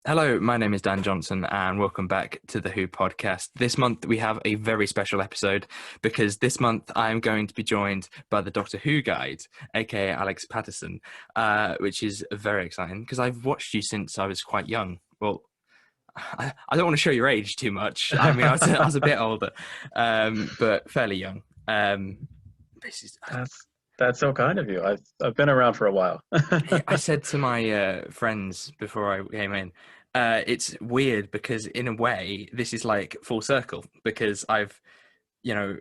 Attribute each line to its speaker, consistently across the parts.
Speaker 1: Hello, my name is Dan Johnson, and welcome back to the Who podcast. This month we have a very special episode because this month I'm going to be joined by the Doctor Who guide, aka Alex Patterson, which is very exciting because I've watched you since I was quite young. Well, I don't want to show your age too much. I mean, I was a bit older, but fairly young. This is,
Speaker 2: That's so kind of you. I've been around for a while.
Speaker 1: I said to my friends before I came in, it's weird because in a way this is like full circle because you know,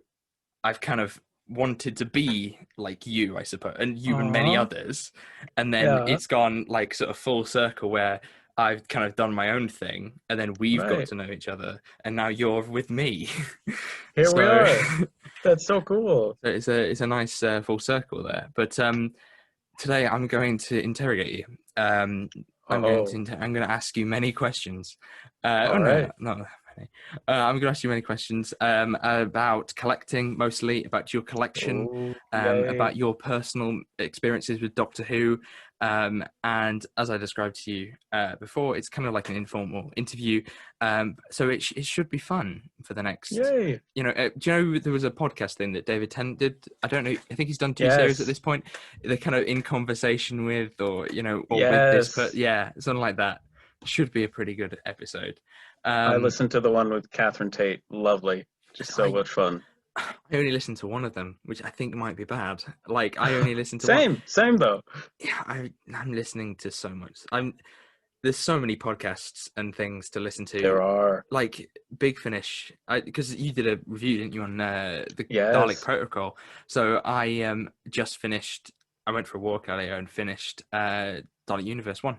Speaker 1: I've kind of wanted to be like you, I suppose, and you and many
Speaker 2: Aw,
Speaker 1: others, and then
Speaker 2: yeah,
Speaker 1: it's gone like sort of full circle where I've kind of done my own thing, and then we've got
Speaker 2: right.
Speaker 1: to know each other, and now you're with me.
Speaker 2: Here we
Speaker 1: So
Speaker 2: are. That's so cool.
Speaker 1: it's a nice full circle there. But today I'm going to interrogate you.
Speaker 2: Oh,
Speaker 1: I'm going to ask you many questions. Oh
Speaker 2: all
Speaker 1: no,
Speaker 2: right.
Speaker 1: not that many. I'm going to ask you many questions about collecting, mostly about your collection,
Speaker 2: Oh, yay.
Speaker 1: about your personal experiences with Doctor Who, and as I described to you before, it's kind of like an informal interview. So it should be fun for the next.
Speaker 2: Yay.
Speaker 1: Do you know there was a podcast thing that David Tennant did? I don't know. I think he's done two series at
Speaker 2: Yes.
Speaker 1: this point. They're kind of in conversation with, or with this, but
Speaker 2: Yes.
Speaker 1: yeah, something like that. Should be a pretty good episode.
Speaker 2: I
Speaker 1: Um,
Speaker 2: listened to the one with Catherine Tate. Lovely. Just so
Speaker 1: I
Speaker 2: much fun.
Speaker 1: I only listened to one of them, which I think might be bad. Like I only listened to one.
Speaker 2: Same though.
Speaker 1: Yeah, I'm listening to so much. There's so many podcasts and things to listen to.
Speaker 2: There are.
Speaker 1: Like Big Finish, because you did a review, didn't you, on the Dalek
Speaker 2: Yes.
Speaker 1: Protocol? So I just finished. I went for a walk earlier and finished Dalek Universe 1.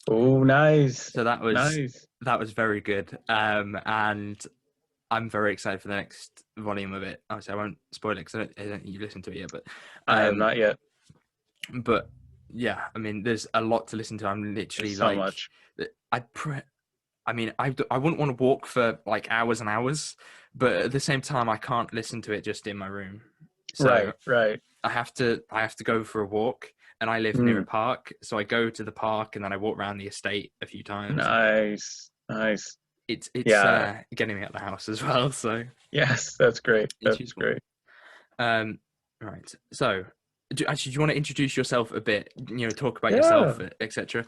Speaker 2: Oh, nice.
Speaker 1: So
Speaker 2: Nice.
Speaker 1: that was very good. And I'm very excited for the next volume of it. Obviously, I won't spoil it because I don't think you've listened to it yet.
Speaker 2: I have
Speaker 1: Um,
Speaker 2: not yet.
Speaker 1: but yeah, I mean, there's a lot to listen to. I'm
Speaker 2: There's
Speaker 1: literally
Speaker 2: so
Speaker 1: like,
Speaker 2: much.
Speaker 1: I mean, I wouldn't want to walk for like hours and hours, but at the same time, I can't listen to it just in my room. So
Speaker 2: Right, right.
Speaker 1: I have to go for a walk, and I live near a
Speaker 2: Mm,
Speaker 1: park, so I go to the park and then I walk around the estate a few times.
Speaker 2: nice. Nice.
Speaker 1: It's
Speaker 2: Yeah.
Speaker 1: getting me out of the house as well, so
Speaker 2: Yes, that's great.
Speaker 1: it's
Speaker 2: That's
Speaker 1: useful.
Speaker 2: great.
Speaker 1: Um, right. So, do you want to introduce yourself a bit? Talk about yourself,
Speaker 2: Yeah.
Speaker 1: etc.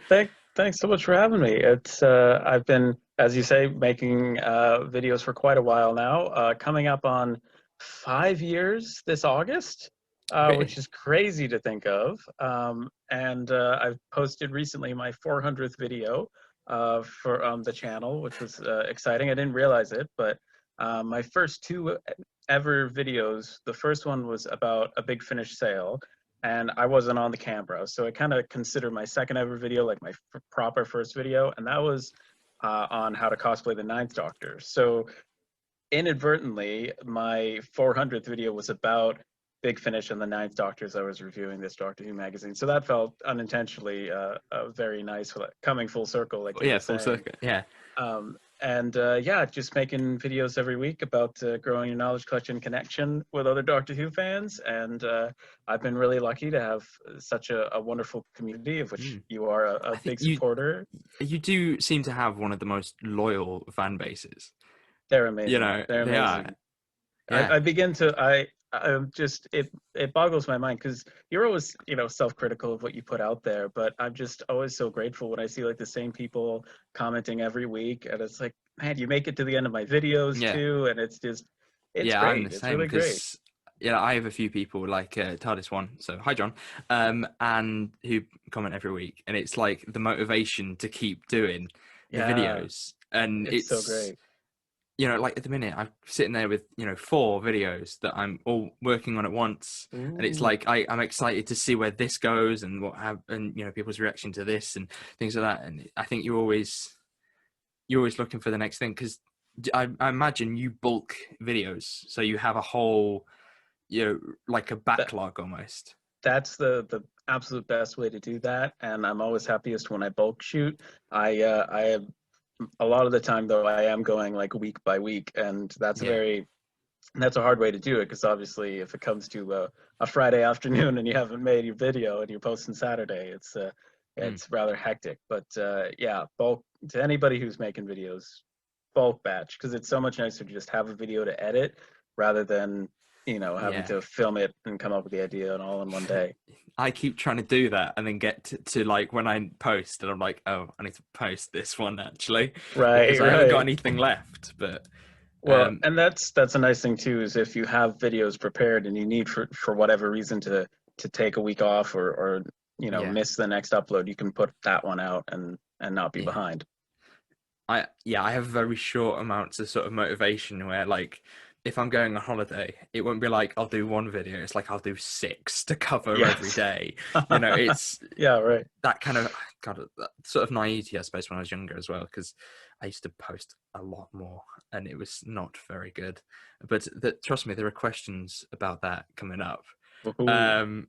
Speaker 2: Thanks so much for having me. It's I've been, as you say, making videos for quite a while now. Coming up on 5 years this August, which
Speaker 1: Really?
Speaker 2: is crazy to think of. And I've posted recently my 400th video for the channel, which was exciting. I didn't realize it, but my first two ever videos, the first one was about a Big Finish sale, and I wasn't on the camera, so I kind of consider my second ever video like my proper first video, and that was on how to cosplay the Ninth Doctor. So inadvertently, my 400th video was about Big Finish and the Ninth Doctor as I was reviewing this Doctor Who magazine. So that felt unintentionally very nice, coming full circle, like you
Speaker 1: Yeah,
Speaker 2: were
Speaker 1: full
Speaker 2: saying.
Speaker 1: circuit. Yeah.
Speaker 2: And yeah, just making videos every week about growing your knowledge collection connection with other Doctor Who fans. And I've been really lucky to have such a wonderful community, of which
Speaker 1: Mm.
Speaker 2: you are a
Speaker 1: I think
Speaker 2: big supporter.
Speaker 1: you do seem to have one of the most loyal fan bases.
Speaker 2: They're amazing. They're
Speaker 1: They are.
Speaker 2: amazing.
Speaker 1: Yeah.
Speaker 2: I begin to I just it boggles my mind because you're always self-critical of what you put out there, but I'm just always so grateful when I see like the same people commenting every week, and it's like, man, you make it to the end of my videos
Speaker 1: Yeah.
Speaker 2: too, and it's
Speaker 1: Yeah, I'm the
Speaker 2: great. It's
Speaker 1: same
Speaker 2: really great.
Speaker 1: because I have a few people like TARDIS one. So hi John, and who comment every week, and it's like the motivation to keep doing the
Speaker 2: Yeah,
Speaker 1: videos, and
Speaker 2: it's so
Speaker 1: it's
Speaker 2: great.
Speaker 1: like at the minute I'm sitting there with 4 videos that I'm all working on at once, and it's
Speaker 2: Ooh,
Speaker 1: like I'm excited to see where this goes and people's reaction to this and things like that, and I think you're always looking for the next thing because I imagine you bulk videos, so you have a whole, like a
Speaker 2: that
Speaker 1: backlog almost.
Speaker 2: that's the absolute best way to do that, and I'm always happiest when I bulk shoot. I am a lot of the time though I am going like week by week, and
Speaker 1: Yeah,
Speaker 2: that's a hard way to do it because obviously if it comes to a Friday afternoon and you haven't made your video and you're posting Saturday,
Speaker 1: Mm.
Speaker 2: it's rather hectic. But yeah, bulk to anybody who's making videos, bulk batch, because it's so much nicer to just have a video to edit rather than having
Speaker 1: Yeah.
Speaker 2: to film it and come up with the idea and all in one day.
Speaker 1: I keep trying to do that and then get to like when I post and I'm like, oh, I need to post this one actually
Speaker 2: Right,
Speaker 1: because I haven't got
Speaker 2: right.
Speaker 1: anything left. But
Speaker 2: Well,
Speaker 1: um,
Speaker 2: and that's a nice thing too, is if you have videos prepared and you need for whatever reason to take a week off or
Speaker 1: yeah,
Speaker 2: miss the next upload, you can put that one out and not be
Speaker 1: yeah.
Speaker 2: behind.
Speaker 1: I have very short amounts of sort of motivation where like if I'm going on holiday, it won't be like I'll do one video. It's like I'll do six to cover every
Speaker 2: Yes.
Speaker 1: day. You know, it's
Speaker 2: Yeah, right.
Speaker 1: that kind of God, that sort of naivety, I suppose, when I was younger as well, because I used to post a lot more, and it was not very good. But trust me, there are questions about that coming up.
Speaker 2: Ooh.
Speaker 1: Um,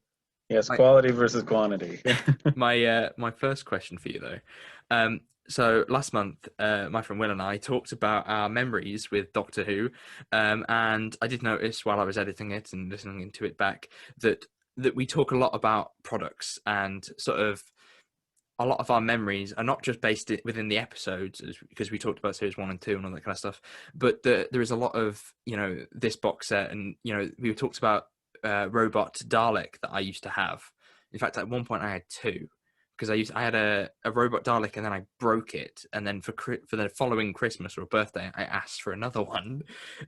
Speaker 2: Yes,
Speaker 1: my
Speaker 2: quality versus quantity.
Speaker 1: my first question for you though. So last month, my friend Will and I talked about our memories with Doctor Who, and I did notice while I was editing it and listening into it back that we talk a lot about products and sort of a lot of our memories are not just based within the episodes because we talked about series 1 and 2 and all that kind of stuff, but there is a lot of this box set, and we talked about robot Dalek that I used to have. In fact, at one point I had two because I had a robot Dalek and then I broke it, and then for the following Christmas or birthday I asked for another one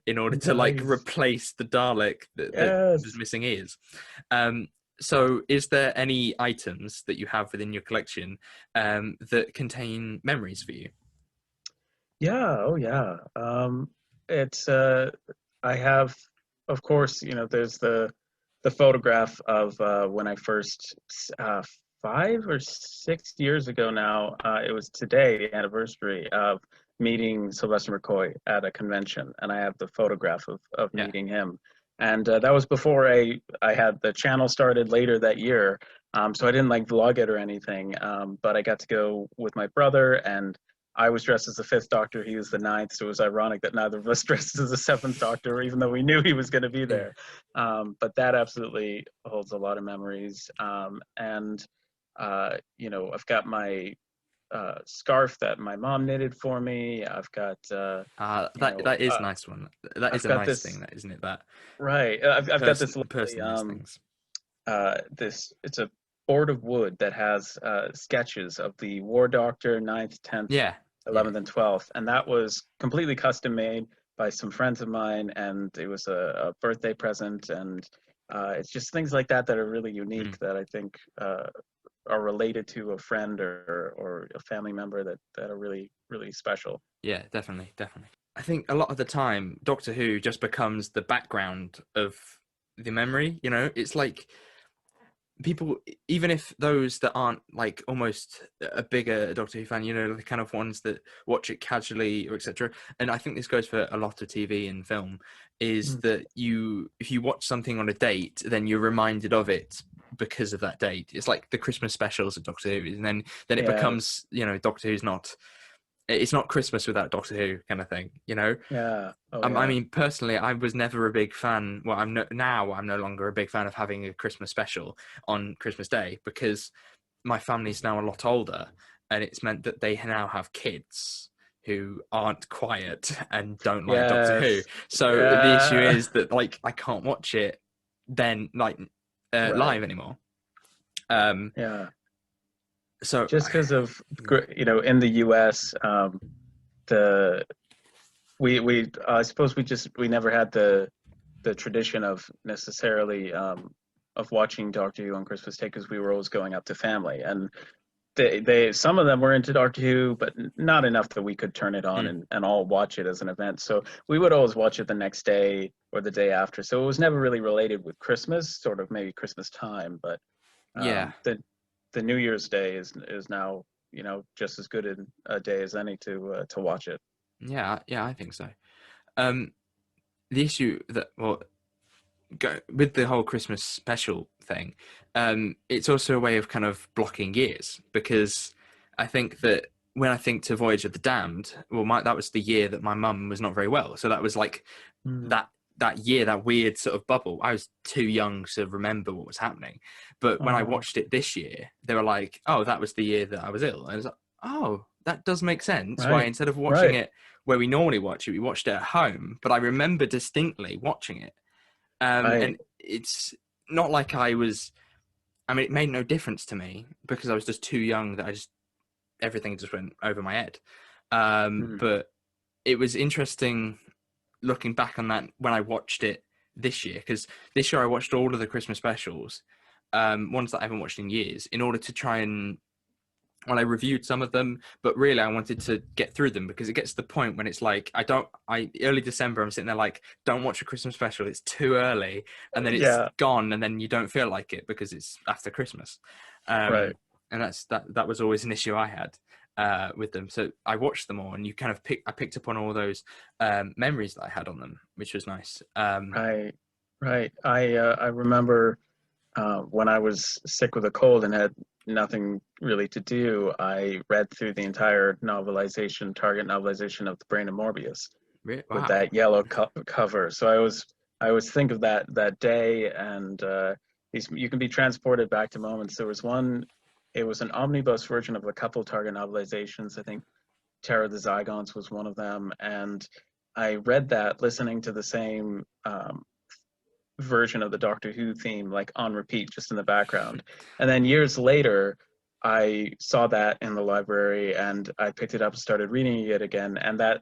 Speaker 1: in order to like
Speaker 2: Nice.
Speaker 1: replace the Dalek that was
Speaker 2: Yes.
Speaker 1: missing ears. Um, so, is there any items that you have within your collection that contain memories for you?
Speaker 2: Yeah, oh yeah. It's I have, of course, there's the photograph of when I first 5 or 6 years ago now. It was today, the anniversary of meeting Sylvester McCoy at a convention, and I have the photograph of
Speaker 1: Yeah.
Speaker 2: meeting him. And that was before I had the channel started later that year. So I didn't like vlog it or anything, but I got to go with my brother, and I was dressed as the fifth Doctor. He was the ninth, so it was ironic that neither of us dressed as the seventh Doctor, even though we knew he was going to be
Speaker 1: Yeah.
Speaker 2: there. But that absolutely holds a lot of memories. And I've got my scarf that my mom knitted for me. I've got,
Speaker 1: That is a nice one. That is
Speaker 2: I've
Speaker 1: a
Speaker 2: got
Speaker 1: nice
Speaker 2: this
Speaker 1: thing, that isn't it? That
Speaker 2: right. I've got this lovely
Speaker 1: personal nice things.
Speaker 2: this. It's a board of wood that has sketches of the War Doctor, ninth, 10th,
Speaker 1: Yeah. Yeah.
Speaker 2: 11th, and 12th, and that was completely custom made by some friends of mine, and it was a birthday present, and it's just things like that that are really
Speaker 1: Mm.
Speaker 2: unique that I think are related to a friend or a family member that are really really special.
Speaker 1: Yeah, definitely, definitely. I think a lot of the time, Doctor Who just becomes the background of the memory. It's like people, even if those that aren't like almost a bigger Doctor Who fan, the kind of ones that watch it casually or etc. And I think this goes for a lot of TV and film, is
Speaker 2: Mm.
Speaker 1: that if you watch something on a date, then you're reminded of it because of that date. It's like the Christmas specials of Doctor Who, and then it
Speaker 2: Yes.
Speaker 1: becomes Doctor Who's not. It's not Christmas without Doctor Who kind of thing.
Speaker 2: Yeah. Oh
Speaker 1: I
Speaker 2: yeah.
Speaker 1: mean, personally, I was never a big fan. Well, I'm no longer a big fan of having a Christmas special on Christmas Day because my family's now a lot older, and it's meant that they now have kids who aren't quiet and don't like Doctor Who.
Speaker 2: Yes.
Speaker 1: So the issue
Speaker 2: Yeah.
Speaker 1: is that like I can't watch it then like
Speaker 2: Right.
Speaker 1: live anymore. Um,
Speaker 2: Yeah.
Speaker 1: so
Speaker 2: Just because of in the U.S. The we I suppose we never had the tradition of necessarily of watching Doctor Who on Christmas Day because we were always going up to family, and they some of them were into Doctor Who, but not enough that we could turn it on
Speaker 1: mm,
Speaker 2: and all watch it as an event. So we would always watch it the next day or the day after. So it was never really related with Christmas, sort of maybe Christmas time, but
Speaker 1: yeah,
Speaker 2: the New Year's Day is now just as good a day as any to watch it.
Speaker 1: yeah, I think so. Um, the issue that with the whole Christmas special thing, it's also a way of kind of blocking years because I think that when I think to Voyage of the Damned, well, that was the year that my mum was not very well, so that was like
Speaker 2: Mm.
Speaker 1: that that year, that weird sort of bubble. I was too young to remember what was happening. But when I watched it this year, they were like, oh, that was the year that I was ill. And I was like, oh, that does make sense. Why
Speaker 2: Right.
Speaker 1: instead of watching
Speaker 2: Right.
Speaker 1: it where we normally watch it, we watched it at home. But I remember distinctly watching it.
Speaker 2: Right.
Speaker 1: And it's not like I mean, it made no difference to me because I was just too young that everything just went over my head.
Speaker 2: Mm.
Speaker 1: But it was interesting looking back on that when I watched it this year, because this year I watched all of the Christmas specials, ones that I haven't watched in years, in order to try and, well, I reviewed some of them, but really I wanted to get through them because it gets to the point when it's like, early December, I'm sitting there like, don't watch a Christmas special. It's too early. And then it's
Speaker 2: Yeah.
Speaker 1: gone and then you don't feel like it because it's after Christmas.
Speaker 2: Right.
Speaker 1: And that was always an issue I had with them. So I watched them all and I picked up on all those memories that I had on them, which was nice.
Speaker 2: Right. Right. I remember when I was sick with a cold and had nothing really to do, I read through the entire target novelization of The Brain of Morbius with
Speaker 1: Wow.
Speaker 2: that yellow cover. So I always think of that day, and you can be transported back to moments. There was one, it was an omnibus version of a couple target novelizations. I think Terror of the Zygons was one of them, and I read that listening to the same version of the Doctor Who theme like on repeat just in the background. And then years later I saw that in the library and I picked it up and started reading it again, and that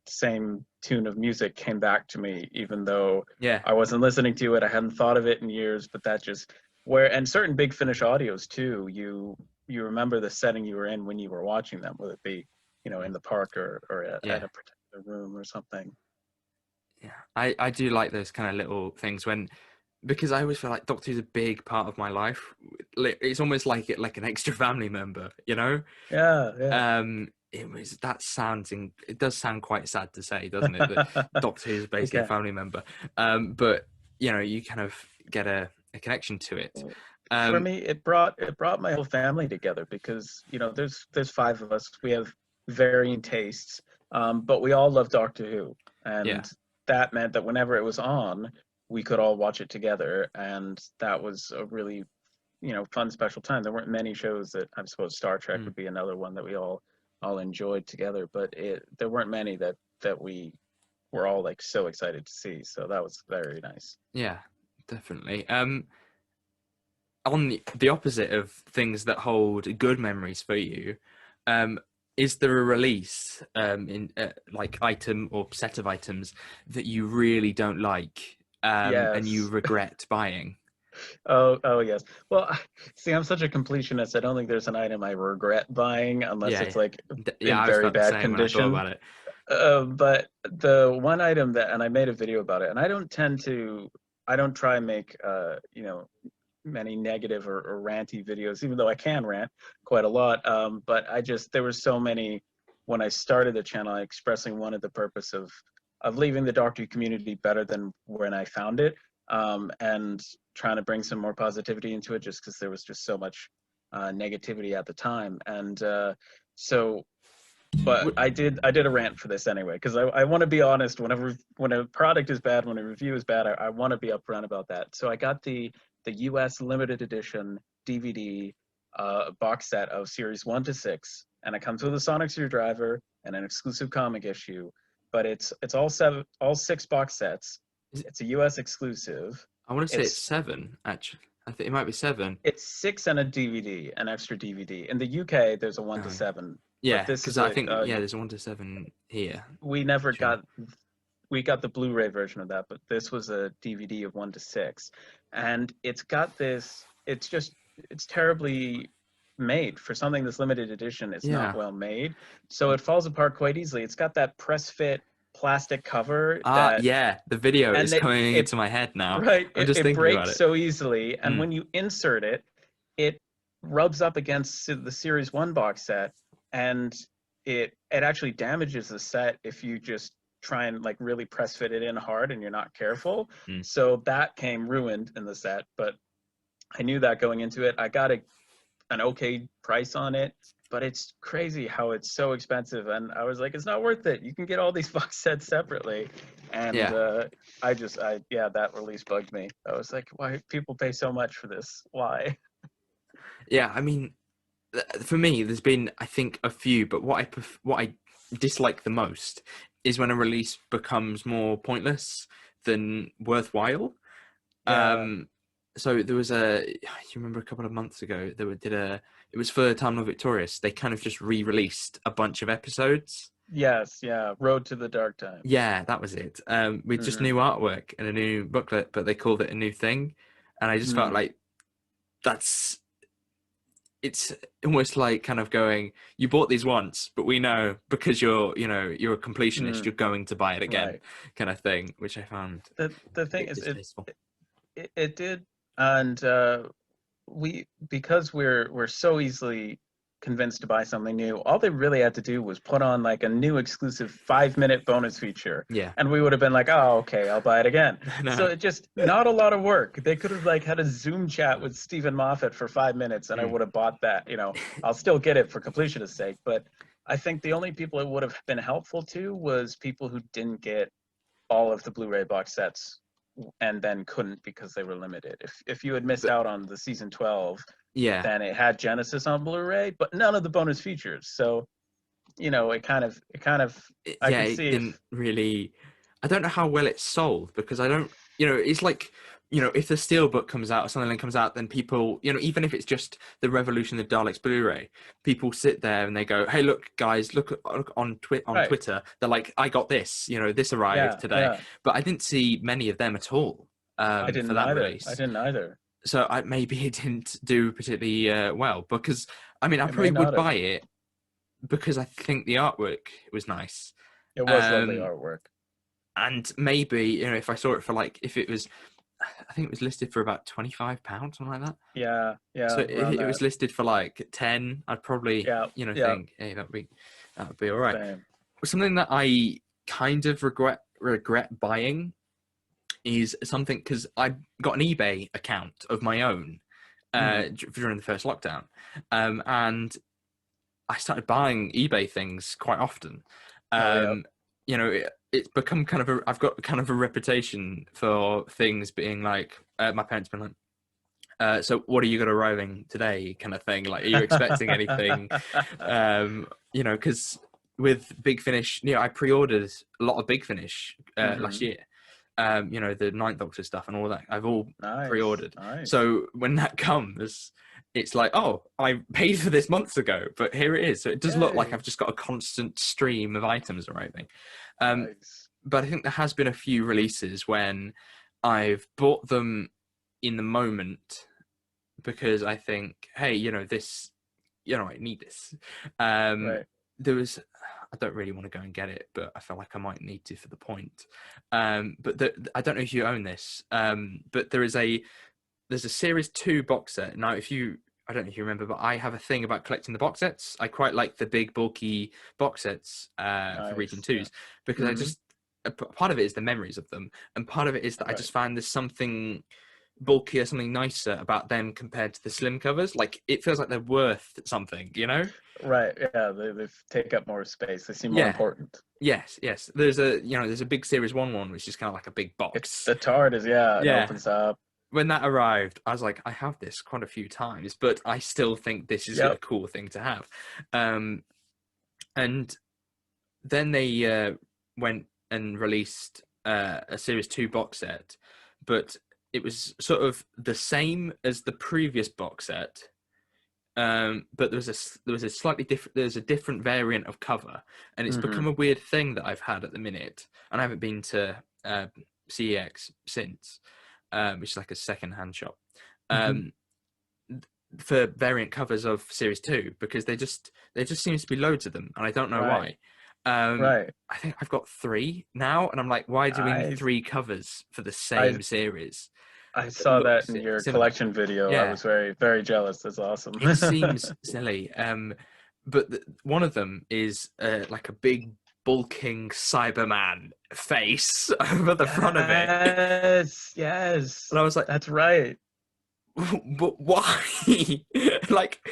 Speaker 2: same tune of music came back to me even though
Speaker 1: Yeah.
Speaker 2: I wasn't listening to it. I hadn't thought of it in years, but that just and certain Big Finish audios too, you remember the setting you were in when you were watching them, whether it be, in the park or at
Speaker 1: Yeah.
Speaker 2: a particular room or something.
Speaker 1: Yeah, I do like those kind of little things because I always feel like Doctor Who's a big part of my life. It's almost like an extra family member, you know.
Speaker 2: Yeah.
Speaker 1: It does sound quite sad to say, doesn't it? That Doctor Who's basically a
Speaker 2: Okay.
Speaker 1: family member. But you kind of get a connection to it.
Speaker 2: For
Speaker 1: Um,
Speaker 2: me, it brought my whole family together because there's five of us. We have varying tastes, but we all love Doctor Who,
Speaker 1: yeah,
Speaker 2: and that meant that whenever it was on, we could all watch it together, and that was a really fun special time. There weren't many shows that, I suppose Star Trek
Speaker 1: mm,
Speaker 2: would be another one that we all enjoyed together, but there weren't many that we were all like so excited to see. So that was very nice.
Speaker 1: yeah, definitely. On the opposite of things that hold good memories for you, um, is there a release in like item or set of items that you really don't like and you
Speaker 2: Yes.
Speaker 1: regret buying?
Speaker 2: Oh yes. Well, see, I'm such a completionist. I don't think there's an item I regret buying unless
Speaker 1: Yeah,
Speaker 2: it's like
Speaker 1: yeah,
Speaker 2: in
Speaker 1: I was
Speaker 2: very
Speaker 1: felt the
Speaker 2: bad
Speaker 1: same when I thought
Speaker 2: condition.
Speaker 1: about it.
Speaker 2: But the one item and I made a video about it, and I don't try and make many negative or ranty videos, even though I can rant quite a lot. But there were so many when I started the channel. I expressly wanted the purpose of leaving the Doctor Who community better than when I found it, and trying to bring some more positivity into it, just because there was just so much negativity at the time. And so but
Speaker 1: Would-
Speaker 2: I did a rant for this anyway, because I want to be honest. When a product is bad, when a review is bad, I want to be upfront about that. So I got the US limited edition DVD box set of series 1 to 6, and it comes with a sonic screwdriver and an exclusive comic issue. But it's all 6 box sets.
Speaker 1: is it,
Speaker 2: It's a US exclusive.
Speaker 1: I want to say it's
Speaker 2: It's
Speaker 1: 7. Actually, I think it might be 7.
Speaker 2: it's 6 and a DVD, an extra DVD. In the UK, there's a 1 to
Speaker 1: Oh,
Speaker 2: 7, but
Speaker 1: yeah,
Speaker 2: this
Speaker 1: because
Speaker 2: is
Speaker 1: I
Speaker 2: a
Speaker 1: think there's a 1 to 7 here.
Speaker 2: we never
Speaker 1: Sure.
Speaker 2: got we got the Blu-ray version of that, but this was a DVD of 1 to 6, and it's got this. It's terribly made for something that's limited edition. It's not
Speaker 1: Yeah.
Speaker 2: well made, so it falls apart quite easily. It's got that press fit plastic cover that,
Speaker 1: Yeah, the video
Speaker 2: and
Speaker 1: is
Speaker 2: it
Speaker 1: coming
Speaker 2: it
Speaker 1: into my head now.
Speaker 2: right
Speaker 1: I'm just
Speaker 2: it
Speaker 1: thinking about
Speaker 2: breaks
Speaker 1: it.
Speaker 2: so easily, and
Speaker 1: Mm.
Speaker 2: when you insert it, it rubs up against the series 1 box set, and it actually damages the set if you just try and like really press fit it in hard and you're not careful.
Speaker 1: Mm.
Speaker 2: So that came ruined in the set, but I knew that going into it. I got an okay price on it, but it's crazy how it's so expensive, and I was like, it's not worth it. You can get all these box sets separately. And
Speaker 1: Yeah.
Speaker 2: that release bugged me. I was like, why people pay so much for this? Why?
Speaker 1: Yeah, I mean, for me, there's been, I think, a few, but what I dislike the most is when a release becomes more pointless than worthwhile.
Speaker 2: Yeah.
Speaker 1: So there was you remember a couple of months ago, it was for Time Lord Victorious. They kind of just re-released a bunch of episodes.
Speaker 2: Yes. Yeah. Road to the Dark Times.
Speaker 1: Yeah, that was it. With just
Speaker 2: Hmm.
Speaker 1: new artwork and a new booklet, but they called it a new thing. And I just felt
Speaker 2: Hmm.
Speaker 1: like that's it's almost like kind of going, you bought these once, but we know because you're a completionist,
Speaker 2: Hmm.
Speaker 1: you're going to buy it again,
Speaker 2: Right.
Speaker 1: kind of thing, which I found
Speaker 2: The
Speaker 1: a
Speaker 2: thing
Speaker 1: bit
Speaker 2: is,
Speaker 1: distasteful.
Speaker 2: it did, and we because we're so easily convinced to buy something new. All they really had to do was put on like a new exclusive 5-minute bonus feature,
Speaker 1: Yeah.
Speaker 2: and we would have been like, oh, okay, I'll buy it again. So
Speaker 1: No.
Speaker 2: it just not a lot of work. They could have like had a Zoom chat with Stephen Moffat for 5 minutes, and I
Speaker 1: Mm.
Speaker 2: would have bought that. I'll still get it for completionist sake, but I think the only people it would have been helpful to was people who didn't get all of the Blu-ray box sets and then couldn't because they were limited. If you had missed
Speaker 1: But
Speaker 2: out on the season 12,
Speaker 1: yeah,
Speaker 2: then it had Genesis on Blu-ray, but none of the bonus features. So, it kind of I
Speaker 1: yeah,
Speaker 2: could
Speaker 1: it
Speaker 2: see
Speaker 1: didn't
Speaker 2: if
Speaker 1: really. I don't know how well it's sold because I don't. It's like if the Steelbook comes out or something like comes out, then people, even if it's just the Revolution of the Daleks Blu-ray, people sit there and they go, "Hey, look, guys, look on
Speaker 2: right.
Speaker 1: Twitter. They're like, I got this. This arrived
Speaker 2: Yeah,
Speaker 1: today."
Speaker 2: yeah.
Speaker 1: But I didn't see many of them at all
Speaker 2: I
Speaker 1: for
Speaker 2: didn't
Speaker 1: that
Speaker 2: either. I
Speaker 1: release.
Speaker 2: didn't either.
Speaker 1: So maybe it didn't do particularly well because I mean I
Speaker 2: It may
Speaker 1: probably
Speaker 2: not
Speaker 1: would
Speaker 2: have.
Speaker 1: buy it because I think the artwork was nice.
Speaker 2: It was lovely
Speaker 1: Um,
Speaker 2: artwork.
Speaker 1: and maybe if I saw it for like if it was, I think it was listed for about £25, something like that.
Speaker 2: Yeah,
Speaker 1: So
Speaker 2: yeah,
Speaker 1: if
Speaker 2: around
Speaker 1: it
Speaker 2: that.
Speaker 1: was listed for like 10, I'd probably
Speaker 2: Yeah, yeah,
Speaker 1: think, hey, that would be all right.
Speaker 2: same.
Speaker 1: Something that I kind of regret buying is something because I got an eBay account of my own
Speaker 2: Hmm.
Speaker 1: during the first lockdown, and I started buying eBay things quite often.
Speaker 2: Oh, yeah.
Speaker 1: It's become kind of I've got kind of a reputation for things being like, my parents been like, so what are you got arriving today, kind of thing. Like, are you expecting anything? Because with Big Finish, I pre-ordered a lot of Big Finish last
Speaker 2: Hmm.
Speaker 1: year. The Ninth Doctor stuff and all that. I've all
Speaker 2: Nice,
Speaker 1: pre-ordered.
Speaker 2: nice.
Speaker 1: So when that comes, it's like, oh, I paid for this months ago, but here it is. So it does look like
Speaker 2: Yay.
Speaker 1: I've just got a constant stream of items arriving. Um,
Speaker 2: Nice.
Speaker 1: but I think there has been a few releases when I've bought them in the moment because I think, hey, this, I need this. Um,
Speaker 2: Right.
Speaker 1: there was, I don't really want to go and get it, but I feel like I might need to for the point. But I don't know if you own this, but there's a Series 2 box set. Now, I don't know if you remember, but I have a thing about collecting the box sets. I quite like the big, bulky box sets for Region
Speaker 2: Nice. Yeah.
Speaker 1: 2s because
Speaker 2: Hmm.
Speaker 1: part of it is the memories of them, and part of it is that I
Speaker 2: Right.
Speaker 1: just find there's something bulkier, something nicer about them compared to the slim covers. Like, it feels like they're worth something.
Speaker 2: Right. Yeah. They take up more space. They seem more
Speaker 1: Yeah.
Speaker 2: important.
Speaker 1: Yes. There's a big Series 1 which is kind of like a big
Speaker 2: It's
Speaker 1: box.
Speaker 2: the tart is yeah. It
Speaker 1: Yeah.
Speaker 2: opens up.
Speaker 1: When that arrived, I was like, I have this quite a few times, but I still think this is a
Speaker 2: Yep.
Speaker 1: cool thing to have. And then they went and released a Series 2 box set, but it was sort of the same as the previous box set. But there was a slightly different. There's a different variant of cover, and it's
Speaker 2: Hmm.
Speaker 1: become a weird thing that I've had at the minute. And I haven't been to CEX since, which is like a second-hand shop,
Speaker 2: Hmm.
Speaker 1: um, for variant covers of Series 2 because there just seems to be loads of them, and I don't know
Speaker 2: Right.
Speaker 1: why.
Speaker 2: Right.
Speaker 1: I think I've got 3 now, and I'm like, why do we need
Speaker 2: I
Speaker 1: 3 covers for the
Speaker 2: I
Speaker 1: same series
Speaker 2: I
Speaker 1: that
Speaker 2: saw
Speaker 1: look
Speaker 2: that in your
Speaker 1: similar?
Speaker 2: collection video. I
Speaker 1: Yeah,
Speaker 2: was very very jealous. That's awesome.
Speaker 1: it seems silly. But one of them is like a big bulking Cyberman face over the front of it,
Speaker 2: Yes.
Speaker 1: and
Speaker 2: Yes.
Speaker 1: I was like,
Speaker 2: That's right.
Speaker 1: but why? Like,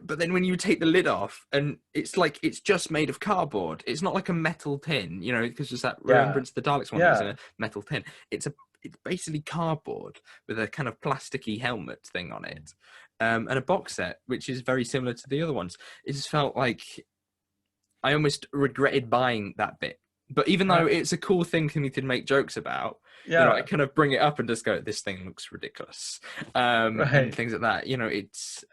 Speaker 1: but then when you take the lid off, and it's like it's just made of cardboard. It's not like a metal tin, you know, because there's that
Speaker 2: Yeah.
Speaker 1: Remembrance of the Daleks one that was in
Speaker 2: Yeah.
Speaker 1: a metal tin. It's basically cardboard with a kind of plasticky helmet thing on it, and a box set which is very similar to the other ones. It just felt like I almost regretted buying that bit. But even though
Speaker 2: Right.
Speaker 1: it's a cool thing for me to make jokes about, you know, I
Speaker 2: Yeah.
Speaker 1: kind of bring it up and just go, "This thing looks ridiculous," and
Speaker 2: Right.
Speaker 1: things like that. You know, it's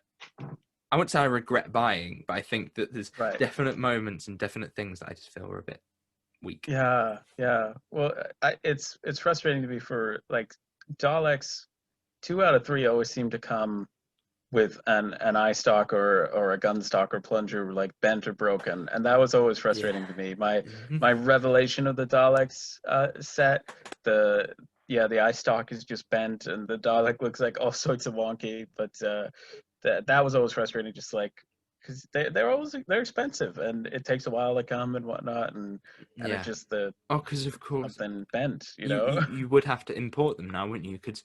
Speaker 1: I wouldn't say I regret buying, but I think that there's
Speaker 2: Right.
Speaker 1: definite moments and definite things that I just feel are a bit weak.
Speaker 2: Yeah. Yeah. Well, it's frustrating to me for like Daleks. 2 out of 3 always seem to come with an eye stock or a gun stock or plunger like bent or broken, and that was always
Speaker 1: Yeah.
Speaker 2: frustrating to me. My
Speaker 1: Hmm.
Speaker 2: my revelation of the Daleks set, the the eye stock is just bent and the Dalek looks like all sorts of wonky, but that was always frustrating, just like because they're expensive and it takes a while to come and whatnot, and it
Speaker 1: Yeah.
Speaker 2: just the
Speaker 1: Oh, because of course
Speaker 2: something bent, you
Speaker 1: you,
Speaker 2: know.
Speaker 1: you you would have to import them now, wouldn't you? Because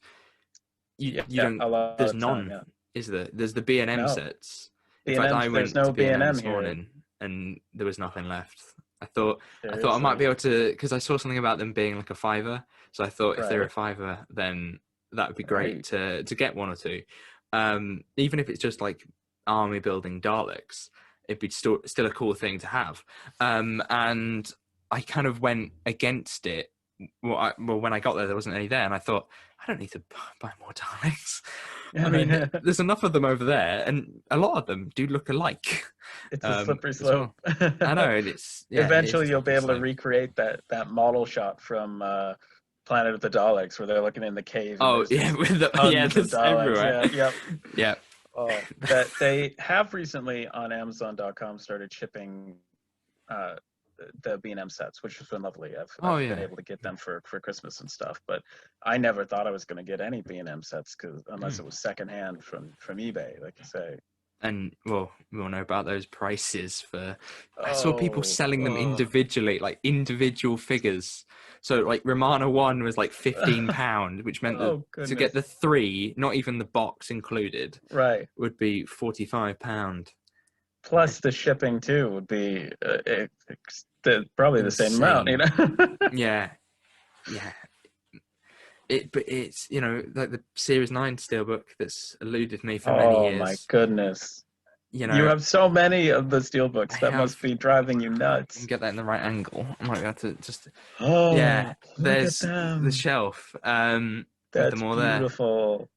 Speaker 1: you
Speaker 2: Yeah,
Speaker 1: don't.
Speaker 2: a lot
Speaker 1: There's
Speaker 2: of time.
Speaker 1: none,
Speaker 2: Yeah.
Speaker 1: is there? There's the B&M
Speaker 2: No,
Speaker 1: sets. In fact,
Speaker 2: B&M,
Speaker 1: I
Speaker 2: there's
Speaker 1: went
Speaker 2: no
Speaker 1: to B&M
Speaker 2: B&M
Speaker 1: this
Speaker 2: here.
Speaker 1: morning and there was nothing left. I thought I might be
Speaker 2: Seriously.
Speaker 1: able to, because I saw something about them being like a fiver. So I thought if they're a
Speaker 2: Right.
Speaker 1: fiver, then that would be great
Speaker 2: Right.
Speaker 1: to get one or two. Even if it's just like army building Daleks, it'd be still a cool thing to have. And I kind of went against it. Well, when I got there wasn't any there, and I thought I don't need to buy more Daleks. I mean,
Speaker 2: Yeah.
Speaker 1: there's enough of them over there, and a lot of them do look alike,
Speaker 2: It's a slippery
Speaker 1: as
Speaker 2: slope.
Speaker 1: well. I know, and it's a
Speaker 2: Eventually, you'll be
Speaker 1: slippery
Speaker 2: able to
Speaker 1: slope.
Speaker 2: recreate that model shot from Planet of the Daleks, where they're looking in the cave and
Speaker 1: Oh
Speaker 2: there's
Speaker 1: yeah,
Speaker 2: just
Speaker 1: yeah,
Speaker 2: tons of
Speaker 1: there's
Speaker 2: Daleks.
Speaker 1: everywhere.
Speaker 2: Yeah. Yep.
Speaker 1: Yeah.
Speaker 2: Oh, that they have recently on Amazon.com started shipping uh, the B&M sets, which has been lovely.
Speaker 1: Oh
Speaker 2: I've been
Speaker 1: yeah.
Speaker 2: able to get them for Christmas and stuff, but I never thought I was going to get any B&M sets because unless
Speaker 1: Mm.
Speaker 2: it was secondhand from eBay, like you say.
Speaker 1: And well, we all know about those prices for. I saw people
Speaker 2: Oh,
Speaker 1: selling them
Speaker 2: oh.
Speaker 1: individually, like individual figures. So like Romana one was like £15, which meant that
Speaker 2: Oh
Speaker 1: to get
Speaker 2: goodness.
Speaker 1: the three, not even the box included,
Speaker 2: Right.
Speaker 1: would be £45.
Speaker 2: Plus the shipping too would be probably the same amount, you
Speaker 1: Insane.
Speaker 2: know.
Speaker 1: Yeah, yeah. But it's like the Series 9 steelbook that's eluded me for many
Speaker 2: Oh my
Speaker 1: years.
Speaker 2: goodness.
Speaker 1: You
Speaker 2: You
Speaker 1: know,
Speaker 2: have so many of the
Speaker 1: I
Speaker 2: steelbooks that
Speaker 1: have.
Speaker 2: must be driving you
Speaker 1: I can
Speaker 2: nuts.
Speaker 1: get that in the right angle. I might be able to just. Yeah,
Speaker 2: Oh, look at
Speaker 1: there's the
Speaker 2: them.
Speaker 1: shelf with them
Speaker 2: That's
Speaker 1: all there
Speaker 2: beautiful.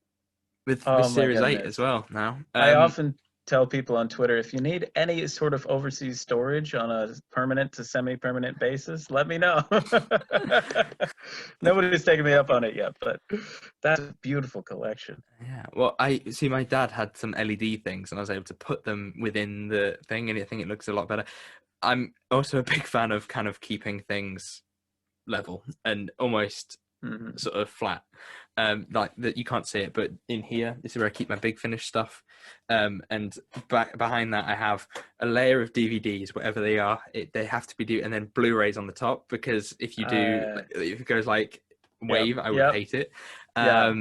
Speaker 1: with
Speaker 2: Oh my
Speaker 1: Series 8 as
Speaker 2: goodness.
Speaker 1: well now.
Speaker 2: I often tell people on Twitter, if you need any sort of overseas storage on a permanent to semi-permanent basis, let me know. Nobody's taken me up on it yet, but that's a beautiful collection.
Speaker 1: Yeah, well, I see my dad had some LED things, and I was able to put them within the thing, and I think it looks a lot better. I'm also a big fan of kind of keeping things level and almost
Speaker 2: Hmm.
Speaker 1: sort of flat, like that you can't see it, but in here, this is where I keep my big finish stuff, and back behind that I have a layer of DVDs, whatever they are. They have to be and then Blu-rays on the top, because if you do, if it goes like
Speaker 2: Yep,
Speaker 1: wave, I would
Speaker 2: yep,
Speaker 1: hate it.
Speaker 2: yeah,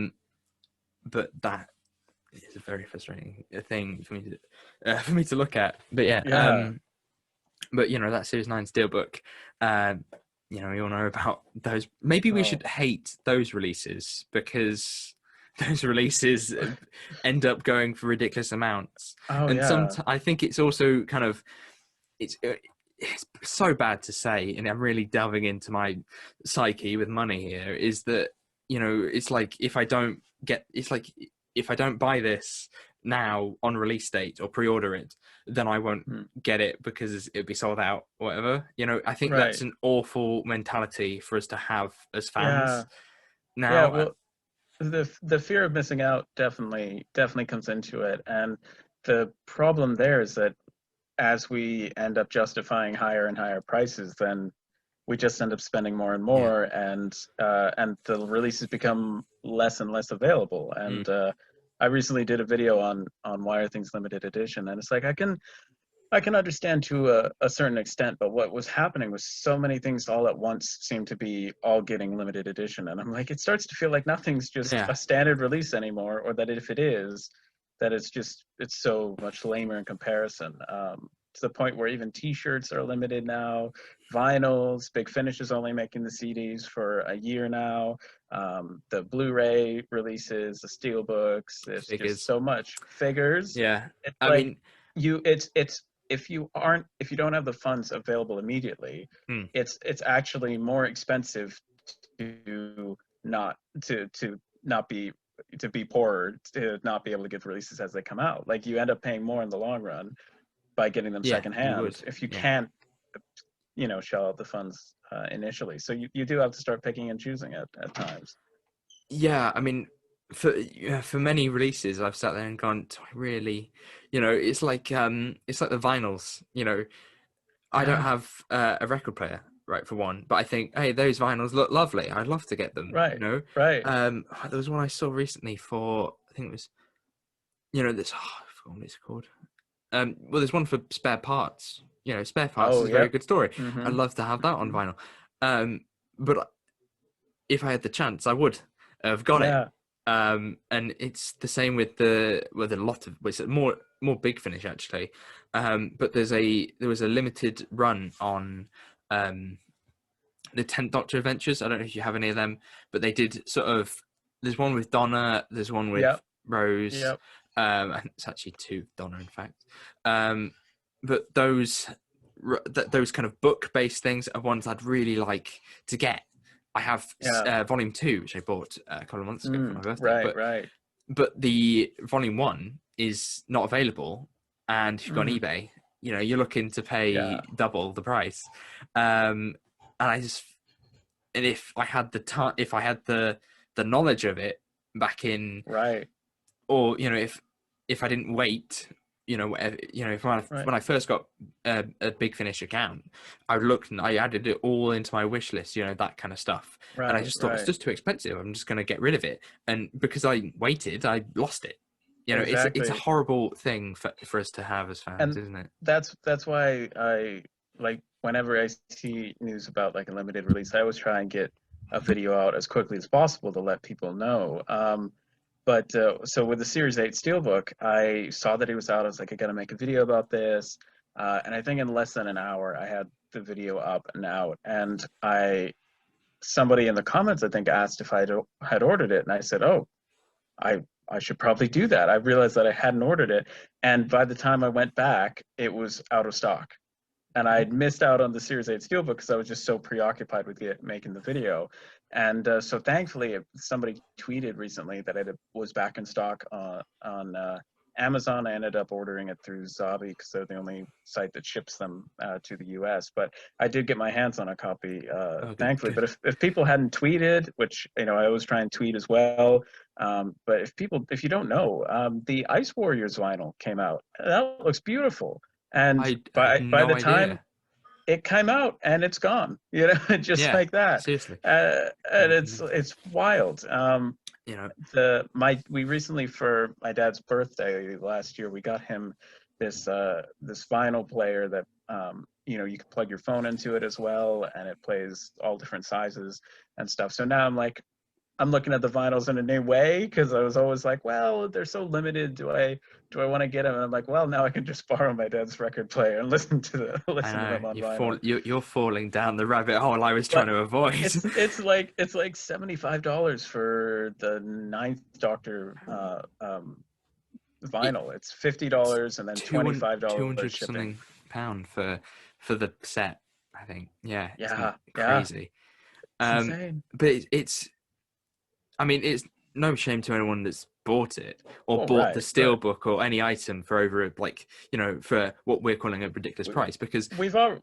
Speaker 1: But that is a very frustrating thing for me to look at. But yeah,
Speaker 2: yeah.
Speaker 1: but that Series 9 Steelbook, uh, we all know about those. Maybe we
Speaker 2: Oh,
Speaker 1: should hate those releases, because those releases end up going for ridiculous amounts.
Speaker 2: oh
Speaker 1: And
Speaker 2: yeah.
Speaker 1: I think it's also kind of it's so bad to say, and I'm really delving into my psyche with money here, is that it's like if I don't buy this now on release date or pre-order it, then I won't
Speaker 2: Hmm.
Speaker 1: get it because it'll be sold out or whatever. I think that's
Speaker 2: Right.
Speaker 1: an awful mentality for us to have as
Speaker 2: Yeah.
Speaker 1: fans
Speaker 2: Yeah.
Speaker 1: now.
Speaker 2: Well, the fear of missing out definitely comes into it, and the problem there is that as we end up justifying higher and higher prices, then we just end up spending more and
Speaker 1: Yeah.
Speaker 2: more, and the releases become less and less available.
Speaker 1: Mm.
Speaker 2: And I recently did a video on why are things limited edition, and it's like I can understand to a certain extent, but what was happening was so many things all at once seemed to be all getting limited edition, and I'm like, it starts to feel like nothing's just
Speaker 1: Yeah.
Speaker 2: a standard release anymore, or that if it is, that it's so much lamer in comparison. To the point where even T-shirts are limited now, vinyls. Big Finish is only making the CDs for a year now. The Blu-ray releases, the steelbooks. There's just
Speaker 1: Figures.
Speaker 2: so much figures.
Speaker 1: Yeah.
Speaker 2: It's
Speaker 1: I
Speaker 2: like
Speaker 1: mean,
Speaker 2: it's if you don't have the funds available immediately,
Speaker 1: hmm.
Speaker 2: it's actually more expensive to not be poorer, to not be able to get releases as they come out. Like, you end up paying more in the long run by getting them
Speaker 1: Yeah, you
Speaker 2: secondhand
Speaker 1: would.
Speaker 2: if you
Speaker 1: Yeah.
Speaker 2: can't, shell out the funds initially. So you do have to start picking and choosing at times.
Speaker 1: Yeah, I mean, for many releases, I've sat there and gone, do I really, it's like the vinyls. I don't
Speaker 2: Yeah.
Speaker 1: have a record player, right, for one, but I think, hey, those vinyls look lovely. I'd love to get them.
Speaker 2: Right. Right.
Speaker 1: There was one I saw recently for, I think it was, this. I forgot what it's called. Well, there's one for Spare Parts. Spare Parts
Speaker 2: Oh,
Speaker 1: is a very
Speaker 2: yep.
Speaker 1: good story. I'd
Speaker 2: Mm-hmm.
Speaker 1: love to have that on
Speaker 2: Mm-hmm.
Speaker 1: vinyl. But if I had the chance, I would have got it.
Speaker 2: Yeah.
Speaker 1: And it's the same with a lot of, it's more Big Finish actually. But there was a limited run on the 10th Doctor Adventures. I don't know if you have any of them, but they did sort of. There's one with Donna. There's one with
Speaker 2: Yep.
Speaker 1: Rose.
Speaker 2: Yep.
Speaker 1: And it's actually two Donna, in fact. But those kind of book-based things are ones I'd really like to get. I have
Speaker 2: Yeah.
Speaker 1: volume 2, which I bought a couple of months ago for my birthday.
Speaker 2: Right. Right.
Speaker 1: But the volume 1 is not available, and if you go on
Speaker 2: Mm.
Speaker 1: eBay, you're looking to pay
Speaker 2: Yeah.
Speaker 1: double the price. And if I had the time, if I had the knowledge of it back in,
Speaker 2: Right.
Speaker 1: or if I didn't wait, if
Speaker 2: Right.
Speaker 1: when I first got a Big Finish account, I looked and I added it all into my wish list, that kind of stuff, and I
Speaker 2: Right.
Speaker 1: just thought it's
Speaker 2: Right.
Speaker 1: just too expensive. I'm just going to get rid of it, and because I waited, I lost it. It's a
Speaker 2: Exactly.
Speaker 1: horrible thing for us to have as fans,
Speaker 2: And
Speaker 1: isn't it?
Speaker 2: that's why I, like, whenever I see news about like a limited release, I always try and get a video out as quickly as possible to let people know. But so with the Series 8 Steelbook, I saw that it was out. I was like, I gotta make a video about this. And I think in less than an hour, I had the video up and out. And somebody in the comments, I think, asked if I had ordered it, and I said, oh, I should probably do that. I realized that I hadn't ordered it, and by the time I went back, it was out of stock. And I had missed out on the Series 8 Steelbook because I was just so preoccupied with making the video. And so thankfully, somebody tweeted recently that it was back in stock on Amazon. I ended up ordering it through Zabi because they're the only site that ships them to the US. But I did get my hands on a copy,
Speaker 1: Oh, good,
Speaker 2: thankfully.
Speaker 1: good.
Speaker 2: But if people hadn't tweeted, which I always try and tweet as well. But if you don't know, the Ice Warriors vinyl came out. That looks beautiful. And
Speaker 1: I had
Speaker 2: by the
Speaker 1: no
Speaker 2: time
Speaker 1: idea.
Speaker 2: it came out, and it's gone, just
Speaker 1: Yeah,
Speaker 2: like that.
Speaker 1: seriously.
Speaker 2: And it's wild.
Speaker 1: You know,
Speaker 2: We recently, for my dad's birthday last year, we got him this vinyl player that you can plug your phone into it as well, and it plays all different sizes and stuff. So now I'm looking at the vinyls in a new way, because I was always like, well, they're so limited. Do I want to get them? And I'm like, well, now I can just borrow my dad's record player and listen to them
Speaker 1: I know
Speaker 2: on vinyl.
Speaker 1: you're falling down the rabbit hole I was trying
Speaker 2: But
Speaker 1: to avoid.
Speaker 2: it's like $75 for the Ninth Doctor vinyl. It's $50 and then
Speaker 1: 200,
Speaker 2: $25 shipping.
Speaker 1: something pound for the set, I think. Yeah, it's
Speaker 2: Yeah, yeah,
Speaker 1: crazy.
Speaker 2: it's insane.
Speaker 1: But it's I mean, it's no shame to anyone that's bought it or
Speaker 2: Oh,
Speaker 1: bought the
Speaker 2: right, right.
Speaker 1: steelbook or any item for over, like, for what we're calling a ridiculous price, because
Speaker 2: We've all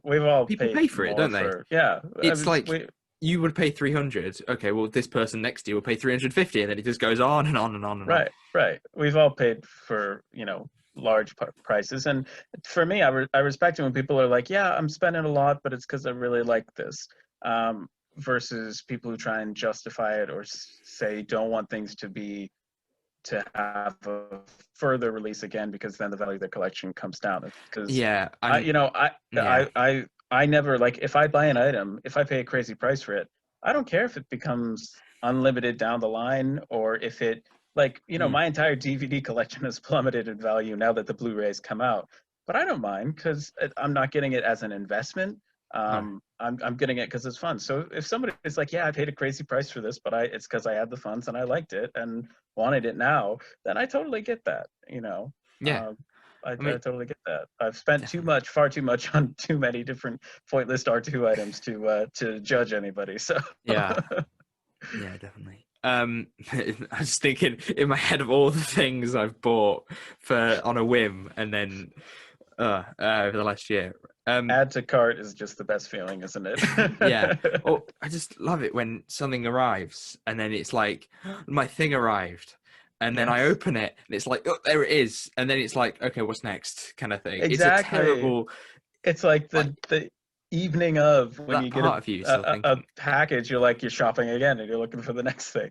Speaker 1: people
Speaker 2: paid
Speaker 1: pay for it,
Speaker 2: more
Speaker 1: don't they?
Speaker 2: for, yeah.
Speaker 1: It's like you would pay 300. Okay, well, this person next to you will pay 350, and then it just goes on and on and on and on.
Speaker 2: Right, right. We've all paid for, large prices. And for me, I respect it when people are like, yeah, I'm spending a lot, but it's because I really like this. Versus people who try and justify it, or say don't want things to have a further release again, because then the value of the collection comes down. Because
Speaker 1: Yeah, yeah,
Speaker 2: I never, like, if I buy an item, if I pay a crazy price for it, I don't care if it becomes unlimited down the line, or if it Like,
Speaker 1: Mm.
Speaker 2: my entire DVD collection has plummeted in value now that the Blu-rays come out. But I don't mind because I'm not getting it as an investment.
Speaker 1: No.
Speaker 2: I'm getting it because it's fun. So if somebody is like, yeah, I paid a crazy price for this, but it's because I had the funds and I liked it and wanted it now, then I totally get that.
Speaker 1: Yeah.
Speaker 2: Uh, I
Speaker 1: I mean,
Speaker 2: totally get that. I've spent
Speaker 1: definitely.
Speaker 2: far too much on too many different pointless Doctor Who items to judge anybody. So
Speaker 1: Yeah. Yeah, definitely. I was thinking in my head of all the things I've bought for on a whim, and then over the last year.
Speaker 2: add to cart is just the best feeling, isn't
Speaker 1: Yeah.
Speaker 2: it?
Speaker 1: Oh, I just love it when something arrives and then it's like my thing arrived, and then I
Speaker 2: Yes,
Speaker 1: open it and it's like, oh, there it is, and then it's like, okay, what's next, kind of thing. It's a
Speaker 2: exactly.
Speaker 1: terrible,
Speaker 2: It's like
Speaker 1: like,
Speaker 2: the evening of when
Speaker 1: that
Speaker 2: you get
Speaker 1: part of you is still
Speaker 2: a
Speaker 1: thinking.
Speaker 2: package, you're like you're shopping again and you're looking for the next thing.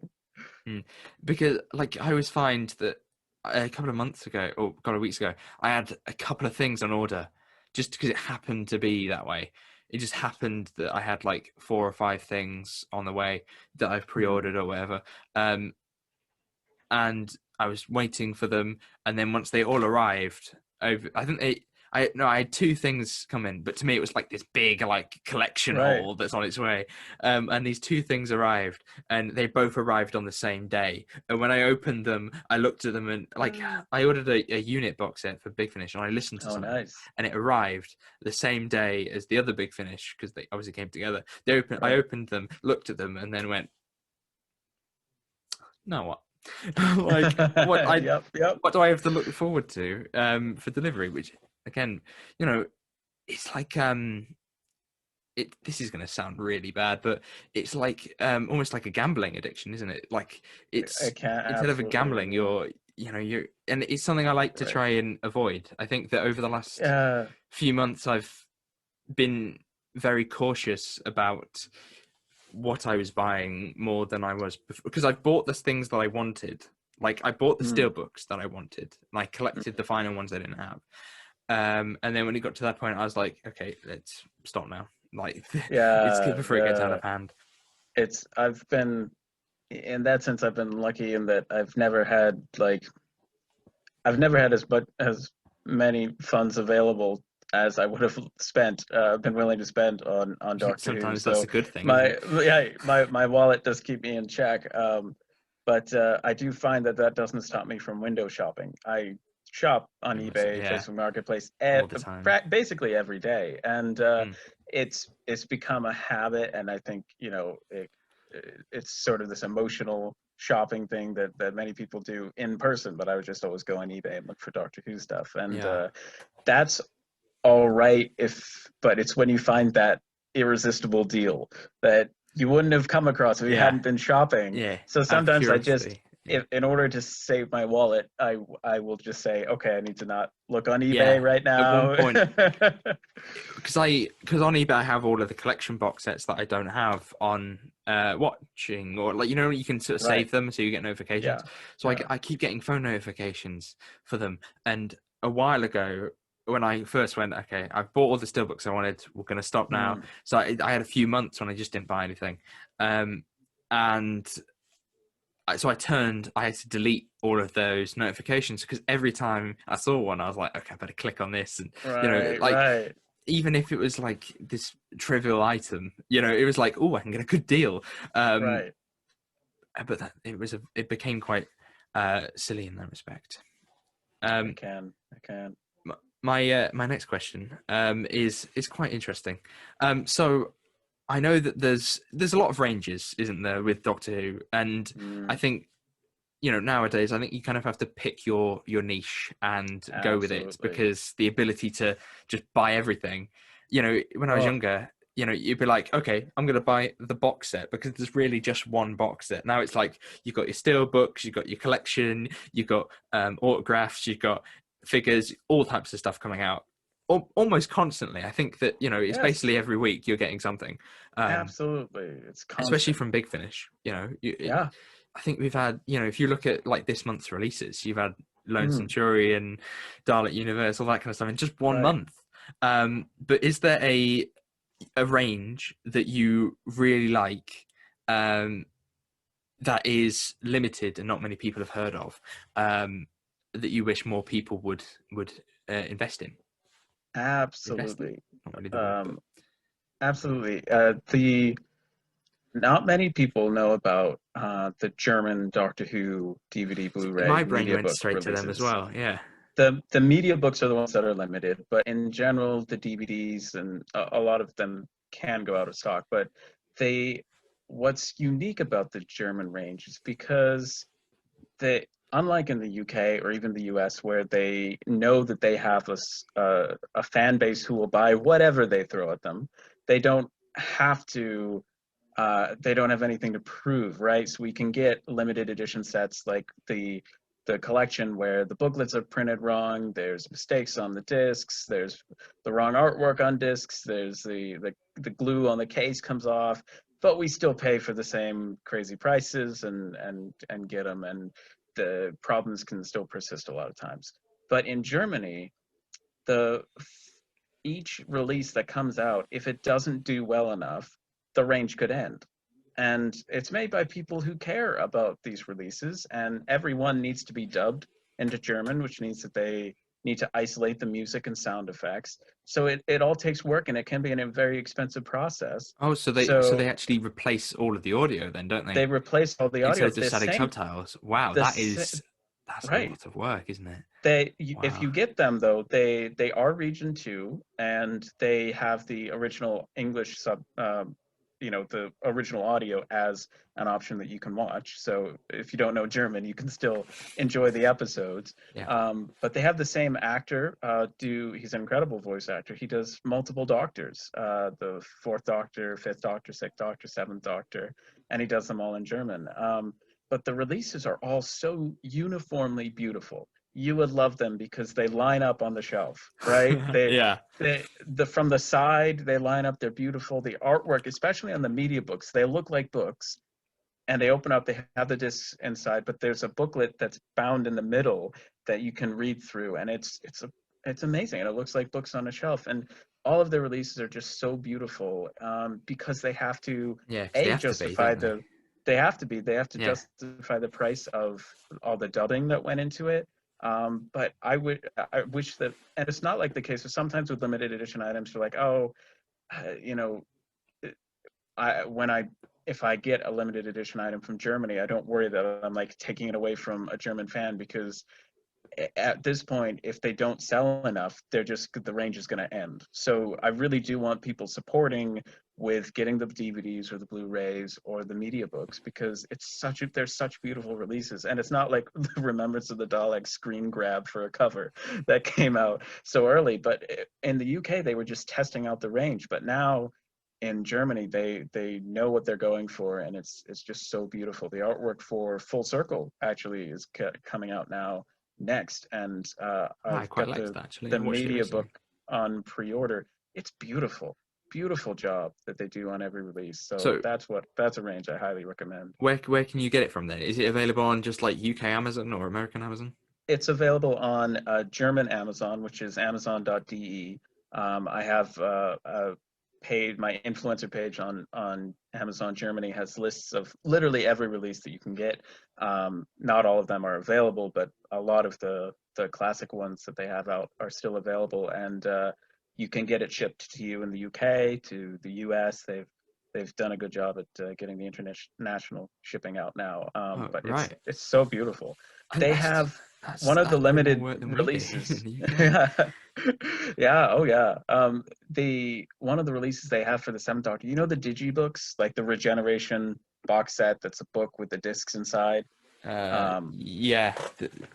Speaker 1: Mm. Because like I always find that a couple of months ago, or a couple of weeks ago, I had a couple of things on order just because it happened to be that way. It just happened that I had like 4 or 5 things on the way that I've
Speaker 2: Hmm.
Speaker 1: pre-ordered or whatever. Um, and I was waiting for them, and then once they all arrived, over I think they I no I had 2 things come in, but to me it was like this big like collection
Speaker 2: Right.
Speaker 1: haul that's on its way. And these 2 things arrived, and they both arrived on the same day. And when I opened them, I looked at them, and like I ordered a unit box set for Big Finish, and I listened to
Speaker 2: Oh,
Speaker 1: some of it,
Speaker 2: nice.
Speaker 1: and it arrived the same day as the other Big Finish because they obviously came together. I
Speaker 2: Right.
Speaker 1: opened them, looked at them, and then went, "No, what?" Like
Speaker 2: Yep. Yep.
Speaker 1: what do I have to look forward to for delivery? Which again, you know, it's like this is going to sound really bad, but it's like almost like a gambling addiction, isn't it? Like
Speaker 2: I
Speaker 1: it's
Speaker 2: can't
Speaker 1: instead of a
Speaker 2: absolutely.
Speaker 1: gambling, you're and it's something I like to
Speaker 2: Right.
Speaker 1: try and avoid. I think that over the last
Speaker 2: Yeah.
Speaker 1: few months I've been very cautious about what I was buying more than I was before, because I bought the things that I wanted. Like I bought the
Speaker 2: Mm.
Speaker 1: steelbooks that I wanted, and I collected the final ones I didn't have. And then when it got to that point, I was like, okay, let's stop now. Like it's
Speaker 2: Yeah.
Speaker 1: before it gets out
Speaker 2: Yeah.
Speaker 1: of hand.
Speaker 2: I've been in that sense. I've been lucky in that I've never had as many funds available as I would have been willing to spend on Doctor Who.
Speaker 1: Sometimes that's
Speaker 2: So
Speaker 1: a good thing, isn't
Speaker 2: my
Speaker 1: it?
Speaker 2: yeah, my wallet does keep me in check. But I do find that doesn't stop me from window shopping. I shop on eBay,
Speaker 1: Yeah,
Speaker 2: Facebook Marketplace,
Speaker 1: all the time.
Speaker 2: basically every day, and
Speaker 1: Mm.
Speaker 2: it's become a habit, and I think it's sort of this emotional shopping thing that many people do in person, but I would just always go on eBay and look for Doctor Who stuff, and
Speaker 1: Yeah,
Speaker 2: that's all right but it's when you find that irresistible deal that you wouldn't have come across if you
Speaker 1: yeah,
Speaker 2: hadn't been shopping.
Speaker 1: yeah.
Speaker 2: So
Speaker 1: Out of
Speaker 2: sometimes
Speaker 1: curiosity, yeah,
Speaker 2: if in order to save my wallet, I will just say, okay, I need to not look on eBay
Speaker 1: yeah.
Speaker 2: right
Speaker 1: At one
Speaker 2: now.
Speaker 1: point, because on eBay I have all of the collection box sets that I don't have on watching, or like you can sort of
Speaker 2: Right.
Speaker 1: save them so you get
Speaker 2: Yeah.
Speaker 1: notifications. So
Speaker 2: Yeah.
Speaker 1: I keep getting phone notifications for them. And a while ago, when I first went, okay, I've bought all the steelbooks I wanted. We're going to stop now.
Speaker 2: Mm.
Speaker 1: So I had a few months when I just didn't buy anything, and so I had to delete all of those notifications because every time I saw one, I was like, okay, I better click on this, and
Speaker 2: Right.
Speaker 1: like
Speaker 2: Right.
Speaker 1: even if it was like this trivial item, it was like, oh, I can get a good deal. Um,
Speaker 2: Right.
Speaker 1: but it became quite silly in that respect.
Speaker 2: I
Speaker 1: Um,
Speaker 2: can. I can.
Speaker 1: my next question is quite interesting. So I know that there's a lot of ranges, isn't there, with Doctor Who, and I
Speaker 2: Mm.
Speaker 1: think nowadays I think you kind of have to pick your niche and go with it,
Speaker 2: Absolutely.
Speaker 1: because the ability to just buy everything, when I was
Speaker 2: Oh.
Speaker 1: younger, you'd be like, okay, I'm going to buy the box set because there's really just one box set. Now it's like you've got your steel books, you've got your collection, you've got autographs, you've got figures, all types of stuff coming out almost constantly. I think that it's
Speaker 2: Yes.
Speaker 1: basically every week you're getting something,
Speaker 2: Absolutely. It's
Speaker 1: especially
Speaker 2: constant.
Speaker 1: from Big Finish.
Speaker 2: Yeah.
Speaker 1: I think we've had, if you look at like this month's releases, you've had Lone
Speaker 2: Mm.
Speaker 1: Centurion, Dalek Universe, all that kind of stuff in just one
Speaker 2: Right.
Speaker 1: month. But is there a range that you really like, um, that is limited and not many people have heard of, that you wish more people would invest in? Invest in?
Speaker 2: Absolutely.
Speaker 1: Not really the word, but
Speaker 2: Um, Absolutely. The Not many people know about the German Doctor Who DVD, Blu-ray,
Speaker 1: my brain
Speaker 2: media
Speaker 1: went
Speaker 2: book
Speaker 1: straight to them as
Speaker 2: releases.
Speaker 1: well. Yeah.
Speaker 2: The media books are the ones that are limited, but in general, the DVDs and a lot of them can go out of stock. But they, what's unique about the German range is because they, unlike in the UK or even the US, where they know that they have a fan base who will buy whatever they throw at them, they don't have to. They don't have anything to prove, right? So we can get limited edition sets like the collection where the booklets are printed wrong, there's mistakes on the discs, there's the wrong artwork on discs, there's the glue on the case comes off, but we still pay for the same crazy prices and get them, and the problems can still persist a lot of times. But in Germany, the each release that comes out, if it doesn't do well enough, the range could end. And it's made by people who care about these releases, and everyone needs to be dubbed into German, which means that they need to isolate the music and sound effects. So it all takes work, and it can be a very expensive process.
Speaker 1: Oh, so they
Speaker 2: So
Speaker 1: actually replace all of the audio then, don't
Speaker 2: they
Speaker 1: they?
Speaker 2: replace all the
Speaker 1: Instead
Speaker 2: audio.
Speaker 1: of just adding subtitles. Wow, that's a
Speaker 2: Right.
Speaker 1: lot of work, isn't it?
Speaker 2: If
Speaker 1: Wow.
Speaker 2: you get them though, they are region 2, and they have the original English the original audio as an option that you can watch. So if you don't know German, you can still enjoy the episodes.
Speaker 1: Yeah.
Speaker 2: But they have the same actor he's an incredible voice actor. He does multiple doctors, the fourth doctor, fifth doctor, sixth doctor, seventh doctor, and he does them all in German. But the releases are all so uniformly beautiful. You would love them because they line up on the shelf, right?
Speaker 1: Yeah.
Speaker 2: From the side they line up. They're beautiful. The artwork, especially on the media books, they look like books. And they open up. They have the discs inside, but there's a booklet that's bound in the middle that you can read through, and it's amazing. And it looks like books on a shelf. And all of their releases are just so beautiful because they have to
Speaker 1: Yeah, because they have to be,
Speaker 2: justify
Speaker 1: don't they?
Speaker 2: they have to
Speaker 1: Yeah.
Speaker 2: justify the price of all the dubbing that went into it. But I wish that, and it's not like the case. So sometimes with limited edition items, you're like, oh, you know, I when I if I get a limited edition item from Germany, I don't worry that I'm like taking it away from a German fan, because at this point, if they don't sell enough, the range is going to end. So I really do want people supporting with getting the DVDs or the Blu-rays or the media books, because they're such beautiful releases, and it's not like the Remembrance of the Daleks screen grab for a cover that came out so early. But in the UK, they were just testing out the range, but now in Germany, they know what they're going for, and it's just so beautiful. The artwork for Full Circle actually is coming out now next, and
Speaker 1: Oh, I
Speaker 2: I've
Speaker 1: quite
Speaker 2: got
Speaker 1: liked that actually. I
Speaker 2: the
Speaker 1: watched it
Speaker 2: media
Speaker 1: recently.
Speaker 2: book on pre-order. It's beautiful, beautiful job that they do on every release. So
Speaker 1: So
Speaker 2: that's a range I highly recommend.
Speaker 1: where can you get it from then? Is it available on just like UK Amazon or American Amazon?
Speaker 2: It's available on German Amazon, which is amazon.de. I have a page, my influencer page on Amazon Germany has lists of literally every release that you can get. Not all of them are available, but a lot of the classic ones that they have out are still available, and you can get it shipped to you in the UK, to the US. They've done a good job at getting the international shipping out now.
Speaker 1: Oh,
Speaker 2: But
Speaker 1: right.
Speaker 2: it's so beautiful.
Speaker 1: And
Speaker 2: They
Speaker 1: that's
Speaker 2: have one of the
Speaker 1: that's probably more
Speaker 2: limited
Speaker 1: work than we do in
Speaker 2: releases.
Speaker 1: the UK.
Speaker 2: Yeah. Yeah, oh yeah. The one of the releases they have for the Seventh Doctor, you know, the digibooks, like the Regeneration box set that's a book with the discs inside. Um,
Speaker 1: Yeah,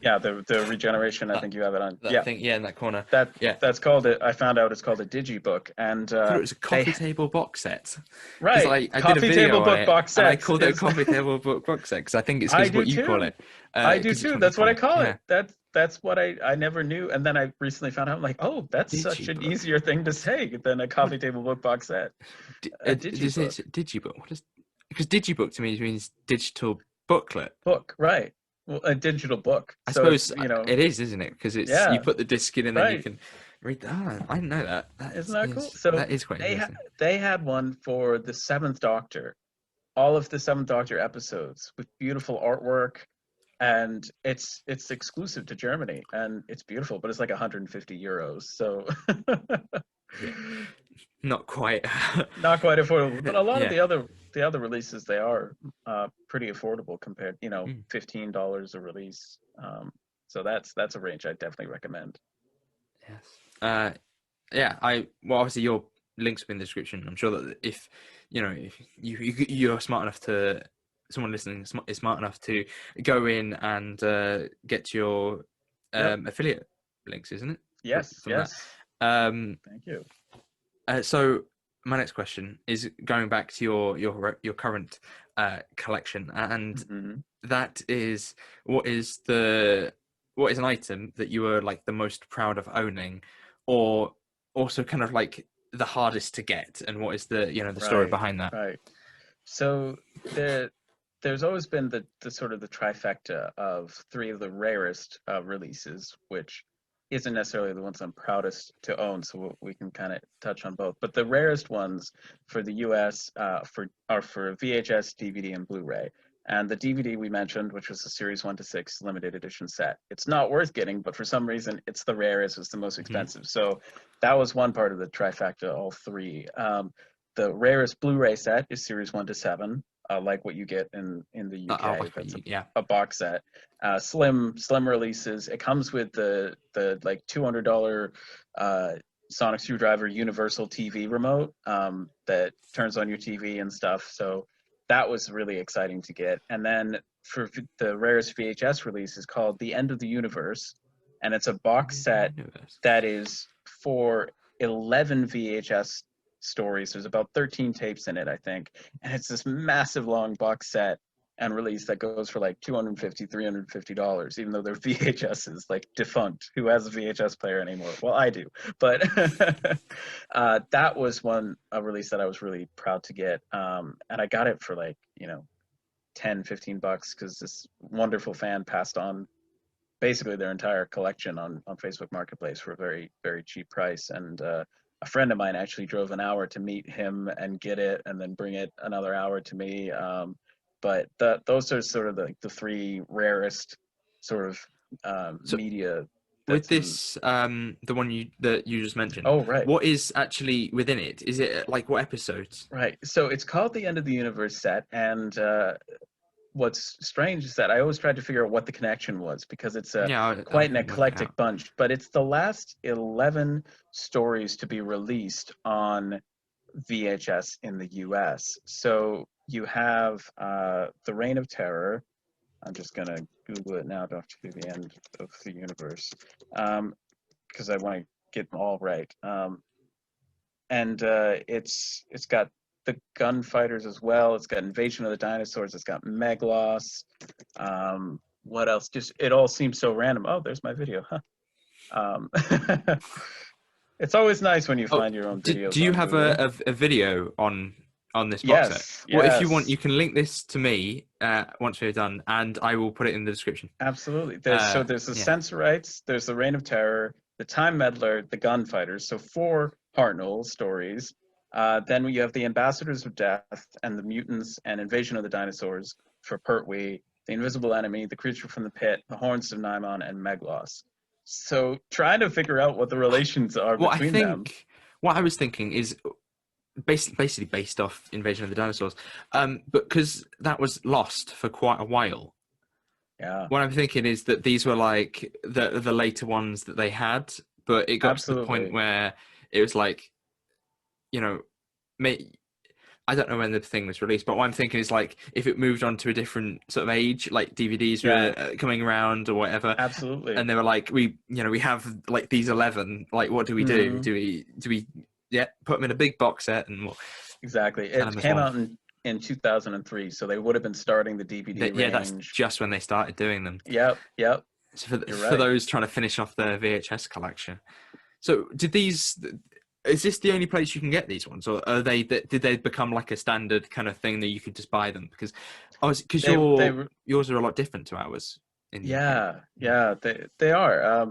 Speaker 2: yeah, the Regeneration, I
Speaker 1: that
Speaker 2: think you have it on.
Speaker 1: that
Speaker 2: Yeah,
Speaker 1: thing. Yeah, in that corner.
Speaker 2: that
Speaker 1: Yeah,
Speaker 2: that's called it. I found out it's called a digibook, and
Speaker 1: I thought it was a
Speaker 2: they
Speaker 1: coffee table box set because
Speaker 2: right,
Speaker 1: I did a
Speaker 2: coffee table
Speaker 1: video on
Speaker 2: book
Speaker 1: it
Speaker 2: box
Speaker 1: and I
Speaker 2: sets
Speaker 1: called it a
Speaker 2: is
Speaker 1: coffee table box set because I think it's
Speaker 2: I
Speaker 1: because
Speaker 2: do
Speaker 1: what you call
Speaker 2: too.
Speaker 1: it
Speaker 2: I do
Speaker 1: because it's
Speaker 2: too.
Speaker 1: from the
Speaker 2: That's what I
Speaker 1: comic.
Speaker 2: call
Speaker 1: Yeah,
Speaker 2: it. That's what I never knew, and then I recently found out. I'm like, oh, that's such an
Speaker 1: digibook.
Speaker 2: easier thing to say than a
Speaker 1: What
Speaker 2: coffee table book box set. A
Speaker 1: does
Speaker 2: digibook
Speaker 1: it digibook? What is because digibook to me means digital booklet.
Speaker 2: book, right? Well, a digital book.
Speaker 1: I
Speaker 2: So it's
Speaker 1: suppose it is, isn't it? Because it's you
Speaker 2: yeah,
Speaker 1: put the disc in and then you
Speaker 2: right.
Speaker 1: can read. Ah, I didn't know that.
Speaker 2: Isn't that cool? So
Speaker 1: That is quite
Speaker 2: they
Speaker 1: interesting.
Speaker 2: they had one for the Seventh Doctor all of the Seventh Doctor episodes with beautiful artwork, and it's exclusive to Germany, and it's beautiful, but it's like 150 euros. So
Speaker 1: Yeah, not quite.
Speaker 2: not quite affordable. But a lot of
Speaker 1: Yeah.
Speaker 2: the other releases, they are pretty affordable compared,
Speaker 1: Mm,
Speaker 2: $15 a release. So that's a range I definitely recommend.
Speaker 1: yes. Yeah. Well, obviously your links will be in the description. I'm sure that if if you're smart enough to someone listening is smart enough to go in and get your
Speaker 2: Yep.
Speaker 1: affiliate links, isn't it?
Speaker 2: Yes.
Speaker 1: From that.
Speaker 2: Yes.
Speaker 1: Um,
Speaker 2: Thank you.
Speaker 1: so my next question is going back to your current collection, and
Speaker 2: Hmm.
Speaker 1: that is what is an item that you were like the most proud of owning, or also kind of like the hardest to get, and what is the story
Speaker 2: Right.
Speaker 1: behind that?
Speaker 2: Right. So there, there's always been the sort of the trifecta of three of the rarest releases, which isn't necessarily the ones I'm proudest to own. So we can kind of touch on both. But the rarest ones for the U.S. Are for VHS, DVD, and Blu-ray. And the DVD we mentioned, which was the Series 1 to 6 limited edition set, it's not worth getting, but for some reason, it's the rarest, it's the most
Speaker 1: Hmm.
Speaker 2: expensive. So that was one part of the trifecta, all three. The rarest Blu-ray set is Series 1 to 7, like what you get in the UK. That's
Speaker 1: Yeah.
Speaker 2: a box set. Slim releases. It comes with the like $200 sonic screwdriver universal TV remote that turns on your TV and stuff. So that was really exciting to get. And then for the rarest VHS release is called The End of the Universe, and it's a box set
Speaker 1: Universe.
Speaker 2: that is for 11 VHS stories. There's about 13 tapes in it, I think. And it's this massive long box set and release that goes for like $250, $350, even though they're VHSs, like defunct. Who has a VHS player anymore? Well, I do. But that was a release that I was really proud to get. And I got it for like, 10, $15 because this wonderful fan passed on basically their entire collection on Facebook Marketplace for a very, very cheap price. And a friend of mine actually drove an hour to meet him and get it, and then bring it another hour to me. But those are sort of the three rarest sort of
Speaker 1: So
Speaker 2: media
Speaker 1: with
Speaker 2: that's in.
Speaker 1: this, the one that you just mentioned,
Speaker 2: Oh, right.
Speaker 1: what is actually within it? Is it like what episodes?
Speaker 2: Right. So it's called the End of the Universe set, and what's strange is that I always tried to figure out what the connection was because it's a
Speaker 1: Yeah, I
Speaker 2: quite an
Speaker 1: can work it
Speaker 2: eclectic
Speaker 1: out.
Speaker 2: bunch, but it's the last 11 stories to be released on VHS in the US. So you have The Reign of Terror. I'm just gonna Google it now, Doctor Who, The End of the Universe, because I want to get them all right. And it's got the gunfighters as well. It's got Invasion of the Dinosaurs. It's got Meglos. What else? Just it all seems so random. Oh, there's my video. Huh. Um, it's always nice when you
Speaker 1: Oh,
Speaker 2: find your own
Speaker 1: do
Speaker 2: videos
Speaker 1: you
Speaker 2: on
Speaker 1: have
Speaker 2: Google.
Speaker 1: a video on this box set?
Speaker 2: Yes,
Speaker 1: Well, if you want,
Speaker 2: yes,
Speaker 1: you can link this to me once we're done, and I will put it in the description.
Speaker 2: absolutely. There's the
Speaker 1: Yeah.
Speaker 2: Sensorites. There's the Reign of Terror, the Time Meddler, the Gunfighters. So four Hartnell stories. Then you have the Ambassadors of Death and the Mutants and Invasion of the Dinosaurs for Pertwee, the Invisible Enemy, the Creature from the Pit, the Horns of Nimon, and Meglos. So trying to figure out what the relations are
Speaker 1: What I
Speaker 2: between them.
Speaker 1: think, what I was thinking is basically based off Invasion of the Dinosaurs, but because that was lost for quite a while.
Speaker 2: Yeah,
Speaker 1: What I'm thinking is that these were like the later ones that they had, but it got to the point
Speaker 2: absolutely.
Speaker 1: where it was like, you know, may, I don't know when the thing was released, but what I'm thinking is like if it moved on to a different sort of age, like DVDs
Speaker 2: Yeah,
Speaker 1: were coming around or whatever,
Speaker 2: absolutely.
Speaker 1: and they were like, we have like these 11, like what do we do?
Speaker 2: Hmm.
Speaker 1: Do we yeah put them in a big box set and we'll
Speaker 2: Exactly.
Speaker 1: sell
Speaker 2: It
Speaker 1: them as
Speaker 2: came
Speaker 1: one?
Speaker 2: out in 2003, so they would have been starting the DVD
Speaker 1: Yeah, that's
Speaker 2: range.
Speaker 1: just when they started doing them.
Speaker 2: Yep, yep,
Speaker 1: So for
Speaker 2: you're
Speaker 1: for
Speaker 2: right.
Speaker 1: those trying to finish off their VHS collection. So did these? Is this the only place you can get these ones, or are they? Did they become like a standard kind of thing that you could just buy them? Because
Speaker 2: They
Speaker 1: yours are a lot different to ours in the UK.
Speaker 2: Yeah, yeah, they are.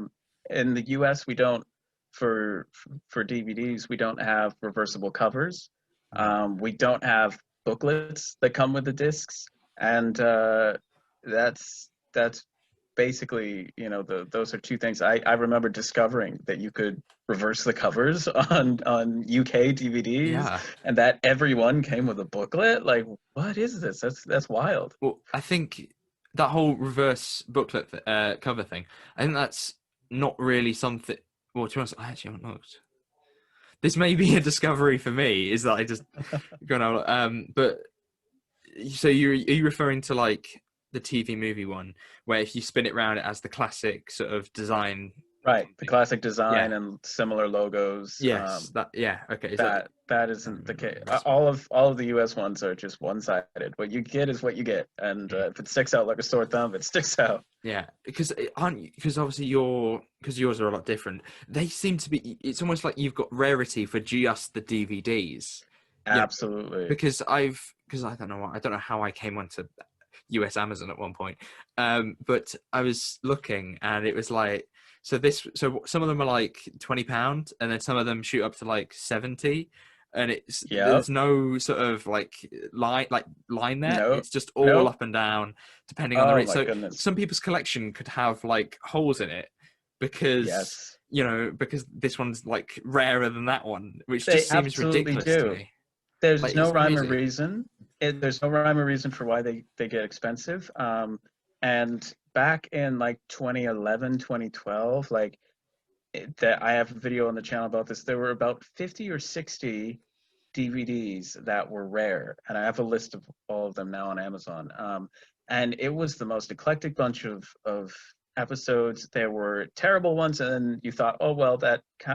Speaker 2: In the US, we don't for for DVDs, we don't have reversible covers.
Speaker 1: Right.
Speaker 2: We don't have booklets that come with the discs, and that's basically, those are two things. I remember discovering that you could reverse the covers on UK DVDs,
Speaker 1: Yeah.
Speaker 2: and that every one came with a booklet. Like, what is this? That's wild.
Speaker 1: Well, I think that whole reverse booklet cover thing, I think that's not really something. Well, to be honest, I actually haven't looked. This may be a discovery for me, is that I just gone out. But so are you referring to like the TV movie one, where if you spin it round, it has the classic sort of design?
Speaker 2: Right, the classic
Speaker 1: Yeah.
Speaker 2: design and similar logos.
Speaker 1: Yes. That. Yeah. Okay. Is that?
Speaker 2: That
Speaker 1: I
Speaker 2: isn't the
Speaker 1: remember
Speaker 2: case.
Speaker 1: this one.
Speaker 2: All of the US ones are just one-sided. What you get is what you get, and
Speaker 1: Mm.
Speaker 2: if it sticks out like a sore thumb, it sticks out.
Speaker 1: Yeah, because obviously because yours are a lot different. They seem to be. It's almost like you've got rarity for just the DVDs. You know,
Speaker 2: Absolutely.
Speaker 1: because I don't know what, I don't know how I came onto US Amazon at one point. But I was looking and it was like, so some of them are like £20 and then some of them shoot up to like 70, and
Speaker 2: Yep.
Speaker 1: there's no sort of line there.
Speaker 2: Nope.
Speaker 1: It's just all
Speaker 2: Nope.
Speaker 1: up and down depending on the
Speaker 2: Oh
Speaker 1: rate.
Speaker 2: my
Speaker 1: So
Speaker 2: goodness.
Speaker 1: some people's collection could have like holes in it because
Speaker 2: Yes.
Speaker 1: because this one's like rarer than that one, which
Speaker 2: They
Speaker 1: just seems
Speaker 2: absolutely
Speaker 1: ridiculous to
Speaker 2: do.
Speaker 1: me.
Speaker 2: There's
Speaker 1: Like,
Speaker 2: no
Speaker 1: it's
Speaker 2: rhyme or
Speaker 1: crazy.
Speaker 2: reason. There's no rhyme or reason for why they get expensive. And back in like 2011, 2012, like that I have a video on the channel about this. There were about 50 or 60 DVDs that were rare, and I have a list of all of them now on Amazon. And it was the most eclectic bunch of episodes. There were terrible ones, and then you thought, oh well,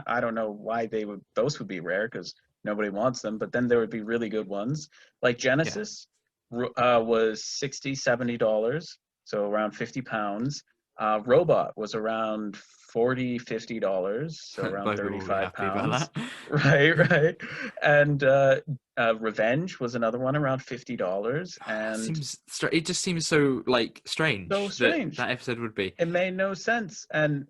Speaker 2: I don't know why those would be rare because nobody wants them. But then there would be really good ones, like
Speaker 1: Yeah.
Speaker 2: Genesis was $60-$70, so around £50. Robot was around $40-$50, so around
Speaker 1: Both people will be
Speaker 2: 35
Speaker 1: happy about
Speaker 2: pounds.
Speaker 1: that.
Speaker 2: Right, right. And Revenge was another one around $50,
Speaker 1: That
Speaker 2: and
Speaker 1: seems it just seems so like
Speaker 2: so
Speaker 1: strange that
Speaker 2: strange.
Speaker 1: that episode would be.
Speaker 2: It made no sense. And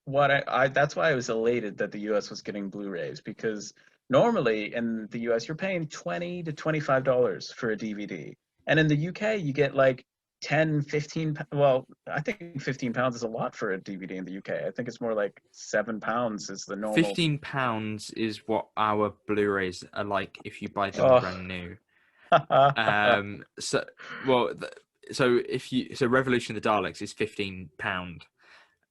Speaker 2: what I that's why I was elated that the US was getting Blu-rays, because normally in the US you're paying $20 to $25 for a DVD. And in the UK you get like 10, 15, well, I think £15 is a lot for a DVD in the UK. I think it's more like £7 is the normal.
Speaker 1: £15 is what our Blu-rays are like if you buy them
Speaker 2: Oh.
Speaker 1: brand new. So well, so Revolution of the Daleks is £15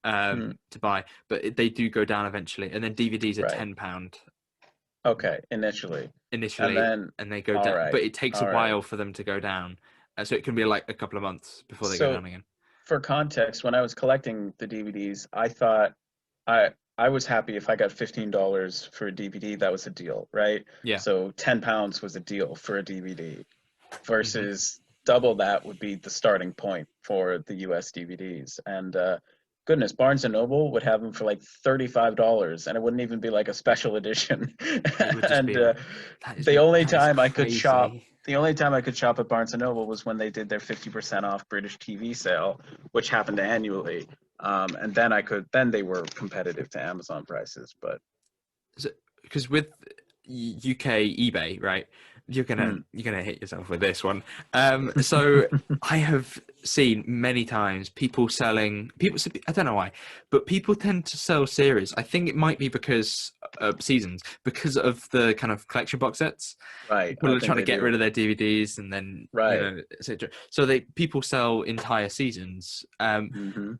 Speaker 2: Hmm,
Speaker 1: to buy, but they do go down eventually, and then DVDs are
Speaker 2: right.
Speaker 1: £10
Speaker 2: Okay, initially. And
Speaker 1: initially,
Speaker 2: then
Speaker 1: and they go
Speaker 2: all
Speaker 1: down,
Speaker 2: right.
Speaker 1: but it takes a
Speaker 2: All right.
Speaker 1: while for them to go down, so it can be like a couple of months before they go
Speaker 2: So
Speaker 1: down again.
Speaker 2: for context, when I was collecting the DVDs, I thought I was happy if I got $15 for a DVD. That was a deal, right?
Speaker 1: Yeah.
Speaker 2: So £10 was a deal for a DVD,
Speaker 1: Hmm.
Speaker 2: versus double that would be the starting point for the US DVDs. And goodness, Barnes and Noble would have them for like $35, and it wouldn't even be like a special edition.
Speaker 1: It would just
Speaker 2: And
Speaker 1: be like,
Speaker 2: the only
Speaker 1: that is
Speaker 2: time I could shop,
Speaker 1: crazy.
Speaker 2: the only time I could shop at Barnes and Noble was when they did their 50% off British TV sale, which happened annually. And then they were competitive to Amazon prices. But
Speaker 1: Because with UK eBay, right,
Speaker 2: hmm.
Speaker 1: you're gonna hit yourself with this one. So I have seen many times people selling people. I don't know why, but people tend to sell series. I think it might be because seasons, because of the kind of collection box sets.
Speaker 2: Right,
Speaker 1: People
Speaker 2: I
Speaker 1: are
Speaker 2: think
Speaker 1: trying to
Speaker 2: they
Speaker 1: get
Speaker 2: do.
Speaker 1: rid of their DVDs and then
Speaker 2: Right.
Speaker 1: etc. So people sell entire seasons.
Speaker 2: Hmm.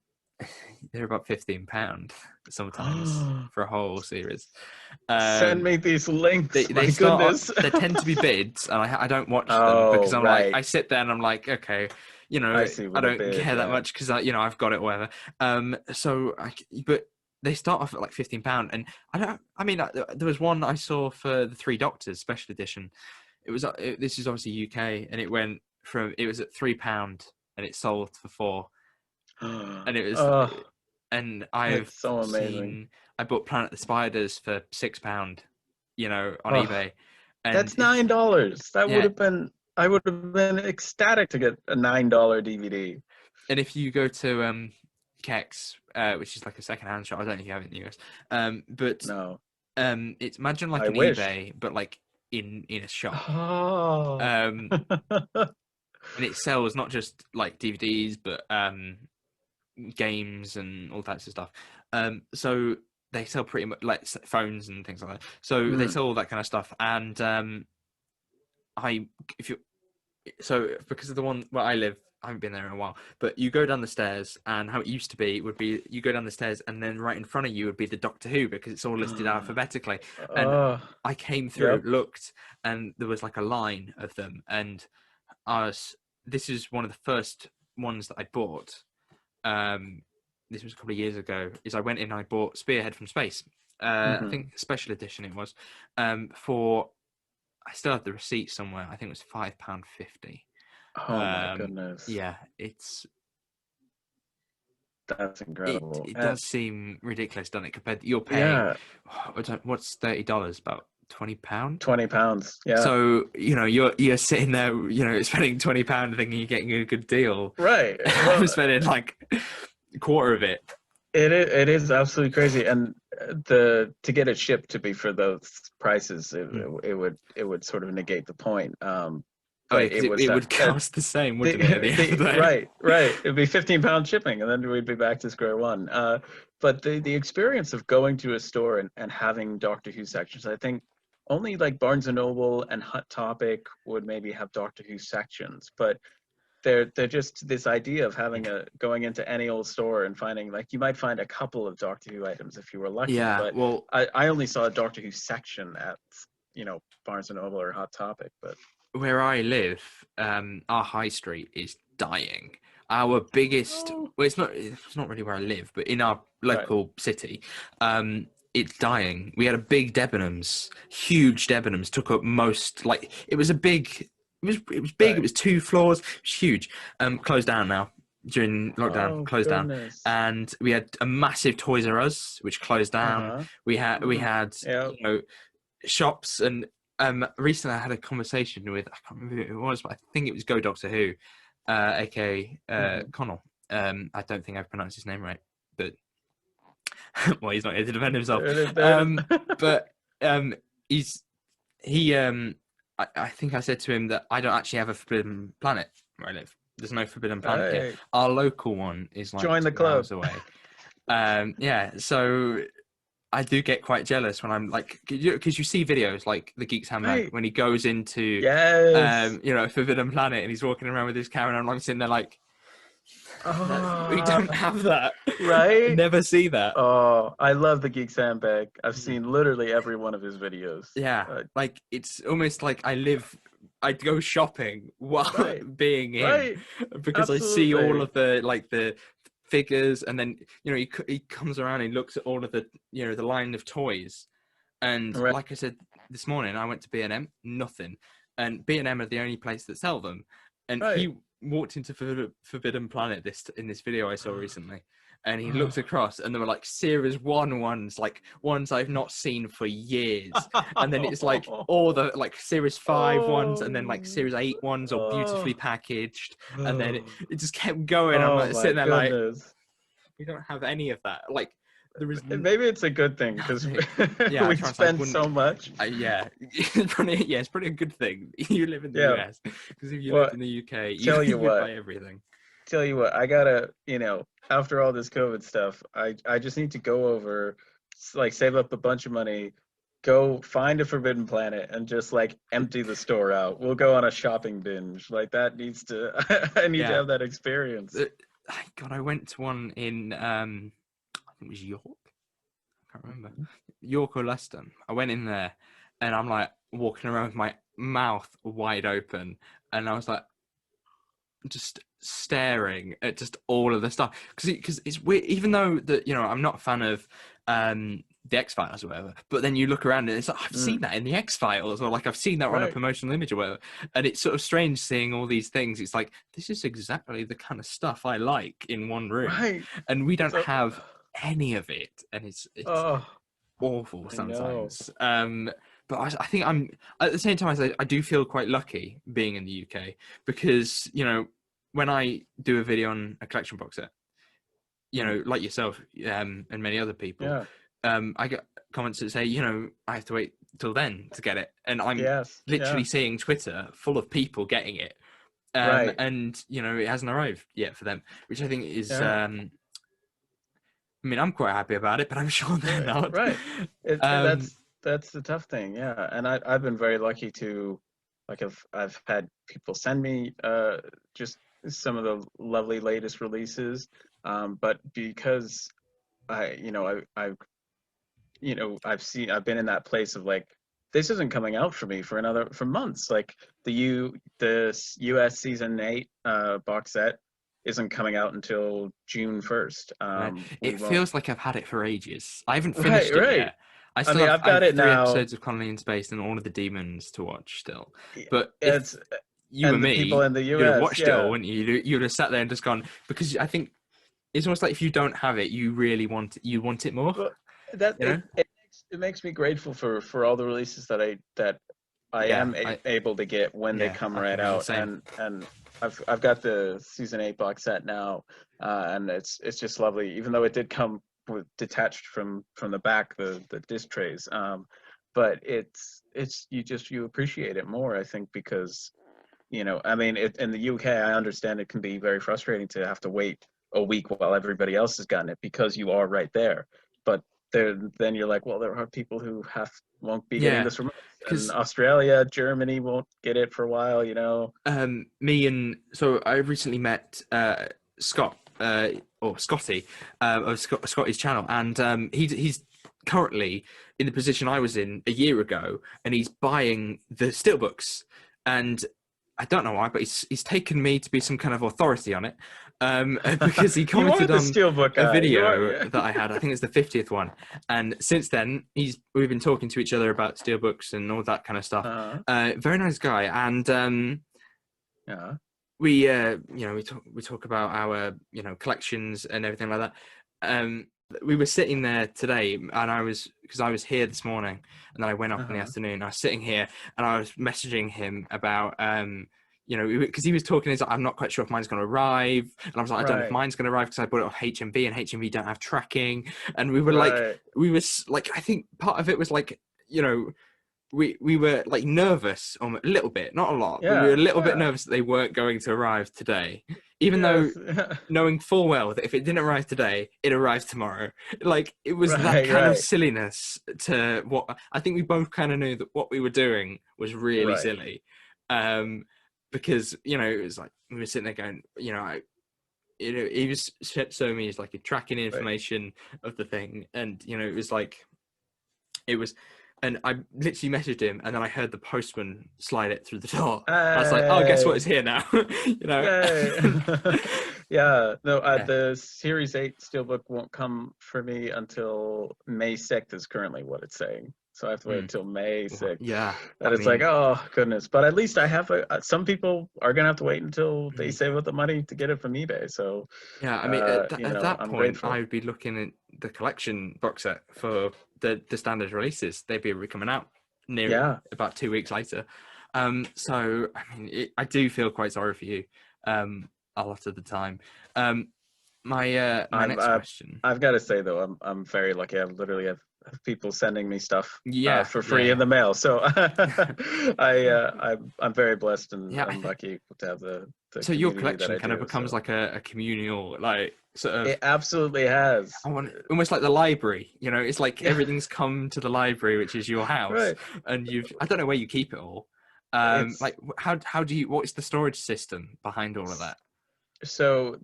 Speaker 1: They're about £15 sometimes for a whole series.
Speaker 2: Send
Speaker 1: Um,
Speaker 2: me these links.
Speaker 1: they
Speaker 2: My
Speaker 1: start.
Speaker 2: goodness.
Speaker 1: They tend to be bids, and I don't watch them
Speaker 2: Oh,
Speaker 1: because I'm like,
Speaker 2: right.
Speaker 1: I sit there and I'm like, okay,
Speaker 2: I see
Speaker 1: I
Speaker 2: what a
Speaker 1: don't
Speaker 2: bid.
Speaker 1: care that
Speaker 2: Yeah.
Speaker 1: much because I've got it, whatever. But they start off at like £15, and I don't. I mean, there was one I saw for the Three Doctors special edition. This is obviously UK, and it was at £3, and it sold for 4, and it was,
Speaker 2: Oh,
Speaker 1: and
Speaker 2: that's so amazing.
Speaker 1: I bought Planet the Spiders for £6, on
Speaker 2: Oh,
Speaker 1: eBay, and
Speaker 2: that's $9. That would
Speaker 1: yeah,
Speaker 2: have been. I would have been ecstatic to get a $9 DVD.
Speaker 1: and if you go to Kex, which is like a second-hand shop, I don't know if you have it in the US, but
Speaker 2: No,
Speaker 1: it's imagine like
Speaker 2: I
Speaker 1: an
Speaker 2: wish.
Speaker 1: eBay, but like in a shop.
Speaker 2: Oh.
Speaker 1: And it sells not just like DVDs, but games and all types of stuff. So they sell pretty much like phones and things like that. So they
Speaker 2: Mm.
Speaker 1: sell all that kind of stuff. And I, if you, so because of the one where I live, I haven't been there in a while, but you go down the stairs, and how it used to be would be you go down the stairs, and then right in front of you would be the Doctor Who, because it's all listed alphabetically. And
Speaker 2: Oh.
Speaker 1: I came through,
Speaker 2: Yep.
Speaker 1: looked, and there was like a line of them, and this is one of the first ones that I bought. This was a couple of years ago. Is I went in, I bought Spearhead from Space. I
Speaker 2: Hmm.
Speaker 1: think special edition it was. For I still have the receipt somewhere. I think it was £5.50.
Speaker 2: Oh my goodness.
Speaker 1: Yeah, it's
Speaker 2: That's
Speaker 1: it
Speaker 2: incredible.
Speaker 1: it
Speaker 2: And
Speaker 1: does seem ridiculous, doesn't it? Compared, you're paying
Speaker 2: yeah,
Speaker 1: what's $30? About £20.
Speaker 2: 20 pounds. Yeah.
Speaker 1: So you're sitting there, spending £20, thinking you're getting a good deal.
Speaker 2: Right.
Speaker 1: I'm
Speaker 2: Well,
Speaker 1: spending like a quarter of it.
Speaker 2: it is absolutely crazy. And to get it shipped to be for those prices, it would sort of negate the point.
Speaker 1: Oh yeah,
Speaker 2: But
Speaker 1: because
Speaker 2: it was
Speaker 1: it would cost the same, wouldn't it? At the end of the day.
Speaker 2: right. It'd be 15 pound shipping, and then we'd be back to square one. But the experience of going to a store and having Doctor Who sections, I think only like Barnes and Noble and Hot Topic would maybe have Doctor Who sections, but they're just this idea of having going into any old store and finding, like, you might find a couple of Doctor Who items if you were lucky,
Speaker 1: Yeah,
Speaker 2: but
Speaker 1: well,
Speaker 2: I only saw a Doctor Who section at Barnes and Noble or Hot Topic, but
Speaker 1: where I live, our high street is dying. Our biggest,
Speaker 2: oh,
Speaker 1: well, it's not really where I live, but in our
Speaker 2: right.
Speaker 1: local city, it's dying. We had a big Debenhams, huge Debenhams, took up most, like, it was a big, it was big, it
Speaker 2: Right.
Speaker 1: was 2 floors, it was huge. Closed down now during lockdown,
Speaker 2: Oh
Speaker 1: closed down.
Speaker 2: goodness.
Speaker 1: And we had a massive Toys R Us, which closed down.
Speaker 2: Uh-huh.
Speaker 1: We had
Speaker 2: Yeah.
Speaker 1: shops. And recently I had a conversation with, I can't remember who it was, but I think it was Go Doctor Who, aka
Speaker 2: Hmm.
Speaker 1: Connell. I don't think I've pronounced his name right, but well, he's not here to defend himself.
Speaker 2: There it is.
Speaker 1: But he's he I think I said to him that I don't actually have a forbidden planet where I live. There's no forbidden planet here.
Speaker 2: Hey,
Speaker 1: Our local one is like
Speaker 2: join the
Speaker 1: 2 hours
Speaker 2: club.
Speaker 1: away. Yeah, so I do get quite jealous when I'm like, because you see videos like the Geek's Handbag
Speaker 2: Right.
Speaker 1: when he goes into,
Speaker 2: Yes.
Speaker 1: Forbidden Planet, and he's walking around with his camera, and I'm sitting there like, we
Speaker 2: Oh,
Speaker 1: don't have that. I
Speaker 2: right.
Speaker 1: never see that.
Speaker 2: Oh, I love the Geek Sandbag. I've seen literally every one of his videos.
Speaker 1: Yeah, like it's almost like I go shopping while
Speaker 2: Right.
Speaker 1: being him,
Speaker 2: Right.
Speaker 1: because I see all
Speaker 2: Absolutely.
Speaker 1: of the figures, and then he comes around and looks at all of the line of toys. And
Speaker 2: Right.
Speaker 1: like I said this morning, I went to B&M, nothing. And B&M are the only place that sell them. And
Speaker 2: Right.
Speaker 1: he walked into Forbidden Planet in this video I saw recently. And he
Speaker 2: Oh.
Speaker 1: looked across, and there were like Series 1 ones, like ones I've not seen for years. And then it's like all the like Series 5 ones, and then like
Speaker 2: Oh.
Speaker 1: Series 8 ones, all beautifully
Speaker 2: Oh.
Speaker 1: packed. And then it just kept going. I'm
Speaker 2: Oh
Speaker 1: like
Speaker 2: my
Speaker 1: sitting there like,
Speaker 2: goodness.
Speaker 1: we don't have any of that. Like, there is
Speaker 2: Maybe it's a good thing because
Speaker 1: nothing. Yeah, I
Speaker 2: we
Speaker 1: try to, I
Speaker 2: spend
Speaker 1: wouldn't.
Speaker 2: so much.
Speaker 1: Yeah, it's probably a good thing you live in the
Speaker 2: Yeah.
Speaker 1: US, because if you
Speaker 2: Well,
Speaker 1: lived in the UK,
Speaker 2: tell you
Speaker 1: you'd buy
Speaker 2: what.
Speaker 1: everything.
Speaker 2: Tell you what. I gotta. After all this COVID stuff, I just need to go over, like, save up a bunch of money, go find a Forbidden Planet, and just like empty the store out. We'll go on a shopping binge. Like, that needs to. I need to
Speaker 1: Yeah.
Speaker 2: have that experience.
Speaker 1: God, I went to one in I think it was York. I can't remember. York or Leicester. I went in there, and I'm like walking around with my mouth wide open, and I was like just staring at just all of the stuff, because it's weird. Even though that I'm not a fan of the X-Files or whatever, but then you look around and it's like, I've seen that in the X-Files, or like I've seen that on a
Speaker 2: Right.
Speaker 1: promotional image or whatever, and it's sort of strange seeing all these things. It's like, this is exactly the kind of stuff I like in one room,
Speaker 2: Right.
Speaker 1: and we don't
Speaker 2: So.
Speaker 1: have any of it, and it's
Speaker 2: Oh,
Speaker 1: awful
Speaker 2: I know.
Speaker 1: sometimes. But I think I'm at the same time, I do feel quite lucky being in the UK, because when I do a video on a collection box set, like yourself and many other people,
Speaker 2: Yeah.
Speaker 1: I get comments that say, I have to wait till then to get it, and I'm
Speaker 2: Yes.
Speaker 1: literally
Speaker 2: Yeah.
Speaker 1: seeing Twitter full of people getting it,
Speaker 2: Right.
Speaker 1: and it hasn't arrived yet for them, which I think is.
Speaker 2: Yeah.
Speaker 1: I mean, I'm quite happy about it, but I'm sure they're
Speaker 2: Right.
Speaker 1: not.
Speaker 2: Right.
Speaker 1: Um,
Speaker 2: That's the tough thing. Yeah. And I've been very lucky to, like, I've had people send me just some of the lovely latest releases. But because I've been in that place of like, this isn't coming out for me for months. Like the US season 8 box set isn't coming out until June 1st.
Speaker 1: Right.
Speaker 2: We
Speaker 1: It
Speaker 2: won't.
Speaker 1: feels like I've had it for ages. I haven't
Speaker 2: Right,
Speaker 1: finished it
Speaker 2: right.
Speaker 1: yet. I
Speaker 2: I
Speaker 1: still
Speaker 2: mean,
Speaker 1: have
Speaker 2: I've
Speaker 1: I
Speaker 2: got
Speaker 1: have
Speaker 2: it
Speaker 1: three
Speaker 2: now.
Speaker 1: episodes of Colony in Space and all of the demons to watch still.
Speaker 2: Yeah,
Speaker 1: But if
Speaker 2: it's
Speaker 1: you were
Speaker 2: and the people
Speaker 1: me,
Speaker 2: in the
Speaker 1: you'd have
Speaker 2: US,
Speaker 1: watched it all,
Speaker 2: yeah.
Speaker 1: wouldn't you? You'd have sat there and just gone, because I think it's almost like if you don't have it, you really want it more.
Speaker 2: Well, that
Speaker 1: You know?
Speaker 2: it makes me grateful for all the releases that I
Speaker 1: Yeah,
Speaker 2: am able to get when they
Speaker 1: yeah,
Speaker 2: come
Speaker 1: I can
Speaker 2: right
Speaker 1: feel the
Speaker 2: out,
Speaker 1: same.
Speaker 2: and I've got the season 8 box set now, and it's just lovely. Even though it did come with detached from the back, the disc trays, but it's you appreciate it more, I think, because I mean, in the UK, I understand it can be very frustrating to have to wait a week while everybody else has gotten it because you are right there. But then you're like, well, there are people who won't be getting
Speaker 1: Yeah,
Speaker 2: this from us, and
Speaker 1: because
Speaker 2: Australia, Germany won't get it for a while.
Speaker 1: me and so I recently met Scott or Scotty of Scotty's channel, and he's currently in the position I was in a year ago, and he's buying the steelbooks, and I don't know why, but he's taken me to be some kind of authority on it, because he
Speaker 2: You are
Speaker 1: commented
Speaker 2: the
Speaker 1: on
Speaker 2: steelbook
Speaker 1: a
Speaker 2: guy. You are,
Speaker 1: video
Speaker 2: yeah.
Speaker 1: that I had. I think it's the 50th one, and since then we've been talking to each other about steelbooks and all that kind of stuff.
Speaker 2: Uh,
Speaker 1: Very nice guy, and
Speaker 2: yeah.
Speaker 1: we talk about our collections and everything like that. We were sitting there today, and because I was here this morning, and then I went off in the
Speaker 2: Uh-huh.
Speaker 1: afternoon. I was sitting here, and I was messaging him about because he was talking. He's like, I'm not quite sure if mine's going to arrive, and I was like, I don't know if
Speaker 2: Right.
Speaker 1: mine's going to arrive because I bought it off HMV, and HMV don't have tracking. And
Speaker 2: Right.
Speaker 1: I think part of it was like, we were like nervous a little bit, not a lot, but we were
Speaker 2: Yeah.
Speaker 1: a little bit
Speaker 2: Yeah.
Speaker 1: nervous that they weren't going to arrive today, even though
Speaker 2: Yes.
Speaker 1: knowing full well that if it didn't arrive today, it arrives tomorrow. Like it was that
Speaker 2: Right.
Speaker 1: kind of
Speaker 2: Right.
Speaker 1: silliness to what I think we both kind of knew that what we were doing was really
Speaker 2: Right.
Speaker 1: silly, um, because it was like we were sitting there going, he was showing me his like tracking
Speaker 2: Right.
Speaker 1: information of the thing, and it was like it was. And I literally messaged him, and then I heard the postman slide it through the door. I was like, "Oh, guess what?
Speaker 2: Hey.
Speaker 1: It's here now." you know.
Speaker 2: Yay! Yeah, no,
Speaker 1: Yeah.
Speaker 2: the Series 8 Steelbook won't come for me until May 6th is currently what it's saying. So I have to wait
Speaker 1: Mm.
Speaker 2: until May
Speaker 1: Well,
Speaker 2: 6th.
Speaker 1: yeah. I
Speaker 2: And it's like,
Speaker 1: mean,
Speaker 2: oh, goodness. But at least I have some people are going to have to wait until they
Speaker 1: mm,
Speaker 2: save up the money to get it from eBay. So,
Speaker 1: yeah. I mean, at that
Speaker 2: I'm
Speaker 1: point, I
Speaker 2: grateful.
Speaker 1: would be looking at the collection box set for the standard releases. They'd be coming out near
Speaker 2: Yeah,
Speaker 1: about 2 weeks later. So I mean, I do feel quite sorry for you. A lot of the time. My
Speaker 2: I've
Speaker 1: next
Speaker 2: I've,
Speaker 1: question.
Speaker 2: I've got to say though, I'm very lucky. I literally have people sending me stuff
Speaker 1: Yeah,
Speaker 2: for free in
Speaker 1: yeah,
Speaker 2: the mail. So I'm very blessed
Speaker 1: yeah.
Speaker 2: and lucky to have the
Speaker 1: So your
Speaker 2: community that
Speaker 1: collection
Speaker 2: I
Speaker 1: kind of
Speaker 2: do.
Speaker 1: becomes
Speaker 2: So
Speaker 1: like a communal, like sort of.
Speaker 2: it absolutely has.
Speaker 1: I want almost like the library. It's like
Speaker 2: Yeah,
Speaker 1: everything's come to the library, which is your house,
Speaker 2: right.
Speaker 1: and I don't know where you keep it all.
Speaker 2: It's
Speaker 1: Like how do you? What is the storage system behind all of that?
Speaker 2: so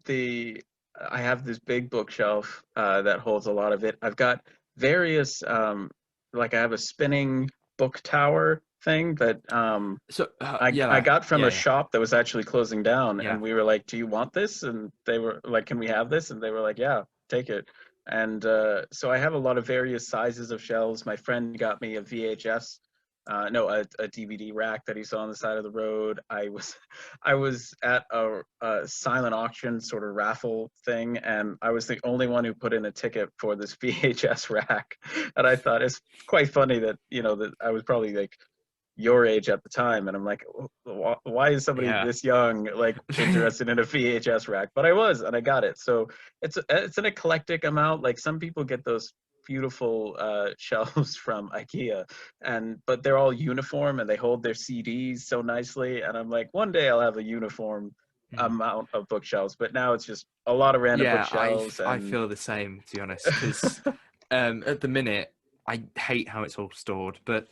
Speaker 2: I have this big bookshelf that holds a lot of it. I've got various like I have a spinning book tower thing that
Speaker 1: So
Speaker 2: I got from
Speaker 1: yeah,
Speaker 2: a
Speaker 1: yeah,
Speaker 2: shop that was actually closing down,
Speaker 1: yeah.
Speaker 2: and we were like, "Do you want this?" And they were like, "Can we have this?" And they were like, "Yeah, take it." And so I have a lot of various sizes of shelves. My friend got me a VHS, no, a DVD rack that he saw on the side of the road. I was at a silent auction sort of raffle thing, and I was the only one who put in a ticket for this VHS rack. And I thought it's quite funny that that I was probably like your age at the time, and I'm like, why is somebody
Speaker 1: Yeah.
Speaker 2: this young like interested in a VHS rack? But I was, and I got it. So it's an eclectic amount. Like some people get those beautiful shelves from IKEA, but they're all uniform and they hold their CDs so nicely. And I'm like, one day I'll have a uniform amount of bookshelves, but now it's just a lot of random
Speaker 1: Yeah,
Speaker 2: bookshelves.
Speaker 1: I
Speaker 2: And
Speaker 1: feel the same, to be honest, because at the minute I hate how it's all stored. But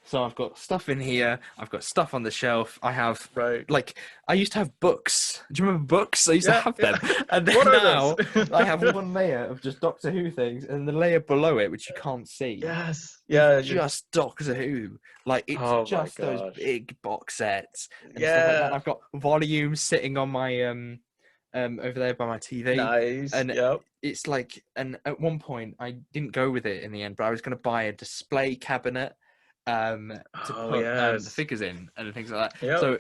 Speaker 1: so I've got stuff in here, I've got stuff on the shelf. I have
Speaker 2: right,
Speaker 1: like I used to have books. Do you remember books? I used to
Speaker 2: yeah,
Speaker 1: have
Speaker 2: yeah.
Speaker 1: them, and
Speaker 2: What
Speaker 1: then
Speaker 2: are those?
Speaker 1: now I have one layer of just Doctor Who things, and the layer below it, which you can't see,
Speaker 2: Yes,
Speaker 1: is
Speaker 2: yeah.
Speaker 1: just Doctor Who. Like it's
Speaker 2: Oh my
Speaker 1: just those
Speaker 2: gosh.
Speaker 1: big box sets and stuff like that.
Speaker 2: Yeah,
Speaker 1: I've got volumes sitting on my over there by my TV,
Speaker 2: nice.
Speaker 1: and
Speaker 2: Yep.
Speaker 1: it's like, and at one point I didn't go with it in the end, but I was going to buy a display cabinet to
Speaker 2: Oh
Speaker 1: put the
Speaker 2: yes.
Speaker 1: figures in and things like that.
Speaker 2: Yep.
Speaker 1: So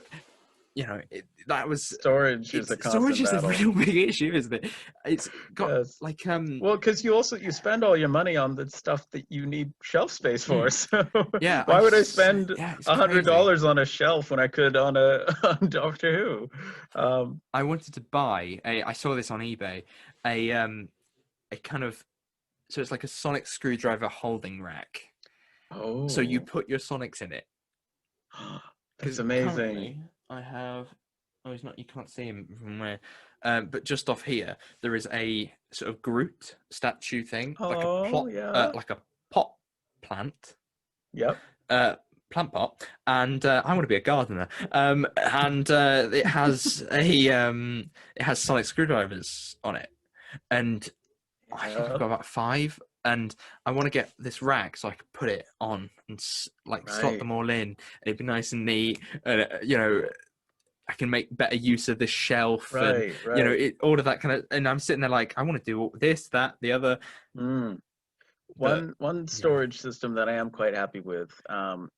Speaker 1: that was
Speaker 2: Storage is a
Speaker 1: storage
Speaker 2: constant
Speaker 1: is a
Speaker 2: battle.
Speaker 1: real big issue, isn't it? It's got
Speaker 2: Yes.
Speaker 1: like
Speaker 2: Well, because you spend all your money on the stuff that you need shelf space for.
Speaker 1: mm,
Speaker 2: So
Speaker 1: yeah,
Speaker 2: why would I spend
Speaker 1: yeah, it's crazy.
Speaker 2: $100 on a shelf when I could on a on Doctor Who?
Speaker 1: I wanted to buy I saw this on eBay, a kind of, so it's like a sonic screwdriver holding rack. So you
Speaker 2: Oh,
Speaker 1: put your sonics in it.
Speaker 2: that's
Speaker 1: Because
Speaker 2: amazing.
Speaker 1: currently I have, oh, he's not, you can't see him from where, but just off here there is a sort of Groot statue thing,
Speaker 2: Oh yeah.
Speaker 1: like a pot plant,
Speaker 2: Yep.
Speaker 1: plant pot, and I want to be a gardener. And it has sonic screwdrivers on it, and I think I've
Speaker 2: Yeah.
Speaker 1: got about five. And I want to get this rack so I can put it on and like slot
Speaker 2: Right.
Speaker 1: them all in. It'd be nice and neat. And I can make better use of the shelf, and
Speaker 2: Right. Right.
Speaker 1: all of that kind of. And I'm sitting there like, I want to do this, that, the other.
Speaker 2: Mm.
Speaker 1: But
Speaker 2: One
Speaker 1: yeah,
Speaker 2: storage system that I am quite happy with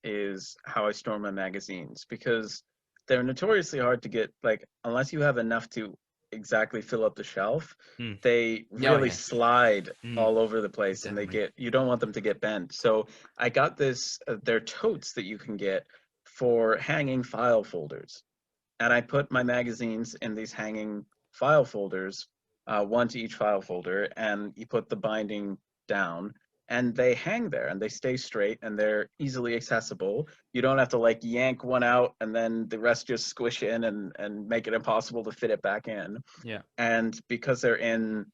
Speaker 2: is how I store my magazines, because they're notoriously hard to get. Like, unless you have enough to exactly fill up the shelf,
Speaker 1: mm.
Speaker 2: they
Speaker 1: Yeah, oh,
Speaker 2: really
Speaker 1: yeah,
Speaker 2: slide
Speaker 1: mm.
Speaker 2: all over the place, and
Speaker 1: Definitely.
Speaker 2: you don't want them to get bent. So I got this. They're totes that you can get for hanging file folders, and I put my magazines in these hanging file folders, one to each file folder, and you put the binding down, and they hang there and they stay straight and they're easily accessible. You don't have to like yank one out and then the rest just squish in and make it impossible to fit it back in.
Speaker 1: Yeah.
Speaker 2: And because they're in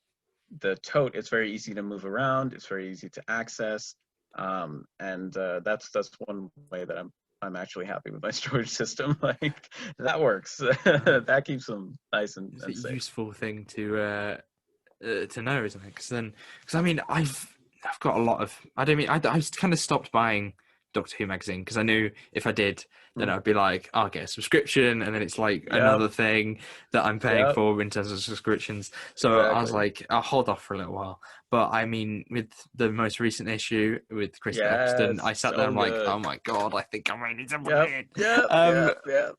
Speaker 2: the tote, it's very easy to move around. It's very easy to access, and that's one way that I'm actually happy with my storage system. Like that works.
Speaker 1: Oh,
Speaker 2: That keeps them nice
Speaker 1: it's a
Speaker 2: and safe.
Speaker 1: useful thing to know, isn't it? Because I mean, I've got a lot of. I don't mean I kind of stopped buying Doctor Who magazine because I knew if I did, then
Speaker 2: Mm.
Speaker 1: I'd be like, I'll get a subscription, and then it's like
Speaker 2: Yep,
Speaker 1: another thing that I'm paying
Speaker 2: yep,
Speaker 1: for in terms of subscriptions. So I was
Speaker 2: exactly.
Speaker 1: like, I'll hold off for a little while. But I mean, with the most recent issue with Kristen Eccleston,
Speaker 2: Yes,
Speaker 1: I sat there,
Speaker 2: so
Speaker 1: I'm like, oh
Speaker 2: good.
Speaker 1: my god, I think I might need to buy
Speaker 2: Yep,
Speaker 1: it.
Speaker 2: yep,
Speaker 1: Um,
Speaker 2: yep, yep.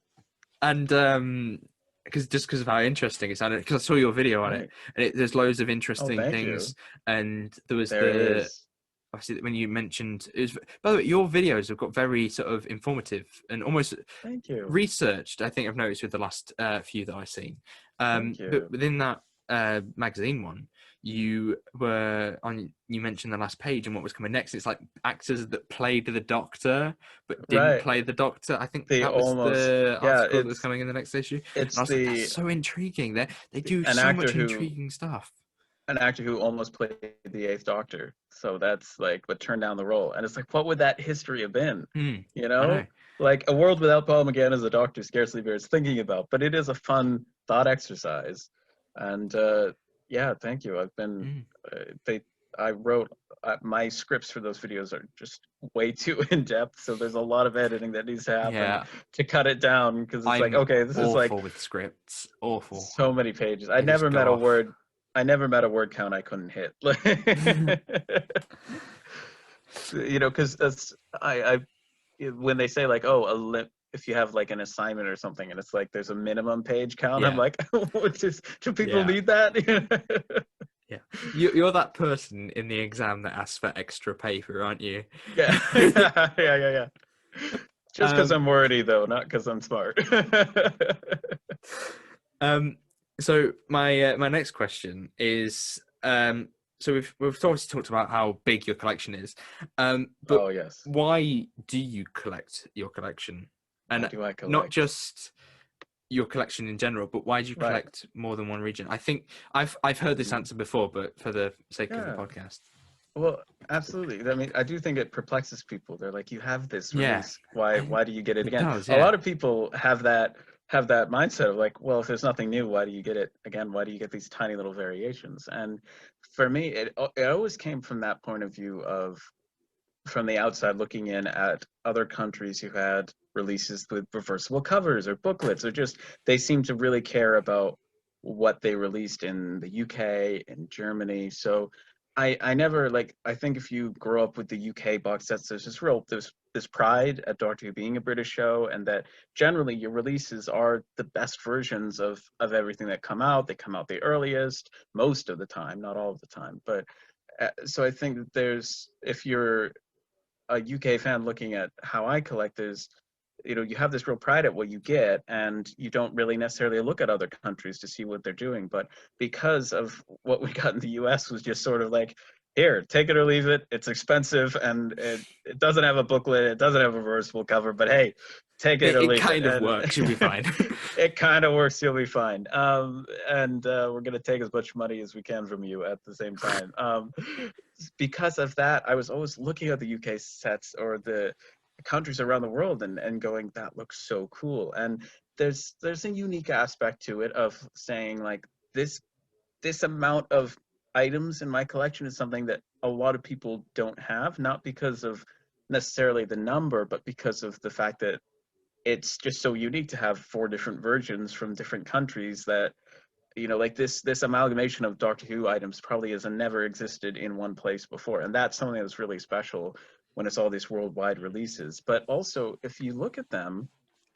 Speaker 1: and because of how interesting it sounded, because I saw your video on it,
Speaker 2: Right.
Speaker 1: and there's loads of
Speaker 2: Oh,
Speaker 1: interesting
Speaker 2: thank you.
Speaker 1: things, and there was
Speaker 2: There
Speaker 1: the
Speaker 2: is.
Speaker 1: obviously when you mentioned it was, by the way, your videos have got very sort of informative and almost
Speaker 2: Thank you.
Speaker 1: researched. I think I've noticed with the last few that I've seen,
Speaker 2: Thank
Speaker 1: but
Speaker 2: you.
Speaker 1: within that magazine one, you mentioned the last page and what was coming next. It's like actors that played the Doctor but didn't
Speaker 2: Right.
Speaker 1: play the Doctor. I think
Speaker 2: The
Speaker 1: that was
Speaker 2: almost,
Speaker 1: the
Speaker 2: yeah,
Speaker 1: article that was coming in the next issue, and
Speaker 2: it's
Speaker 1: I was like, that's so intriguing. They do
Speaker 2: an
Speaker 1: so
Speaker 2: actor
Speaker 1: much
Speaker 2: who
Speaker 1: intriguing stuff.
Speaker 2: almost played the Eighth Doctor. So that's like what turned down the role. And it's like, what would that history have been? You
Speaker 1: I know.
Speaker 2: know, like a world without Paul McGann as a Doctor scarcely bears thinking about, but it is a fun thought exercise. And yeah, thank you. I've been
Speaker 1: Mm,
Speaker 2: they I wrote my scripts for those videos are just way too in depth, so there's a lot of editing that needs to happen
Speaker 1: yeah,
Speaker 2: to cut it down, because it's like,
Speaker 1: I'm
Speaker 2: okay, this is like
Speaker 1: awful with scripts. Awful.
Speaker 2: so many pages.
Speaker 1: I just go off.
Speaker 2: I never met a word count I couldn't hit. You know, because that's I when they say like, oh, if you have like an assignment or something, and it's like there's a minimum page count, I'm
Speaker 1: Yeah,
Speaker 2: like, do people
Speaker 1: yeah,
Speaker 2: need that?
Speaker 1: yeah. You're that person in the exam that asks for extra paper, aren't you?
Speaker 2: Yeah, yeah, yeah, yeah. Just because
Speaker 1: um,
Speaker 2: I'm wordy, though, not because I'm smart.
Speaker 1: um. So my next question is so we've obviously talked about how big your collection is, but
Speaker 2: Oh yes.
Speaker 1: why do you collect your collection?
Speaker 2: Why
Speaker 1: And
Speaker 2: do I
Speaker 1: not
Speaker 2: collect?
Speaker 1: just your collection in general, but why do you
Speaker 2: Right.
Speaker 1: collect more than one region? I think I've heard this
Speaker 2: Mhm.
Speaker 1: answer before, but for the sake of the
Speaker 2: Yeah.
Speaker 1: podcast,
Speaker 2: Well, absolutely. I mean, I do think it perplexes people. They're like, "You have this
Speaker 1: yeah,
Speaker 2: release. Why?
Speaker 1: and
Speaker 2: Why do you get it
Speaker 1: it
Speaker 2: again?"
Speaker 1: does,
Speaker 2: A
Speaker 1: yeah,
Speaker 2: lot of people have that mindset of like, "Well, if there's nothing new, why do you get it again? Why do you get these tiny little variations?" And for me, it always came from that point of view of from the outside looking in at other countries who had releases with reversible covers or booklets, or just they seem to really care about what they released in the UK and Germany. So I never like I think if you grow up with the UK box sets, there's this pride at Doctor Who being a British show, and that generally your releases are the best versions of everything that come out. They come out the earliest most of the time, not all of the time, but so I think that there's if you're a UK fan looking at how I collect is, you have this real pride at what you get, and you don't really necessarily look at other countries to see what they're doing. But because of what we got in the US was just sort of like, here, take it or leave it. It's expensive, and it doesn't have a booklet. It doesn't have a reversible cover. But hey, take it or
Speaker 1: it
Speaker 2: leave it.
Speaker 1: kind of works. You'll be
Speaker 2: And
Speaker 1: fine.
Speaker 2: it kind of works. You'll be fine. And we're gonna take as much money as we can from you at the same time. Because of that, I was always looking at the UK sets or the countries around the world and going, that looks so cool. And there's a unique aspect to it of saying like this amount of items in my collection is something that a lot of people don't have, not because of necessarily the number, but because of the fact that it's just so unique to have four different versions from different countries that like this amalgamation of Doctor Who items probably has never existed in one place before, and that's something that's really special when it's all these worldwide releases. But also, if you look at them,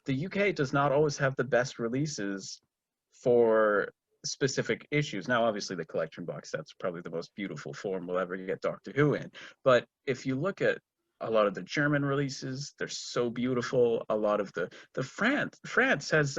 Speaker 2: the UK does not always have the best releases for specific issues. Now, obviously, the collection box set's probably the most beautiful form we'll ever get Doctor Who in. But if you look at a lot of the German releases, they're so beautiful. A lot of the France has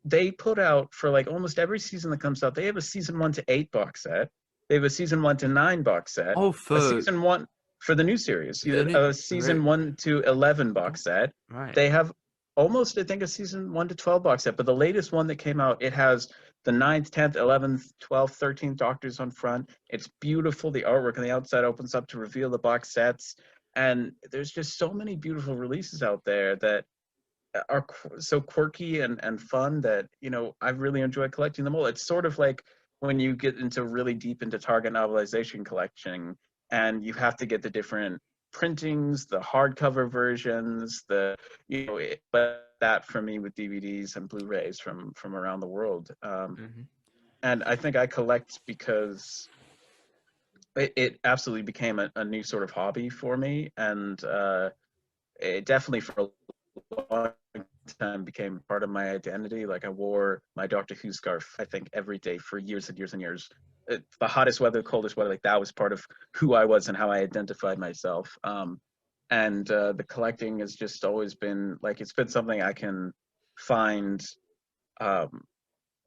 Speaker 2: they put out for like almost every season that comes out, they have a season 1 to 8 box set. They have a season 1 to 9 box set,
Speaker 1: Oh,
Speaker 2: a
Speaker 1: for
Speaker 2: season one for the new series,
Speaker 1: the new,
Speaker 2: a season 1 to 11 box set.
Speaker 1: right.
Speaker 2: They have almost, I think, a season 1 to 12 box set, but the latest one that came out, it has the 9th, 10th, 11th, 12th, 13th Doctors on front. It's beautiful. The artwork on the outside opens up to reveal the box sets. And there's just so many beautiful releases out there that are so quirky and fun that I really enjoy collecting them all. It's sort of like when you get into really deep into target novelization collecting, and you have to get the different printings, the hardcover versions, but that for me with DVDs and Blu-rays from around the world.
Speaker 1: Hmm.
Speaker 2: And I think I collect because it absolutely became a new sort of hobby for me, and it definitely for a long time became part of my identity. Like I wore my Doctor Who scarf, I think, every day for years and years and years. The hottest weather, coldest weather, like that was part of who I was and how I identified myself. And the collecting has just always been like it's been something I can find. Um,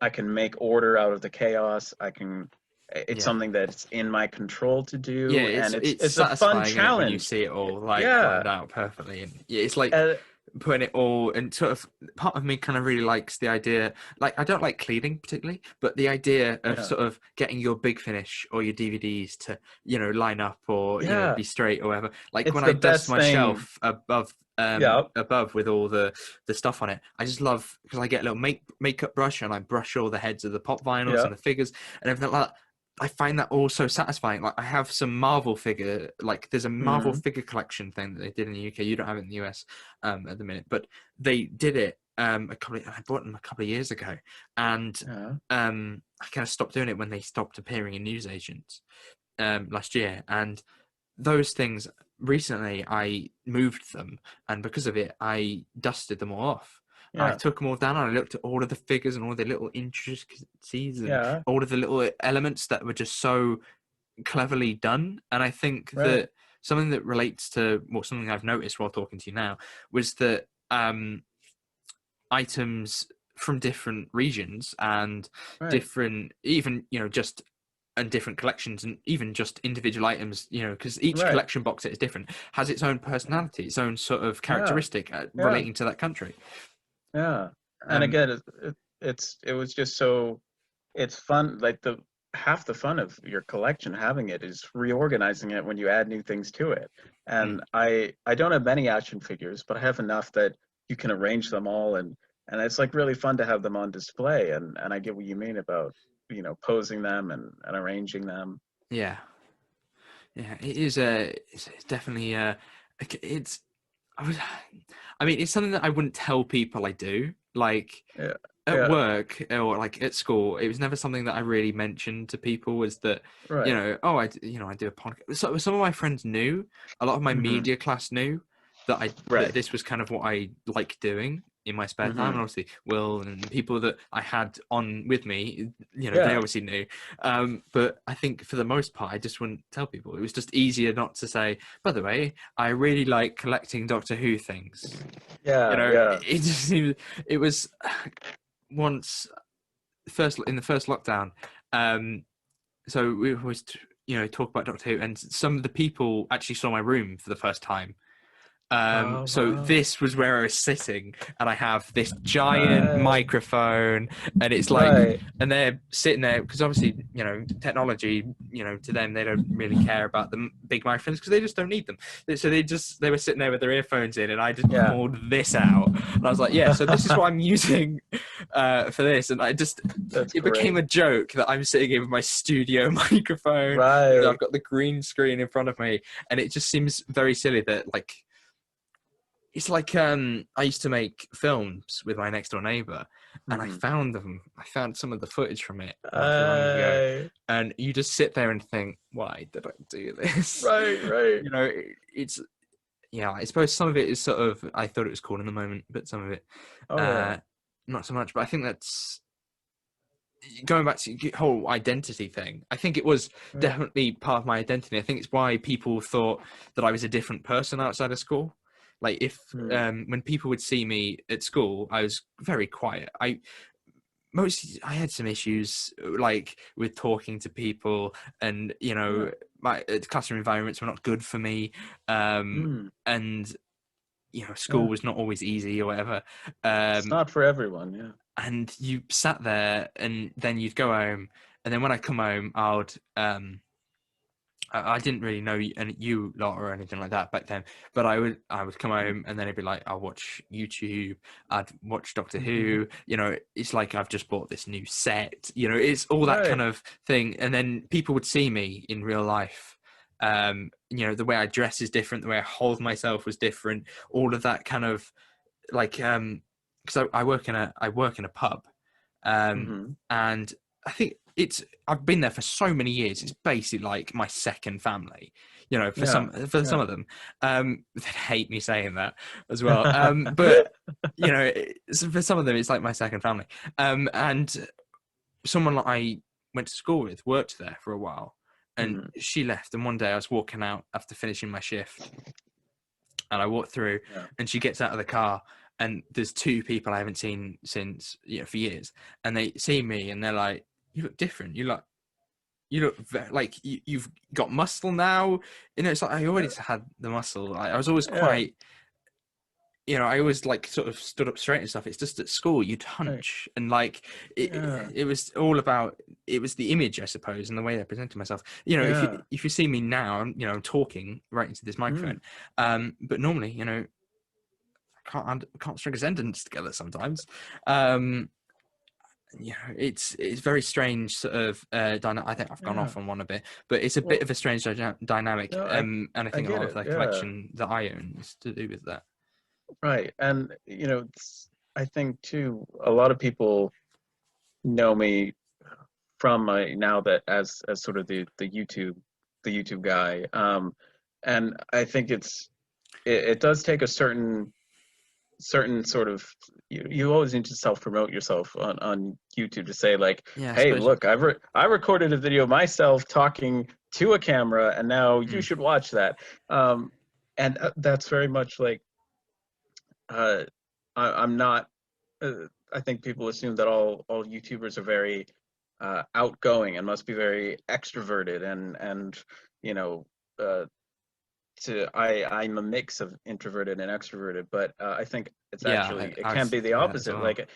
Speaker 2: I can make order out of the chaos. It's
Speaker 1: Yeah.
Speaker 2: something that's in my control to
Speaker 1: Yeah,
Speaker 2: do, and it's
Speaker 1: it's
Speaker 2: it's a fun
Speaker 1: satisfying in it when you
Speaker 2: challenge.
Speaker 1: see it all like
Speaker 2: Yeah.
Speaker 1: lined out perfectly, and yeah, it's like
Speaker 2: Uh,
Speaker 1: putting it all and sort of part of me kind of really likes the idea. Like I don't like cleaning particularly, but the idea of
Speaker 2: yeah.
Speaker 1: sort of getting your big finish or your DVDs to line up or
Speaker 2: Yeah.
Speaker 1: be straight or whatever. Like
Speaker 2: It's
Speaker 1: when
Speaker 2: the
Speaker 1: I dust
Speaker 2: best
Speaker 1: my
Speaker 2: thing.
Speaker 1: shelf above
Speaker 2: Yeah.
Speaker 1: above with all the stuff on it, I just love because I get a little makeup brush and I brush all the heads of the pop vinyls
Speaker 2: Yeah.
Speaker 1: and the figures and everything like that. I find that all so satisfying. Like I have some Marvel figure, like there's a Marvel
Speaker 2: Mm.
Speaker 1: figure collection thing that they did in the UK. You don't have it in the US at the minute, but they did it I bought them a couple of years ago, and
Speaker 2: Yeah.
Speaker 1: I kind of stopped doing it when they stopped appearing in newsagents last year. And those things recently, I moved them, and because of it, I dusted them all off. I
Speaker 2: Yeah.
Speaker 1: took them all down and I looked at all of the figures and all the little intricacies and
Speaker 2: Yeah.
Speaker 1: all of the little elements that were just so cleverly done. And I think
Speaker 2: Right.
Speaker 1: that something that relates to something I've noticed while talking to you now was that items from different regions and
Speaker 2: Right.
Speaker 1: different, even just and different collections, and even just individual items, you know, because each
Speaker 2: Right.
Speaker 1: collection box set is different, has its own personality, its own sort of
Speaker 2: Yeah.
Speaker 1: characteristic
Speaker 2: Yeah.
Speaker 1: relating to that country.
Speaker 2: Yeah. And
Speaker 1: Um,
Speaker 2: again, it was just so it's fun. Like the half the fun of your collection having it is reorganizing it when you add new things to it.
Speaker 1: mm,
Speaker 2: And I don't have many action figures, but I have enough that you can arrange them all, and it's like really fun to have them on display. And I get what you mean about, you know, posing them and arranging them.
Speaker 1: yeah, yeah, it is it's definitely it's I was, I mean, it's something that I wouldn't tell people I do. Like
Speaker 2: Yeah.
Speaker 1: at
Speaker 2: Yeah.
Speaker 1: work or like at school, it was never something that I really mentioned to people. Was that, you
Speaker 2: Right.
Speaker 1: know, oh, I do a podcast. So some of my friends knew, a lot of my
Speaker 2: Hmm.
Speaker 1: media class knew that
Speaker 2: Right.
Speaker 1: this was kind of what I like doing in my spare time, and
Speaker 2: Hmm.
Speaker 1: obviously Will and people that I had on with me, you know, they
Speaker 2: Yeah.
Speaker 1: obviously knew. But I think for the most part, I just wouldn't tell people. It was just easier not to say. By the way, I really like collecting Doctor Who things. You
Speaker 2: Yeah.
Speaker 1: know,
Speaker 2: Yeah.
Speaker 1: it just seemed it was once first in the first lockdown. Um, so we always, you know, talk about Doctor Who, and some of the people actually saw my room for the first time.
Speaker 2: Oh
Speaker 1: So
Speaker 2: wow.
Speaker 1: this was where I was sitting, and I have this giant
Speaker 2: Right.
Speaker 1: microphone, and it's like,
Speaker 2: Right.
Speaker 1: and they're sitting there because obviously, you know, technology, you know, to them they don't really care about the big microphones because they just don't need them. So they were sitting there with their earphones in, and I just
Speaker 2: Yeah.
Speaker 1: pulled this out, and I was like, yeah, so this is what I'm using for this, and I just
Speaker 2: That's
Speaker 1: it became
Speaker 2: great.
Speaker 1: a joke that I'm sitting here with my studio microphone. You know, I've
Speaker 2: Right.
Speaker 1: got the green screen in front of me, and it just seems very silly that like it's like I used to make films with my next door neighbor, and
Speaker 2: Hmm.
Speaker 1: I found some of the footage from it not too long ago,
Speaker 2: I
Speaker 1: and you just sit there and think, why did I do this?
Speaker 2: right, right.
Speaker 1: You know, it's yeah, I suppose some of it is sort of I thought it was cool in the moment, but some of it
Speaker 2: Oh
Speaker 1: uh
Speaker 2: yeah.
Speaker 1: not so much. But I think that's going back to the whole identity thing. I think it was
Speaker 2: Right.
Speaker 1: definitely part of my identity. I think it's why people thought that I was a different person outside of school. Like if
Speaker 2: Hmm.
Speaker 1: when people would see me at school, I was very quiet. I had some issues like with talking to people, and you
Speaker 2: Yeah.
Speaker 1: know my classroom environments were not good for me,
Speaker 2: Hmm.
Speaker 1: and you know school
Speaker 2: Yeah.
Speaker 1: was not always easy or whatever.
Speaker 2: It's
Speaker 1: Um,
Speaker 2: not for everyone. Yeah.
Speaker 1: and you sat there, and then you'd go home, and then when I come home, I didn't really know you lot or anything like that back then, but I would come home, and then it'd be like I'll watch YouTube, I'd watch Doctor
Speaker 2: Mm-hmm.
Speaker 1: Who, you know, it's like I've just bought this new set, you know, it's all that
Speaker 2: Right.
Speaker 1: kind of thing, and then people would see me in real life. You know, the way I dress is different, the way I hold myself was different, all of that kind of like because I work in a pub,
Speaker 2: Mm-hmm.
Speaker 1: and I think I've been there for so many years. It's basically like my second family, you know.
Speaker 2: Yeah.
Speaker 1: For some
Speaker 2: Yeah.
Speaker 1: of them, they hate me saying that as well. But you know, for some of them, it's like my second family. And someone that I went to school with worked there for a while, and
Speaker 2: Hmm.
Speaker 1: she left. And one day I was walking out after finishing my shift, and I walk through,
Speaker 2: Yeah.
Speaker 1: and she gets out of the car, and there's two people I haven't seen since, you know, for years, and they see me, and they're like, "You look different. You look like you've got muscle now." You know, it's like I always had the muscle. I was always
Speaker 2: Yeah.
Speaker 1: quite, you know, I always like sort of stood up straight and stuff. It's just at school you'd
Speaker 2: Right.
Speaker 1: hunch, and like
Speaker 2: Yeah.
Speaker 1: it was all about it was the image, I suppose, and the way I presented myself. You know,
Speaker 2: Yeah.
Speaker 1: if you see me now, I'm, you know, I'm talking right into this
Speaker 2: Mm.
Speaker 1: microphone, but normally, you know, can't string a sentence together sometimes. Um, you know, it's very strange sort of I think I've gone
Speaker 2: Yeah.
Speaker 1: off on one a bit, but it's a bit
Speaker 2: Well,
Speaker 1: of a strange dynamic.
Speaker 2: no,
Speaker 1: And I
Speaker 2: I
Speaker 1: think a
Speaker 2: get
Speaker 1: lot of
Speaker 2: it.
Speaker 1: the
Speaker 2: Yeah.
Speaker 1: collection that I own is to do with that.
Speaker 2: Right. And you know, I think too, a lot of people know me from my now that as sort of the YouTube guy. And I think it does take a certain sort of you always need to self promote yourself on YouTube to say like,
Speaker 1: Yeah, I
Speaker 2: hey,
Speaker 1: suppose.
Speaker 2: look, I recorded a video of myself talking to a camera, and now you
Speaker 1: Mm,
Speaker 2: should watch that. Um, and that's very much like uh, I'm not. I think people assume that all YouTubers are very outgoing and must be very extroverted and you know uh, I'm a mix of introverted and extroverted, but I think it's
Speaker 1: Yeah,
Speaker 2: actually it
Speaker 1: I
Speaker 2: can
Speaker 1: was
Speaker 2: be the
Speaker 1: thinking that as
Speaker 2: opposite.
Speaker 1: well.
Speaker 2: Like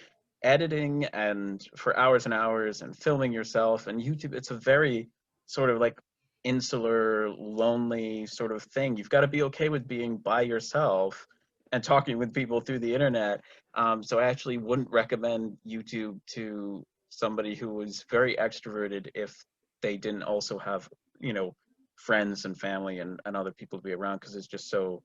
Speaker 2: editing and for hours and hours and filming yourself and YouTube, it's a very sort of like insular, lonely sort of thing. You've got to be okay with being by yourself and talking with people through the internet. So I actually wouldn't recommend YouTube to somebody who was very extroverted if they didn't also have, you know, friends and family and other people to be around, because it's just so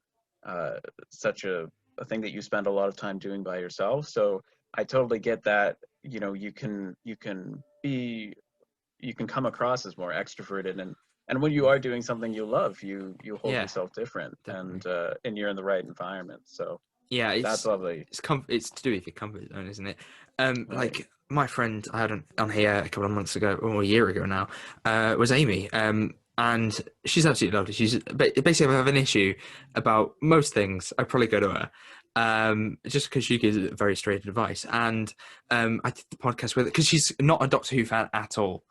Speaker 2: uh, such a thing that you spend a lot of time doing by yourself. So I totally get that. You know, you can come across as more extroverted, and when you are doing something you love, you hold
Speaker 1: Yeah,
Speaker 2: yourself different,
Speaker 1: definitely.
Speaker 2: and you're in the right environment. So
Speaker 1: Yeah,
Speaker 2: that's lovely.
Speaker 1: it's to do with your comfort zone, isn't it?
Speaker 2: Right.
Speaker 1: Like my friend I had on here a couple of months ago, or a year ago now, was Amy. And she's absolutely lovely. She's basically, if I have an issue about most things, I probably go to her. Just because she gives very straight advice. And I did the podcast with her because she's not a Doctor Who fan at all.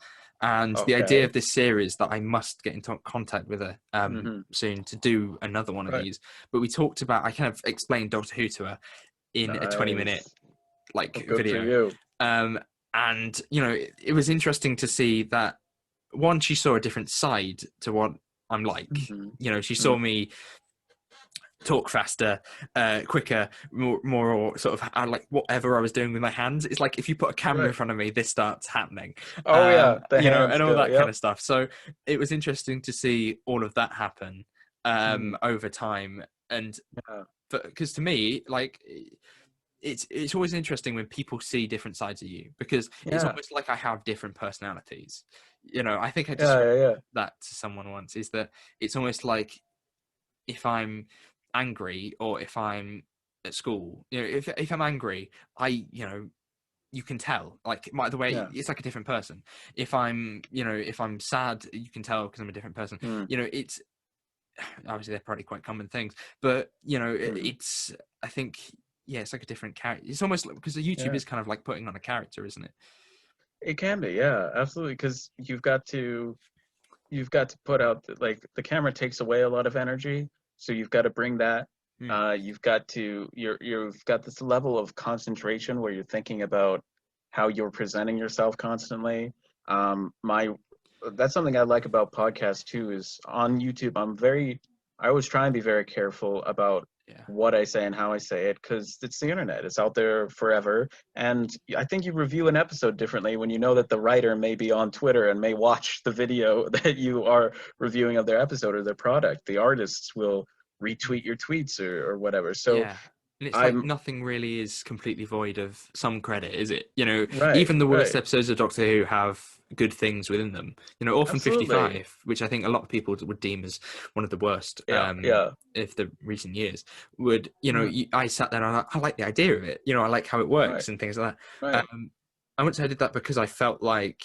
Speaker 1: And the idea
Speaker 2: Okay.
Speaker 1: of this series that I must get into contact with her
Speaker 2: Hmm.
Speaker 1: soon to do another one of
Speaker 2: Right.
Speaker 1: these. But we talked about, I kind of explained Doctor Who to her in a 20-minute
Speaker 2: Nice. Well,
Speaker 1: like
Speaker 2: good for
Speaker 1: video.
Speaker 2: you.
Speaker 1: Um, and it was interesting to see that one, she saw a different side to what I'm like.
Speaker 2: Hmm.
Speaker 1: She saw me talk faster, quicker, more or sort of like whatever I was doing with my hands. It's like if you put a camera in
Speaker 2: Right.
Speaker 1: front of me, this starts happening,
Speaker 2: Oh yeah, the hands
Speaker 1: and all
Speaker 2: go.
Speaker 1: that kind
Speaker 2: Yep.
Speaker 1: of stuff. So it was interesting to see all of that happen
Speaker 2: Hmm.
Speaker 1: over time. And
Speaker 2: Yeah.
Speaker 1: because to me, like it's always interesting when people see different sides of you, because it's
Speaker 2: Yeah.
Speaker 1: almost like I have different personalities. I think I
Speaker 2: Yeah.
Speaker 1: described
Speaker 2: Yeah. Yeah.
Speaker 1: that to someone once, is that it's almost like if I'm angry or if I'm at school, if I'm angry, you can tell, like the way
Speaker 2: Yeah.
Speaker 1: it's like a different person. If I'm sad, you can tell because I'm a different person.
Speaker 2: Mm.
Speaker 1: It's obviously they're probably quite common things, but
Speaker 2: Mm.
Speaker 1: it's, I think, yeah, it's like a different character. It's almost like, because the YouTube
Speaker 2: Yeah.
Speaker 1: is kind of like putting on a character, isn't it?
Speaker 2: It can be. Yeah. Absolutely. Because you've got to put out like the camera takes away a lot of energy, so you've got to bring that.
Speaker 1: Mm.
Speaker 2: You've got to you've got this level of concentration where you're thinking about how you're presenting yourself constantly. My That's something I like about podcasts too, is on YouTube I always try and be very careful about
Speaker 1: Yeah.
Speaker 2: what I say and how I say it, because it's the internet. It's out there forever. And I think you review an episode differently when you know that the writer may be on Twitter and may watch the video that you are reviewing of their episode or their product. The artists will retweet your tweets or whatever. So
Speaker 1: Yeah. And it's like
Speaker 2: I'm
Speaker 1: nothing really is completely void of some credit, is it?
Speaker 2: right,
Speaker 1: Even the worst
Speaker 2: right.
Speaker 1: episodes of Doctor Who have good things within them. Orphan
Speaker 2: Absolutely.
Speaker 1: 55, which I think a lot of people would deem as one of the worst
Speaker 2: Yeah, yeah.
Speaker 1: of the recent years, would,
Speaker 2: Mhm.
Speaker 1: I sat there and I like the idea of it. I like how it
Speaker 2: Right,
Speaker 1: works and things like that.
Speaker 2: right.
Speaker 1: I wouldn't say I did that because I felt like,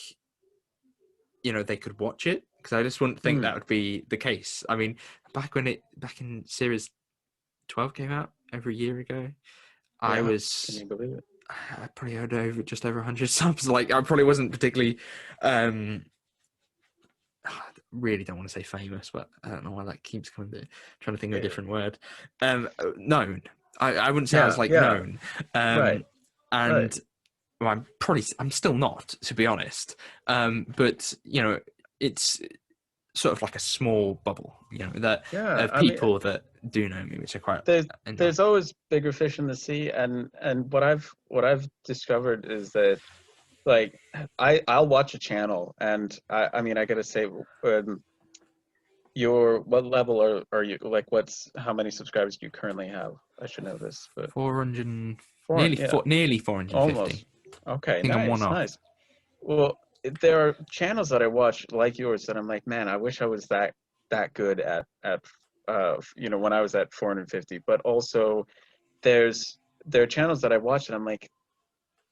Speaker 1: they could watch it, because I just wouldn't think
Speaker 2: Mm.
Speaker 1: that would be the case. I mean, back in series 12 came out over a year ago, I
Speaker 2: Yeah. Can
Speaker 1: was
Speaker 2: you believe it?
Speaker 1: I probably had just over 100 subs. Like, I probably wasn't particularly really don't want to say famous, but I don't know why that keeps coming. Trying to think of a
Speaker 2: Eh,
Speaker 1: different word. Known. I wouldn't say I was
Speaker 2: yeah,
Speaker 1: like
Speaker 2: yeah.
Speaker 1: known.
Speaker 2: Right, right.
Speaker 1: And well, I'm still not, to be honest. But it's sort of like a small bubble, that
Speaker 2: Yeah.
Speaker 1: of
Speaker 2: I mean,
Speaker 1: people that do know me, which I quite
Speaker 2: there's
Speaker 1: enjoy.
Speaker 2: there's always bigger fish in the sea, and what I've discovered is that like I'll watch a channel, and I mean I gotta say, what level are you, like what's how many subscribers do you currently have? I should know this, but
Speaker 1: 400,
Speaker 2: four, yeah,
Speaker 1: nearly 450.
Speaker 2: almost. Okay,
Speaker 1: I think I'm one
Speaker 2: nice,
Speaker 1: off.
Speaker 2: nice. Well, there are channels that I watch like yours that I'm like, man, I wish I was that good at when I was at 450. But also there are channels that I watch and I'm like,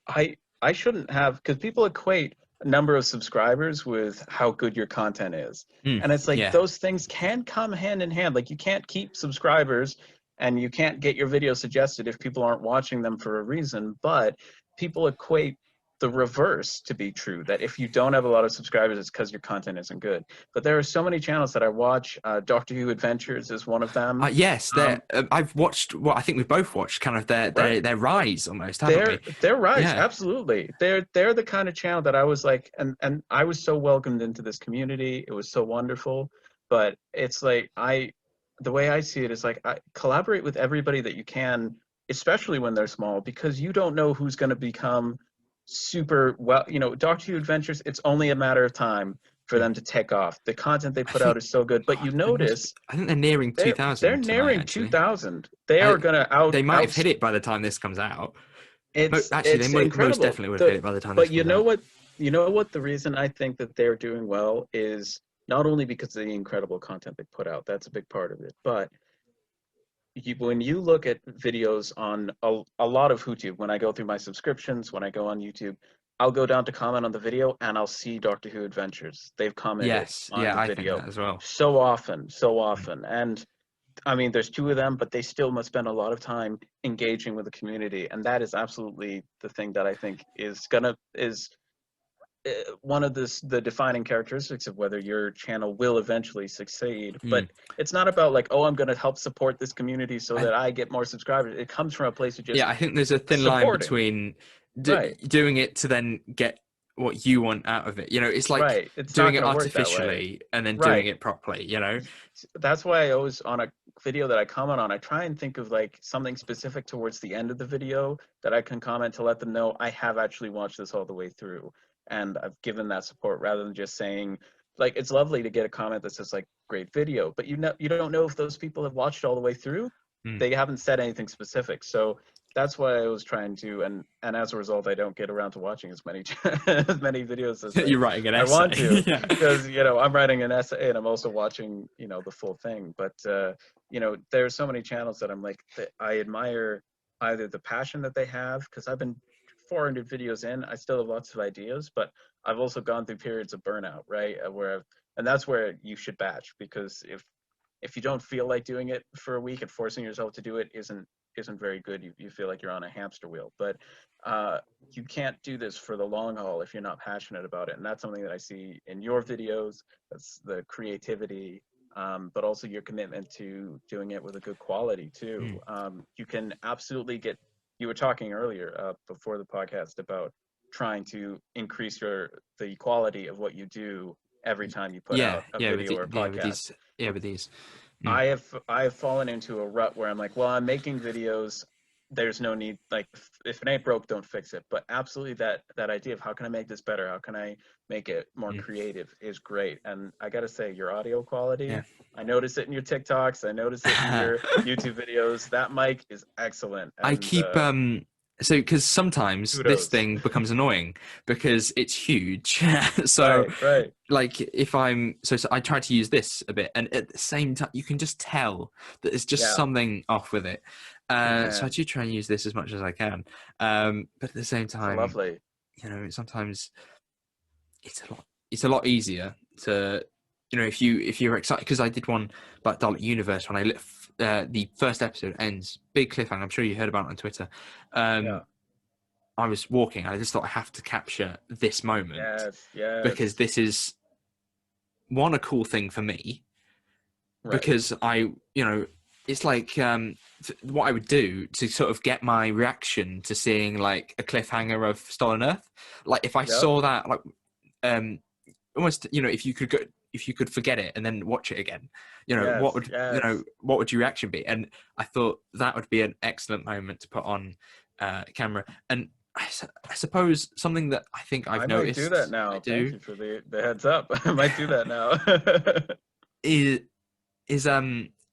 Speaker 2: I shouldn't have, because people equate a number of subscribers with how good your content is.
Speaker 1: Mm,
Speaker 2: And it's like
Speaker 1: yeah,
Speaker 2: those things can come hand in hand. Like you can't keep subscribers and you can't get your video suggested if people aren't watching them for a reason, but people equate the reverse to be true, that if you don't have a lot of subscribers, it's because your content isn't good. But there are so many channels that I watch. Doctor Who Adventures is one of them.
Speaker 1: Yes, I've watched. Well, I think we've both watched kind of
Speaker 2: Right.
Speaker 1: their rise almost, haven't
Speaker 2: Their
Speaker 1: we?
Speaker 2: their rise,
Speaker 1: Yeah.
Speaker 2: absolutely. They're the kind of channel that I was like, and I was so welcomed into this community. It was so wonderful. But it's like the way I see it is like I collaborate with everybody that you can, especially when they're small, because you don't know who's going to become super well. Doctor Who Adventures, it's only a matter of time for
Speaker 1: Mm.
Speaker 2: them to take off. The content they
Speaker 1: I
Speaker 2: put out
Speaker 1: think
Speaker 2: is so good, but
Speaker 1: God,
Speaker 2: you
Speaker 1: they must be,
Speaker 2: notice
Speaker 1: I think they're nearing
Speaker 2: they're
Speaker 1: 2,000 tonight.
Speaker 2: nearing
Speaker 1: Actually,
Speaker 2: 2,000. They
Speaker 1: I,
Speaker 2: are going to
Speaker 1: they might have
Speaker 2: out
Speaker 1: hit it by the time this comes out. Actually, they
Speaker 2: it's
Speaker 1: most
Speaker 2: incredible.
Speaker 1: definitely would have hit it by the time this
Speaker 2: But
Speaker 1: comes out.
Speaker 2: you know what the reason I think that they're doing well is not only because of the incredible content they put out, that's a big part of it, but when you look at videos on a lot of YouTube, when I go through my subscriptions, when I go on YouTube, I'll go down to comment on the video and I'll see Doctor Who Adventures. They've commented
Speaker 1: Yes,
Speaker 2: on
Speaker 1: yeah,
Speaker 2: the
Speaker 1: I think
Speaker 2: video
Speaker 1: that as well.
Speaker 2: so often, so
Speaker 1: Mm.
Speaker 2: often. And I mean, there's two of them, but they still must spend a lot of time engaging with the community, and that is absolutely the thing that I think is one of the defining characteristics of whether your channel will eventually succeed. But
Speaker 1: Mm.
Speaker 2: it's not about like, oh, I'm going to help support this community so
Speaker 1: I,
Speaker 2: that I get more subscribers. It comes from a place of
Speaker 1: yeah,
Speaker 2: just
Speaker 1: I think there's a thin line
Speaker 2: supporting.
Speaker 1: between
Speaker 2: Right,
Speaker 1: doing it to then get what you want out of it. It's like
Speaker 2: right. It's not
Speaker 1: doing it
Speaker 2: going to work that way.
Speaker 1: artificially and then doing
Speaker 2: Right.
Speaker 1: it properly.
Speaker 2: That's why I always, on a video that I comment on, I try and think of like something specific towards the end of the video that I can comment to let them know I have actually watched this all the way through and I've given that support, rather than just saying, like, it's lovely to get a comment that says like great video, but you don't know if those people have watched all the way through.
Speaker 1: Mm.
Speaker 2: They haven't said anything specific. So that's why I was trying to, and as a result I don't get around to watching as many as many videos as
Speaker 1: You're writing an
Speaker 2: I want
Speaker 1: essay.
Speaker 2: to,
Speaker 1: Yeah.
Speaker 2: because I'm writing an essay and I'm also watching the full thing. But there's so many channels that I'm like, that I admire either the passion that they have, because I've been 400 videos in, I still have lots of ideas, but I've also gone through periods of burnout, right? And that's where you should batch, because if you don't feel like doing it for a week and forcing yourself to do it isn't very good. You feel like you're on a hamster wheel. But you can't do this for the long haul if you're not passionate about it. And that's something that I see in your videos. That's the creativity, but also your commitment to doing it with a good quality too.
Speaker 1: Mm.
Speaker 2: You can absolutely get. You were talking earlier before the podcast about trying to increase the quality of what you do every time you put
Speaker 1: Yeah,
Speaker 2: out a
Speaker 1: yeah,
Speaker 2: video or a
Speaker 1: with
Speaker 2: podcast.
Speaker 1: these, yeah, with these. Mm.
Speaker 2: I have fallen into a rut where I'm like, well, I'm making videos. There's no need, like, if it ain't broke, don't fix it. But absolutely, that idea of how can I make this better? How can I make it more
Speaker 1: Mm.
Speaker 2: creative is great. And I gotta say, your audio quality,
Speaker 1: Yeah.
Speaker 2: I notice it in your TikToks. I notice it in your YouTube videos. That mic is excellent.
Speaker 1: I
Speaker 2: And
Speaker 1: keep so because sometimes this
Speaker 2: kudos.
Speaker 1: thing becomes annoying because it's huge. So
Speaker 2: Right, right.
Speaker 1: like if I'm so I try to use this a bit, and at the same time you can just tell that there's just
Speaker 2: Yeah,
Speaker 1: something off with it.
Speaker 2: you
Speaker 1: So I
Speaker 2: can.
Speaker 1: do try and use this as much as I can. But at the same
Speaker 2: It's
Speaker 1: time,
Speaker 2: lovely.
Speaker 1: sometimes it's a lot easier to if you're excited, because I did one about Dalek Universe when the first episode ends, big cliffhanger. I'm sure you heard about it on Twitter.
Speaker 2: Yeah.
Speaker 1: I was walking, I just thought I have to capture this moment
Speaker 2: Yes,
Speaker 1: because
Speaker 2: yes.
Speaker 1: this is one, a cool thing for me,
Speaker 2: Right.
Speaker 1: because it's like what I would do to sort of get my reaction to seeing like a cliffhanger of Stolen Earth. Like if I
Speaker 2: Yep.
Speaker 1: saw that, like almost if you could forget it and then watch it again, what
Speaker 2: Yes,
Speaker 1: would
Speaker 2: yes.
Speaker 1: what would your reaction be? And I thought that would be an excellent moment to put on camera. And I suppose something that I think I've
Speaker 2: I might do that
Speaker 1: noticed I
Speaker 2: now. Thank
Speaker 1: do
Speaker 2: you for the heads up. I might do that now.
Speaker 1: is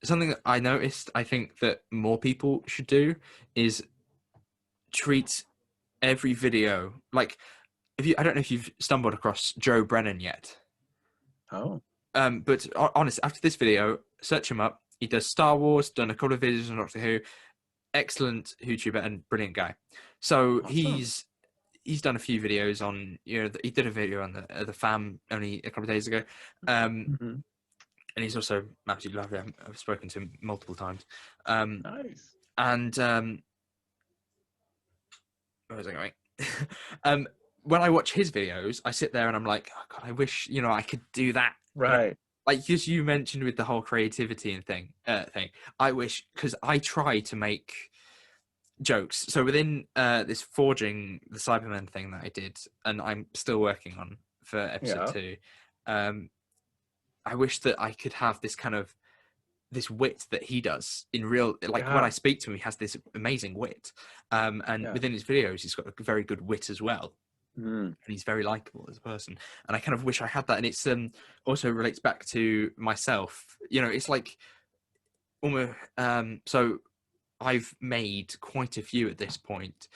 Speaker 1: something that I noticed I think that more people should do is treat every video like, I don't know if you've stumbled across Joe Brennan yet.
Speaker 2: Oh,
Speaker 1: But honest, after this video, search him up. He does Star Wars, done a couple of videos on Doctor Who. Excellent YouTuber and brilliant guy. So
Speaker 2: awesome.
Speaker 1: he's done a few videos on, he did a video on the fam only a couple of days ago. Um,
Speaker 2: Hmm.
Speaker 1: and he's also absolutely lovely. I've spoken to him multiple times. Um,
Speaker 2: Nice.
Speaker 1: and where was I going? um, when I watch his videos, I sit there and I'm like, oh God, I wish, you know, I could do that.
Speaker 2: Right.
Speaker 1: Like as you mentioned with the whole creativity and thing, I wish, because I try to make jokes. So within this forging the Cybermen thing that I did, and I'm still working on for episode
Speaker 2: Yeah.
Speaker 1: 2, I wish that I could have this kind of this wit that he does in real, like when I
Speaker 2: Yeah.
Speaker 1: speak to him, he has this amazing wit. And
Speaker 2: Yeah.
Speaker 1: within his videos, he's got a very good wit as well.
Speaker 2: Mm.
Speaker 1: And he's very likable as a person. And I kind of wish I had that. And it's also relates back to myself. You know, it's like almost so I've made quite a few at this point.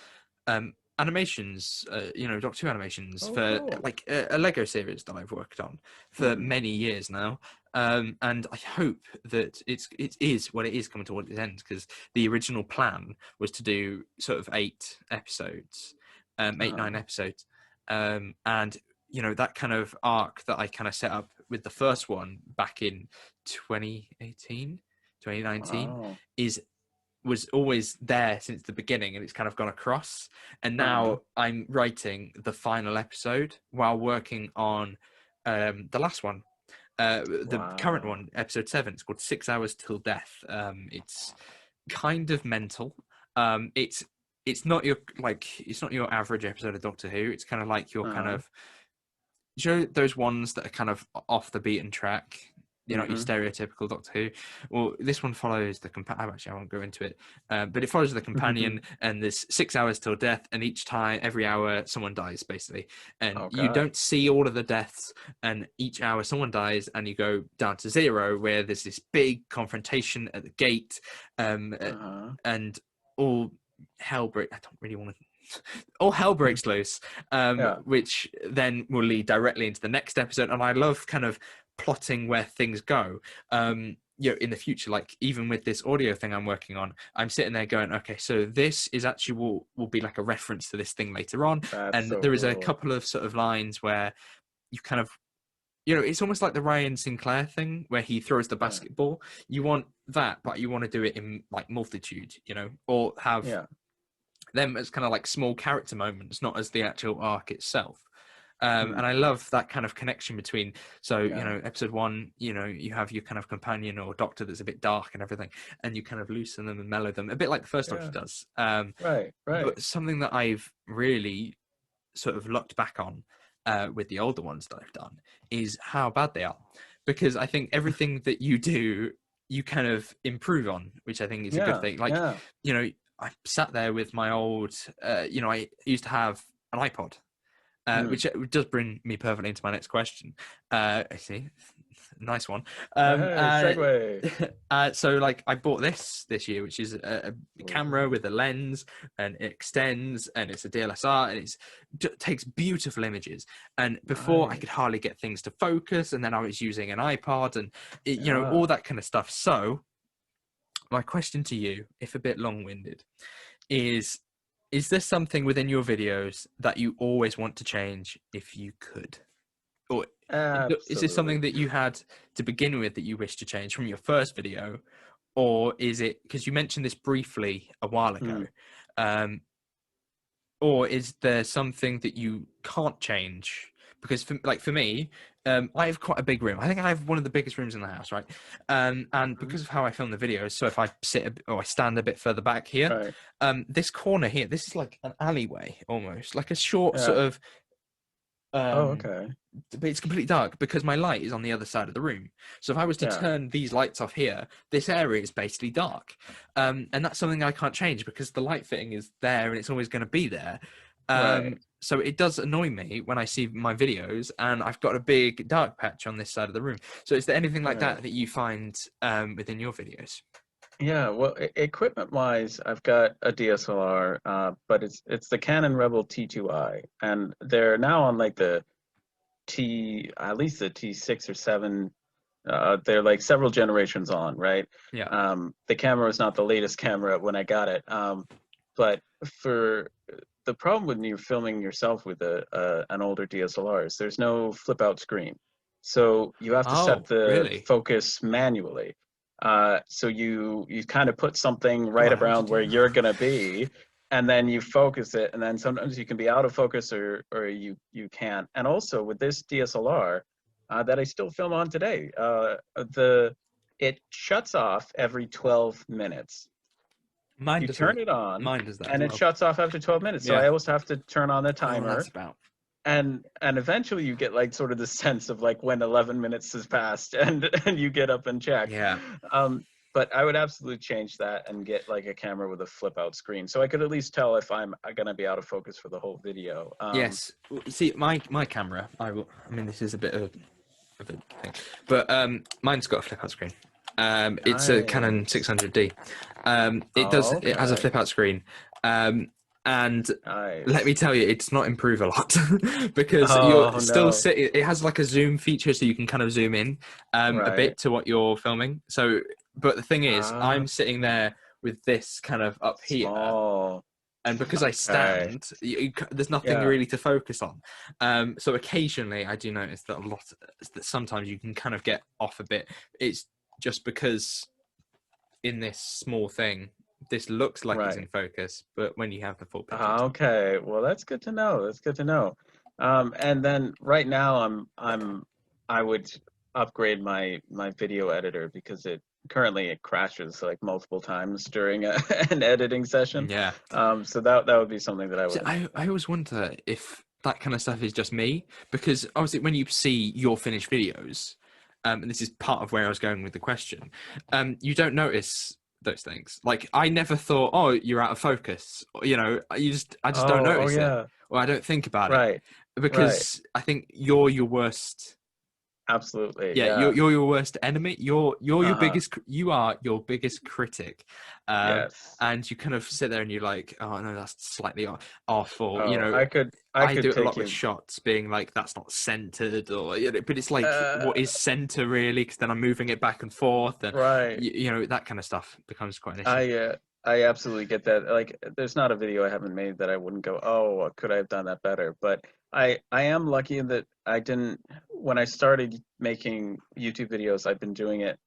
Speaker 1: Animations, you know, Doctor Who animations
Speaker 2: Oh,
Speaker 1: for
Speaker 2: cool.
Speaker 1: like a Lego series that I've worked on for
Speaker 2: Mm.
Speaker 1: many years now. And I hope that it is what it is coming towards its end, because the original plan was to do sort of 8 episodes, 8-9 episodes. And you know, that kind of arc that I kind of set up with the first one back in 2018, 2019
Speaker 2: Wow.
Speaker 1: was always there since the beginning, and it's kind of gone across. And
Speaker 2: Uh-huh.
Speaker 1: now I'm writing the final episode while working on the last one, the current
Speaker 2: Wow.
Speaker 1: one, episode 7. It's called 6 Hours Till Death. It's kind of mental. It's not your it's not your average episode of Doctor Who. It's kind of like your kind
Speaker 2: Uh-huh.
Speaker 1: of, you know, those ones that are kind of off the beaten track. You're not your
Speaker 2: Mm-hmm.
Speaker 1: stereotypical Doctor Who. Well, this one follows the actually, I won't go into it, but it follows the companion, and there's 6 hours till death, and each time, every hour, someone dies basically, and
Speaker 2: Oh
Speaker 1: you
Speaker 2: God.
Speaker 1: don't see all of the deaths, and each hour someone dies, and you go down to 0, where there's this big confrontation at the gate,
Speaker 2: Uh-huh.
Speaker 1: and all hell break. I don't really want to. All hell breaks loose,
Speaker 2: Yeah.
Speaker 1: which then will lead directly into the next episode. And I love kind of plotting where things go. You know, in the future, like even with this audio thing I'm working on, I'm sitting there going, okay, so this is actually will be like a reference to this thing later on.
Speaker 2: That's
Speaker 1: And
Speaker 2: so
Speaker 1: there is a
Speaker 2: cool.
Speaker 1: couple of sort of lines where you kind of, you know, it's almost like the Ryan Sinclair thing where he throws the
Speaker 2: Yeah.
Speaker 1: basketball. You want that, but you want to do it in like multitude, you know, or have
Speaker 2: Yeah.
Speaker 1: them as kind of like small character moments, not as the actual arc itself.
Speaker 2: Mm.
Speaker 1: And I love that kind of connection between, so, you
Speaker 2: Yeah.
Speaker 1: know, episode 1, you know, you have your kind of companion or doctor that's a bit dark and everything, and you kind of loosen them and mellow them, a bit like the first Doctor
Speaker 2: Yeah.
Speaker 1: does.
Speaker 2: Right. Right.
Speaker 1: But something that I've really sort of looked back on with the older ones that I've done is how bad they are. Because I think everything that you do, you kind of improve on, which I think is a good
Speaker 2: Yeah.
Speaker 1: thing. Like,
Speaker 2: Yeah.
Speaker 1: you know, I sat there with my old, you know, I used to have an iPod,
Speaker 2: Mm.
Speaker 1: which does bring me perfectly into my next question. I see, nice one.
Speaker 2: Hey, segue.
Speaker 1: So, like, I bought this year, which is a camera
Speaker 2: Ooh.
Speaker 1: with a lens, and it extends, and it's a DLSR, and it takes beautiful images. And before, I
Speaker 2: Nice.
Speaker 1: could hardly get things to focus, and then I was using an iPod, and you know,
Speaker 2: Yeah.
Speaker 1: all that kind of stuff. So, my question to you, if a bit long-winded, is there something within your videos that you always want to change if you could? Or is this
Speaker 2: Absolutely.
Speaker 1: something that you had to begin with that you wish to change from your first video? Or is it, because you mentioned this briefly a while ago,
Speaker 2: Mm.
Speaker 1: um, or is there something that you can't change? Because for me, I have quite a big room. I think I have one of the biggest rooms in the house, right? And
Speaker 2: Hmm.
Speaker 1: because of how I film the videos, so if I or I stand a bit further back here,
Speaker 2: Right.
Speaker 1: this corner here, this is like an alleyway almost, like a short
Speaker 2: Yeah.
Speaker 1: sort of
Speaker 2: Oh,
Speaker 1: um
Speaker 2: okay.
Speaker 1: but it's completely dark because my light is on the other side of the room. So if I was to
Speaker 2: Yeah.
Speaker 1: turn these lights off here, this area is basically dark. And that's something I can't change because the light fitting is there and it's always going to be there.
Speaker 2: Right.
Speaker 1: So it does annoy me when I see my videos and I've got a big dark patch on this side of the room. So is there anything like
Speaker 2: Right.
Speaker 1: that that you find within your videos?
Speaker 2: Yeah. Well, equipment-wise, I've got a DSLR, but it's the Canon Rebel T2i, and they're now on like the at least the T6 or 7. They're like several generations on, right?
Speaker 1: Yeah.
Speaker 2: The camera was not the latest camera when I got it, but for the problem when you're filming yourself with an older DSLR is there's no flip out screen, so you have to set
Speaker 1: Oh,
Speaker 2: the
Speaker 1: really?
Speaker 2: focus manually. So you kind of put something
Speaker 1: Oh,
Speaker 2: right
Speaker 1: how would you
Speaker 2: around
Speaker 1: do
Speaker 2: where you're
Speaker 1: that?
Speaker 2: gonna be, and then you focus it, and then sometimes you can be out of focus, or you can't. And also with this DSLR that I still film on today, it shuts off every 12 minutes.
Speaker 1: Mine
Speaker 2: You
Speaker 1: does
Speaker 2: turn it on,
Speaker 1: Mine does that as
Speaker 2: and it
Speaker 1: well.
Speaker 2: shuts off after 12 minutes. So
Speaker 1: Yeah.
Speaker 2: I always have to turn on the
Speaker 1: I don't know what
Speaker 2: timer,
Speaker 1: that's about.
Speaker 2: and eventually you get like sort of the sense of like when 11 minutes has passed, and you get up and check.
Speaker 1: Yeah.
Speaker 2: But I would absolutely change that and get like a camera with a flip out screen, so I could at least tell if I'm gonna be out of focus for the whole video.
Speaker 1: Yes. See, my camera. I mean, this is a bit of a thing, but mine's got a flip out screen. It's a Canon
Speaker 2: Nice.
Speaker 1: 600D.
Speaker 2: Oh,
Speaker 1: It has a
Speaker 2: okay.
Speaker 1: flip out screen. And let me
Speaker 2: Nice.
Speaker 1: tell you, it's not improve a lot because you're
Speaker 2: Oh
Speaker 1: still
Speaker 2: no.
Speaker 1: sitting. It has like a zoom feature, so you can kind of zoom in a
Speaker 2: Right.
Speaker 1: bit to what you're filming. So, but the thing is,
Speaker 2: Ah,
Speaker 1: I'm sitting there with this kind of up here,
Speaker 2: small.
Speaker 1: and because I
Speaker 2: Okay.
Speaker 1: stand, there's nothing
Speaker 2: Yeah.
Speaker 1: really to focus on. So occasionally, I do notice that that sometimes you can kind of get off a bit. It's just because in this small thing, this looks like it's in
Speaker 2: Right.
Speaker 1: focus, but when you have the full picture, it's not.
Speaker 2: Okay. Well, that's good to know. That's good to know. And then right now I would upgrade my video editor, because it crashes like multiple times during an editing session.
Speaker 1: Yeah.
Speaker 2: So that would be something that I
Speaker 1: See,
Speaker 2: would.
Speaker 1: I always wonder if that kind of stuff is just me, because obviously when you see your finished videos, and this is part of where I was going with the question, you don't notice those things. Like I never thought, oh, you're out of focus. I just don't
Speaker 2: Oh
Speaker 1: notice it,
Speaker 2: yeah.
Speaker 1: or I don't think about it,
Speaker 2: Right. Right.
Speaker 1: because I think you're your worst.
Speaker 2: Absolutely.
Speaker 1: Yeah,
Speaker 2: Yeah.
Speaker 1: you're your worst enemy. You're your
Speaker 2: Uh-huh.
Speaker 1: biggest. You are your biggest critic,
Speaker 2: Yes.
Speaker 1: and you kind of sit there and you're like, oh no, that's slightly off, or
Speaker 2: Oh, I
Speaker 1: I
Speaker 2: could
Speaker 1: do it a lot
Speaker 2: take
Speaker 1: with
Speaker 2: you.
Speaker 1: shots, being like that's not centered, or but it's like,
Speaker 2: Uh,
Speaker 1: what is center really? Because then I'm moving it back and forth, and
Speaker 2: right.
Speaker 1: that kind of stuff becomes quite an issue.
Speaker 2: I absolutely get that. Like, there's not a video I haven't made that I wouldn't go, oh, could I have done that better? But I am lucky that I didn't. When I started making YouTube videos, I've been doing it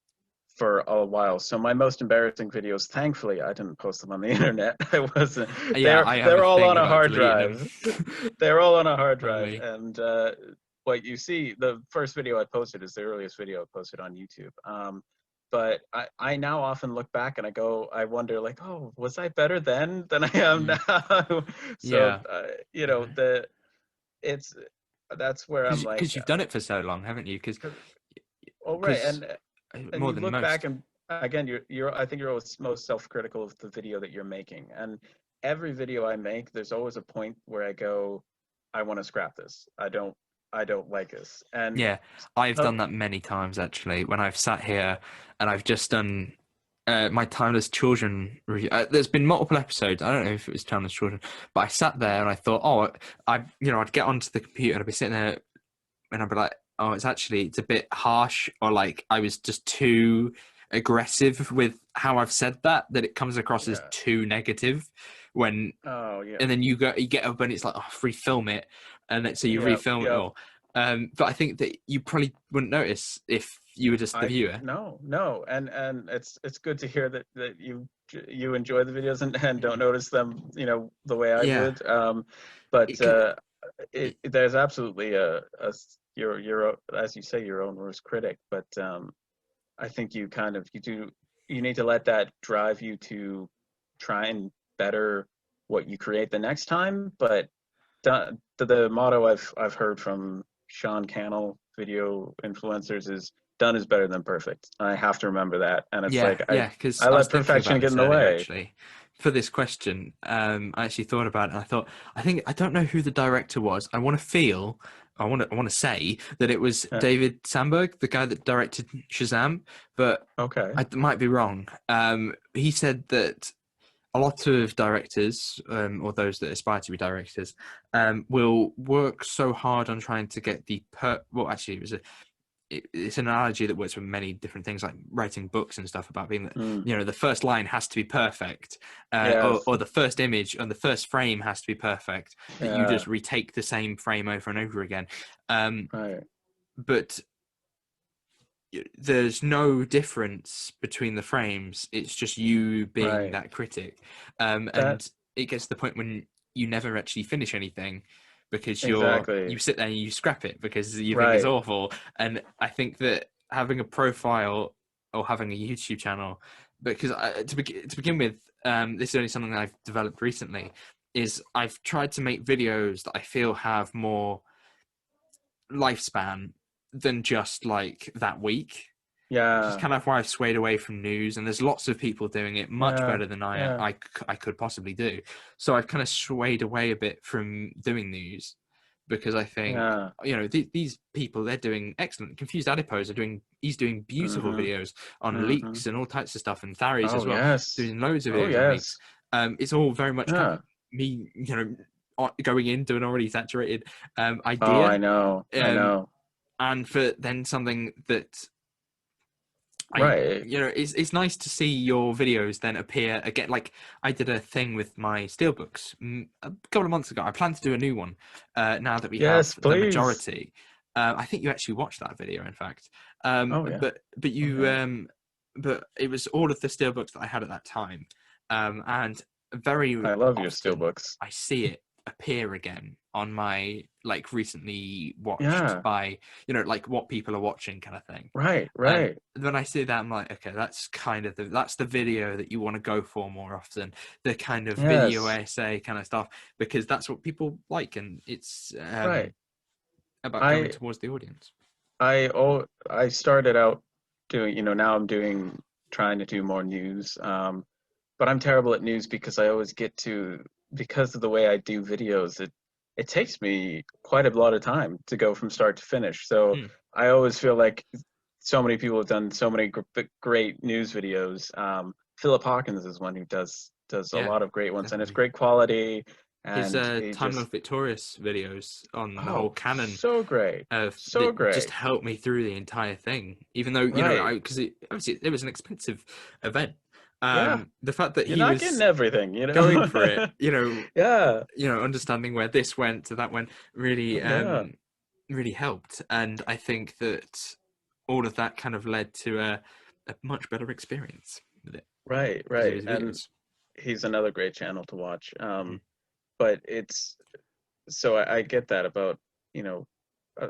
Speaker 2: for a while. So my most embarrassing videos, thankfully, I didn't post them on the internet. I wasn't.
Speaker 1: Yeah,
Speaker 2: They're
Speaker 1: I have a
Speaker 2: they're all
Speaker 1: thing
Speaker 2: on a
Speaker 1: about
Speaker 2: hard
Speaker 1: deleting them.
Speaker 2: drive. They're all on a hard drive.
Speaker 1: Totally.
Speaker 2: And what you see, the first video I posted is the earliest video I posted on YouTube. But I now often look back and I wonder like, oh, was I better then than I am
Speaker 1: Mm.
Speaker 2: now? So
Speaker 1: Yeah,
Speaker 2: it's that's where I'm like,
Speaker 1: because you've done it for so long, haven't you?
Speaker 2: cause, oh right,
Speaker 1: Because
Speaker 2: and
Speaker 1: more
Speaker 2: you
Speaker 1: than
Speaker 2: look back
Speaker 1: most.
Speaker 2: and again, you're I think you're always most self-critical of the video that you're making. And every video I make, there's always a point where I go, I want to scrap this. I don't like this. And
Speaker 1: Yeah, I've
Speaker 2: so,
Speaker 1: done that many times actually. When I've sat here and I've just done my Timeless Children review. There's been multiple episodes. I don't know if it was Timeless Children, but I sat there and I thought, oh, I'd get onto the computer and I'd be sitting there and I'd be like, oh, it's a bit harsh, or like I was just too aggressive with how I've said that it comes across as
Speaker 2: yeah.
Speaker 1: too negative when.
Speaker 2: Oh yeah.
Speaker 1: And then you get up and it's like, oh, refilm it, and so you
Speaker 2: Yeah.
Speaker 1: refilm it
Speaker 2: Yeah.
Speaker 1: all. But I think that you probably wouldn't notice if you were just the
Speaker 2: I
Speaker 1: viewer.
Speaker 2: no, and it's good to hear that you enjoy the videos and don't notice them, the way I
Speaker 1: Yeah,
Speaker 2: would. But
Speaker 1: it could,
Speaker 2: there's absolutely you're as you say, your own worst critic. But I think you need to let that drive you to try and better what you create the next time. But the motto I've heard from Sean Cannell, video influencers, is done is better than perfect. I have to remember that. And it's like
Speaker 1: yeah, because
Speaker 2: I
Speaker 1: I was
Speaker 2: let
Speaker 1: thinking
Speaker 2: perfection
Speaker 1: about
Speaker 2: get
Speaker 1: this
Speaker 2: in the
Speaker 1: earlier
Speaker 2: way.
Speaker 1: actually for this question. I actually thought about it, and I thought, I don't know who the director was. I want to say that it was
Speaker 2: Yeah.
Speaker 1: David Sandberg, the guy that directed Shazam, but
Speaker 2: Okay.
Speaker 1: I might be wrong. He said that a lot of directors, or those that aspire to be directors, will work so hard on trying to get well, actually, it's an analogy that works for many different things, like writing books and stuff, about being that,
Speaker 2: Mm.
Speaker 1: the first line has to be perfect,
Speaker 2: Yes.
Speaker 1: or the first image and the first frame has to be perfect, that you
Speaker 2: Yeah.
Speaker 1: just retake the same frame over and over again. Um,
Speaker 2: Right.
Speaker 1: but there's no difference between the frames. It's just you being
Speaker 2: Right.
Speaker 1: that critic,
Speaker 2: That
Speaker 1: and it gets to the point when you never actually finish anything because
Speaker 2: Exactly.
Speaker 1: you sit there and you scrap it because you think it's
Speaker 2: Right.
Speaker 1: awful. And I think that having a profile or having a YouTube channel, because to begin with, this is only something that I've developed recently, is I've tried to make videos that I feel have more lifespan than just like that week, which is
Speaker 2: Yeah.
Speaker 1: kind of why I've swayed away from news. And there's lots of people doing it much
Speaker 2: Yeah.
Speaker 1: better than
Speaker 2: Yeah.
Speaker 1: I could possibly do. So I've kind of swayed away a bit from doing news because I think,
Speaker 2: Yeah.
Speaker 1: you know, these people, they're doing excellent. Confused Adipose he's doing beautiful
Speaker 2: Mhm.
Speaker 1: videos on
Speaker 2: Mhm.
Speaker 1: leaks and all types of stuff, and Tharies
Speaker 2: Oh
Speaker 1: as well,
Speaker 2: yes.
Speaker 1: doing loads of
Speaker 2: Oh
Speaker 1: videos on leaks.
Speaker 2: yes.
Speaker 1: It's all very much kind of
Speaker 2: Yeah.
Speaker 1: me, you know, going into an already saturated
Speaker 2: Oh, I
Speaker 1: idea.
Speaker 2: know. I
Speaker 1: Um,
Speaker 2: know.
Speaker 1: and for then something that
Speaker 2: Right.
Speaker 1: you know, it's nice to see your videos then appear again. Like I did a thing with my steelbooks a couple of months ago. I plan to do a new one now that we have
Speaker 2: Yes,
Speaker 1: the
Speaker 2: please.
Speaker 1: majority. I think you actually watched that video, in fact.
Speaker 2: Oh yeah.
Speaker 1: But
Speaker 2: Oh
Speaker 1: you
Speaker 2: yeah.
Speaker 1: but it was all of the steelbooks that I had at that time, and very
Speaker 2: I love your
Speaker 1: often
Speaker 2: steelbooks.
Speaker 1: I see it appear again on my like recently watched
Speaker 2: Yeah.
Speaker 1: by, you know, like what people are watching kind of thing.
Speaker 2: Right.
Speaker 1: And
Speaker 2: Right.
Speaker 1: when I see that, I'm like, okay, that's kind of that's the video that you want to go for more often, the kind of video
Speaker 2: Yes.
Speaker 1: essay kind of stuff, because that's what people like, and it's
Speaker 2: Right.
Speaker 1: about going
Speaker 2: I
Speaker 1: towards the audience.
Speaker 2: I started out doing, now I'm doing trying to do more news. But I'm terrible at news because I always get to because of the way I do videos, it takes me quite a lot of time to go from start to finish. So
Speaker 1: Hmm.
Speaker 2: I always feel like so many people have done so many great news videos. Philip Hawkins is one who does a
Speaker 1: Yeah,
Speaker 2: lot of great ones, and it's
Speaker 1: definitely.
Speaker 2: great quality,
Speaker 1: His
Speaker 2: and he
Speaker 1: Time
Speaker 2: just
Speaker 1: Lord Victorious videos on the whole
Speaker 2: oh
Speaker 1: canon
Speaker 2: so great, so
Speaker 1: that just
Speaker 2: great.
Speaker 1: helped me through the entire thing, even though, you know,
Speaker 2: Right.
Speaker 1: because obviously it was an expensive event.
Speaker 2: Yeah.
Speaker 1: The fact that
Speaker 2: You're
Speaker 1: he
Speaker 2: not getting
Speaker 1: was
Speaker 2: everything,
Speaker 1: going for it,
Speaker 2: Yeah.
Speaker 1: you know, understanding where this went to that went really,
Speaker 2: Yeah.
Speaker 1: really helped. And I think that all of that kind of led to a much better experience with it
Speaker 2: Right,
Speaker 1: because of
Speaker 2: right.
Speaker 1: his
Speaker 2: And
Speaker 1: videos.
Speaker 2: he's another great channel to watch.
Speaker 1: Mm.
Speaker 2: But it's so I get that about, you know,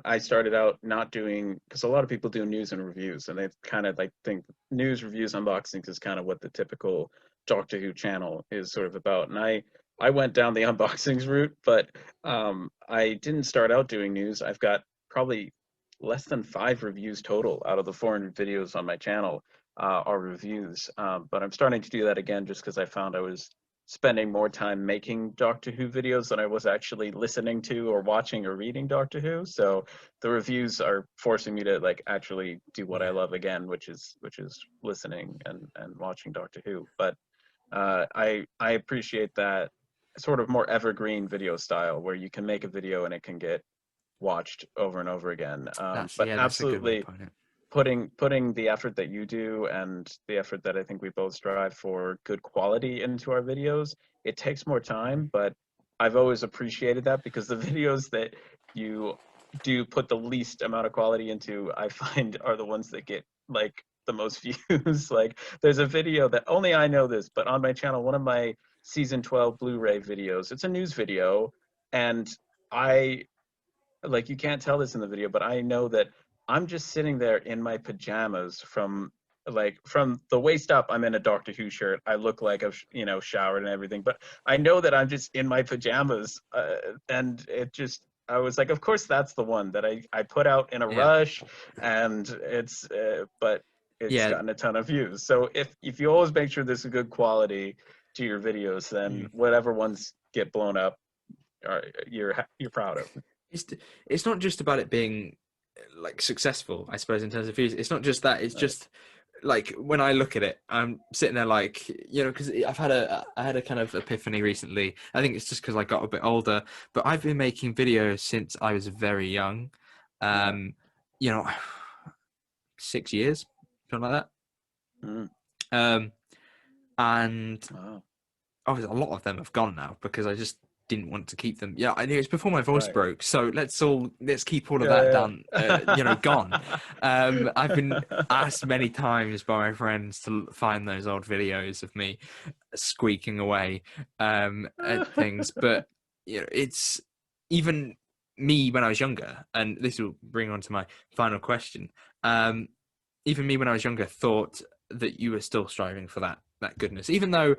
Speaker 2: I started out not doing because a lot of people do news and reviews, and they kind of like think news reviews unboxings is kind of what the typical Doctor Who channel is sort of about. And I went down the unboxings route, but I didn't start out doing news. I've got probably less than 5 reviews total out of the 400 videos on my channel are reviews. But I'm starting to do that again just because I found I was spending more time making Doctor Who videos than I was actually listening to or watching or reading Doctor Who. So the reviews are forcing me to like actually do what I
Speaker 1: Yeah,
Speaker 2: love again, which is listening and watching Doctor Who. But I appreciate that sort of more evergreen video style where you can make a video and it can get watched over and over again. But
Speaker 1: that's a good way of
Speaker 2: absolutely
Speaker 1: putting it.
Speaker 2: putting the effort that you do and the effort that I think we both strive for good quality into our videos, it takes more time, but I've always appreciated that because the videos that you do put the least amount of quality into, I find are the ones that get like the most views. Like there's a video that only I know this, but on my channel, one of my season 12 Blu-ray videos, it's a news video, and I like you can't tell this in the video, but I know that I'm just sitting there in my pajamas from the waist up. I'm in a Doctor Who shirt. I look like I've showered and everything, but I know that I'm just in my pajamas, and it just I was like, of course that's the one that I put out in a
Speaker 1: Yeah,
Speaker 2: rush, and but it's
Speaker 1: yeah.
Speaker 2: gotten a ton of views. So if you always make sure there's a good quality to your videos, then
Speaker 1: Mm.
Speaker 2: whatever ones get blown up, you're proud of.
Speaker 1: It's it's not just about it being like successful, I suppose, in terms of views. It's not just that. It's
Speaker 2: Right.
Speaker 1: just like when I look at it, I'm sitting there like, you know, because I had a kind of epiphany recently. I think it's just because I got a bit older, but I've been making videos since I was very young.
Speaker 2: Yeah.
Speaker 1: Um, you know, 6 years, something like
Speaker 2: Mm.
Speaker 1: that. And
Speaker 2: Wow.
Speaker 1: obviously a lot of them have gone now because I just didn't want to keep them. Yeah, I knew it was before my voice
Speaker 2: Right.
Speaker 1: broke. So let's keep all of that
Speaker 2: Yeah,
Speaker 1: down, gone.
Speaker 2: yeah.
Speaker 1: I've been asked many times by my friends to find those old videos of me squeaking away at things, but it's even me when I was younger, and this will bring on to my final question. Even me when I was younger thought that you were still striving for that goodness, even though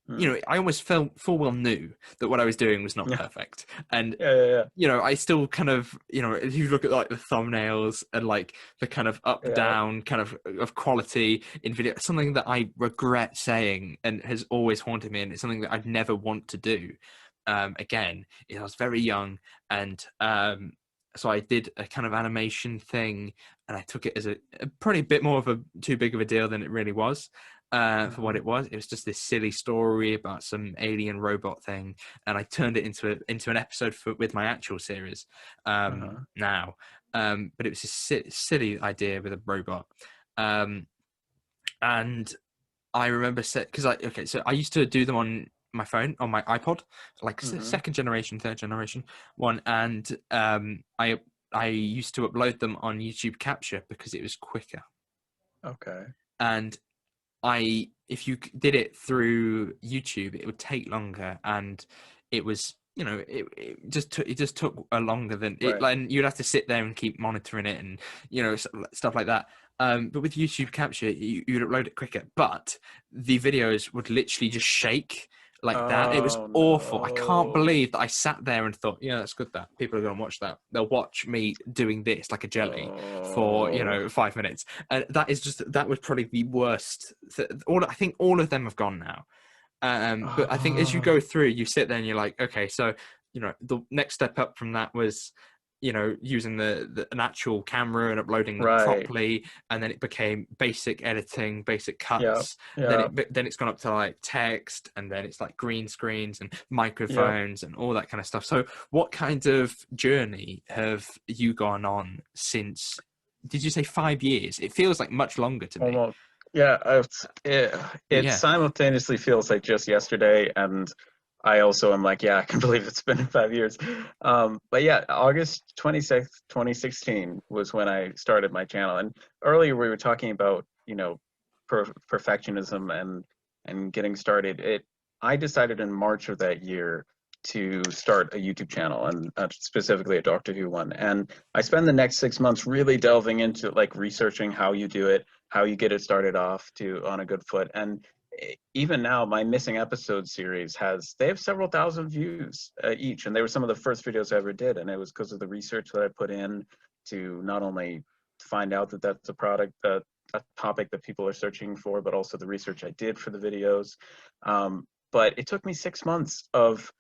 Speaker 2: Hmm.
Speaker 1: I almost full well knew that what I was doing was not
Speaker 2: Yeah,
Speaker 1: perfect. And,
Speaker 2: yeah,
Speaker 1: I still kind of, if you look at like the thumbnails and like the kind of up
Speaker 2: yeah.
Speaker 1: down kind of quality in video, something that I regret saying and has always haunted me. And it's something that I'd never want to do again. I was very young, and so I did a kind of animation thing, and I took it as a probably a bit more of a too big of a deal than it really was. For what
Speaker 2: Uh-huh.
Speaker 1: it was. It was just this silly story about some alien robot thing, and I turned it into an episode with my actual series
Speaker 2: Uh-huh.
Speaker 1: now. But it was a silly idea with a robot, and I remember because so I used to do them on my phone, on my iPod, like
Speaker 2: Hmm.
Speaker 1: second generation, third generation one, and I used to upload them on YouTube Capture because it was quicker.
Speaker 2: Okay.
Speaker 1: And if you did it through YouTube, it would take longer, and it was, it just took a longer than it.
Speaker 2: Right.
Speaker 1: Like, and you'd have to sit there and keep monitoring it, and stuff like that. But with YouTube Capture, you'd upload it quicker, but the videos would literally just shake like that. It was
Speaker 2: Oh
Speaker 1: awful. I can't
Speaker 2: no.
Speaker 1: believe that I sat there and thought, yeah, that's good. That people are going to watch that. They'll watch me doing this like a jelly for
Speaker 2: Oh.
Speaker 1: 5 minutes. And that was probably the worst. I think all of them have gone now. But I think as you
Speaker 2: Oh.
Speaker 1: go through, you sit there and you're like, okay, so the next step up from that was using an actual camera and uploading them
Speaker 2: Right.
Speaker 1: properly, and then it became basic editing, basic
Speaker 2: Yeah.
Speaker 1: cuts.
Speaker 2: Yeah.
Speaker 1: Then it's gone up to like text, and then it's like green screens and
Speaker 2: Yep.
Speaker 1: microphones and all that kind of stuff. So what kind of journey have you gone on since? Did you say 5 years? It feels like much longer to me.
Speaker 2: Almost. Yeah.
Speaker 1: But
Speaker 2: It
Speaker 1: yeah.
Speaker 2: simultaneously feels like just yesterday, and I also am like, yeah, I can believe it's been 5 years. But yeah, August 26th, 2016 was when I started my channel. And earlier we were talking about, perfectionism and getting started. I decided in March of that year to start a YouTube channel, and specifically a Doctor Who one. And I spend the next 6 months really delving into like researching how you do it, how you get it started off to on a good foot. And even now, my missing episode series they have several thousand views each, and they were some of the first videos I ever did, and it was because of the research that I put in to not only find out that that's a product, a topic that people are searching for, but also the research I did for the videos. But it took me 6 months of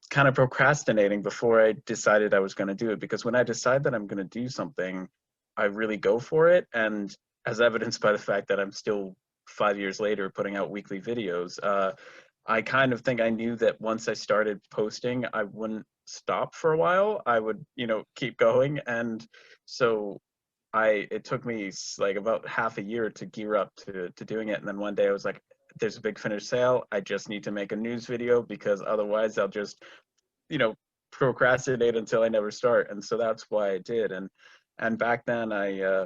Speaker 2: kind of procrastinating before I decided I was going to do it, because when I decide that I'm going to do something, I really go for it. And as evidenced by the fact that I'm still 5 years later putting out weekly videos, I kind of think I knew that once I started posting, I wouldn't stop for a while. I would, keep going. And so it took me like about half a year to gear up to doing it. And then one day I was like, there's a big finish sale. I just need to make a news video, because otherwise I'll just, you know, procrastinate until I never start. And so that's why I did. And back then I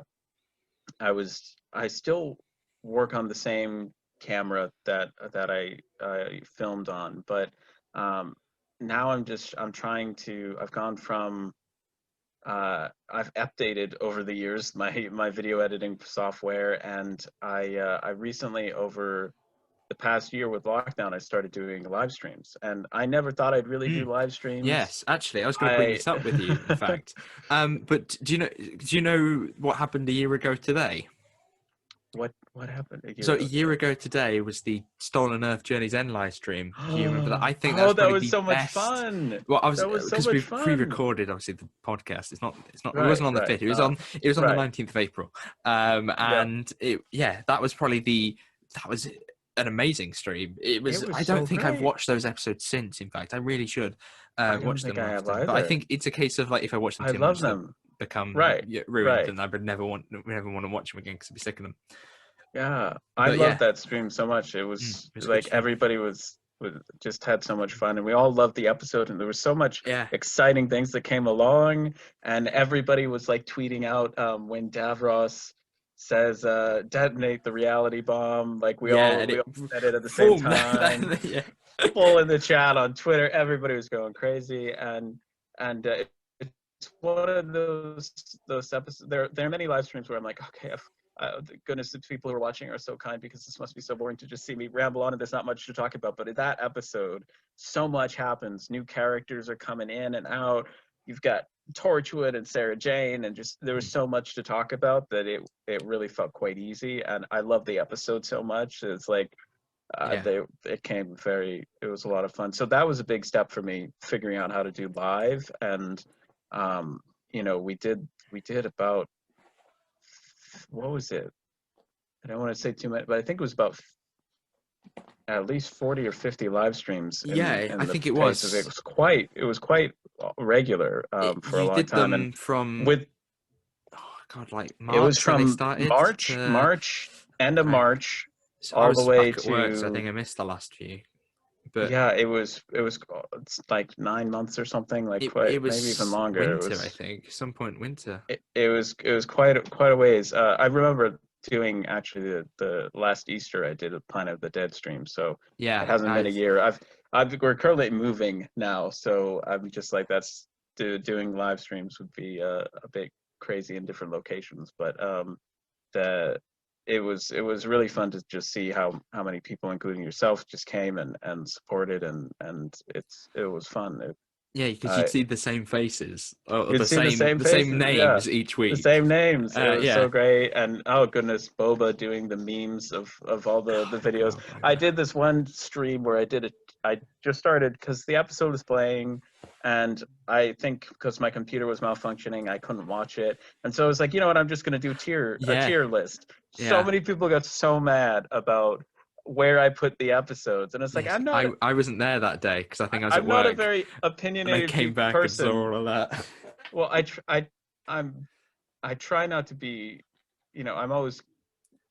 Speaker 2: still work on the same camera that I filmed on, but now I'm trying to, I've gone from I've updated over the years my video editing software, and I recently, over the past year with lockdown, I started doing live streams, and I never thought I'd really do
Speaker 1: Mm.
Speaker 2: live streams.
Speaker 1: Yes, actually, I was going to bring
Speaker 2: I
Speaker 1: this up with you, in fact. But do you know what happened a year ago today?
Speaker 2: what happened a year
Speaker 1: So a
Speaker 2: ago
Speaker 1: year
Speaker 2: today?
Speaker 1: ago today was the Stolen Earth Journey's End live stream. Do you remember that? I think
Speaker 2: Oh,
Speaker 1: that's
Speaker 2: that
Speaker 1: probably
Speaker 2: was
Speaker 1: the
Speaker 2: so much
Speaker 1: best.
Speaker 2: fun.
Speaker 1: Well, I was
Speaker 2: That was so
Speaker 1: because
Speaker 2: much
Speaker 1: we've
Speaker 2: fun.
Speaker 1: pre-recorded obviously the podcast. It
Speaker 2: Right,
Speaker 1: wasn't on the
Speaker 2: right.
Speaker 1: 5th. It was on the
Speaker 2: Right.
Speaker 1: 19th of April.
Speaker 2: Yep.
Speaker 1: And that was that was an amazing stream. It
Speaker 2: It
Speaker 1: was.
Speaker 2: was
Speaker 1: I don't
Speaker 2: so
Speaker 1: think I've
Speaker 2: great.
Speaker 1: watched those episodes since. In fact, I really should
Speaker 2: I don't
Speaker 1: watch
Speaker 2: think
Speaker 1: them
Speaker 2: I have
Speaker 1: often. But I
Speaker 2: either.
Speaker 1: think it's a case of like if I watch them
Speaker 2: I
Speaker 1: too
Speaker 2: love
Speaker 1: much, they'll
Speaker 2: them.
Speaker 1: become
Speaker 2: Right.
Speaker 1: ruined,
Speaker 2: Right.
Speaker 1: and I would never want to watch them again because I'd be sick of them.
Speaker 2: Yeah, I
Speaker 1: But
Speaker 2: loved
Speaker 1: yeah,
Speaker 2: that stream so much. It
Speaker 1: it
Speaker 2: was
Speaker 1: was a good
Speaker 2: like
Speaker 1: stream.
Speaker 2: everybody was just had so much fun, and we all loved the episode, and there was so much
Speaker 1: Yeah.
Speaker 2: exciting things that came along, and everybody was like tweeting out when Davros says detonate the reality bomb, like
Speaker 1: Yeah, and
Speaker 2: we
Speaker 1: it
Speaker 2: all said it at the same
Speaker 1: boom.
Speaker 2: time,
Speaker 1: Yeah.
Speaker 2: full in the chat on Twitter. Everybody was going crazy, and it's one of those episodes. There are many live streams where I'm like, okay, goodness, the people who are watching are so kind, because this must be so boring to just see me ramble on and there's not much to talk about. But in that episode, so much happens. New characters are coming in and out. You've got Torchwood and Sarah Jane, and just there was so much to talk about that it really felt quite easy. And I love the episode so much. It's like
Speaker 1: Yeah.
Speaker 2: it was a lot of fun. So that was a big step for me, figuring out how to do live. And we did about, what was it, I don't want to say too much, but I think it was about at least 40 or 50 live streams
Speaker 1: Yeah,
Speaker 2: in
Speaker 1: I
Speaker 2: the
Speaker 1: think it
Speaker 2: pace of it.
Speaker 1: was.
Speaker 2: It was quite regular for a
Speaker 1: You
Speaker 2: long
Speaker 1: did
Speaker 2: time. And
Speaker 1: them from,
Speaker 2: with
Speaker 1: oh God, like
Speaker 2: it was
Speaker 1: March when they
Speaker 2: from
Speaker 1: started to,
Speaker 2: end of
Speaker 1: okay.
Speaker 2: March,
Speaker 1: So I
Speaker 2: all the
Speaker 1: was
Speaker 2: way
Speaker 1: back at work, so I think
Speaker 2: to,
Speaker 1: I missed the last few. But
Speaker 2: yeah, it's like 9 months or something, like
Speaker 1: it
Speaker 2: quite, maybe even
Speaker 1: was
Speaker 2: longer.
Speaker 1: winter, I think, some point winter.
Speaker 2: It was quite a ways. I remember doing, actually, the last Easter I did a Planet of the Dead stream, so it
Speaker 1: Yeah,
Speaker 2: hasn't been a year. We're currently moving now, so I'm just like, doing live streams would be a bit crazy in different locations. But the it was really fun to just see how many people, including yourself, just came and supported, and it was fun.
Speaker 1: yeah, because you'd see the same faces or
Speaker 2: You'd see the same
Speaker 1: the same
Speaker 2: faces, yeah.
Speaker 1: names each
Speaker 2: The
Speaker 1: week.
Speaker 2: same names. It was
Speaker 1: Yeah.
Speaker 2: so great. And oh goodness, Boba doing the memes of all the videos.
Speaker 1: God,
Speaker 2: I
Speaker 1: Boba.
Speaker 2: did this one stream where I just started because the episode was playing, and I think because my computer was malfunctioning, I couldn't watch it. And so I was like, you know what, I'm just gonna do a
Speaker 1: Yeah,
Speaker 2: tier list. So
Speaker 1: yeah.
Speaker 2: many people got so mad about where I put the episodes. And it's like,
Speaker 1: Yes, I wasn't there that day because I think I was at
Speaker 2: I'm not a
Speaker 1: work,
Speaker 2: very
Speaker 1: and I
Speaker 2: opinionated
Speaker 1: came back and saw
Speaker 2: person.
Speaker 1: all of that.
Speaker 2: Well, I'm I try not to be, I'm always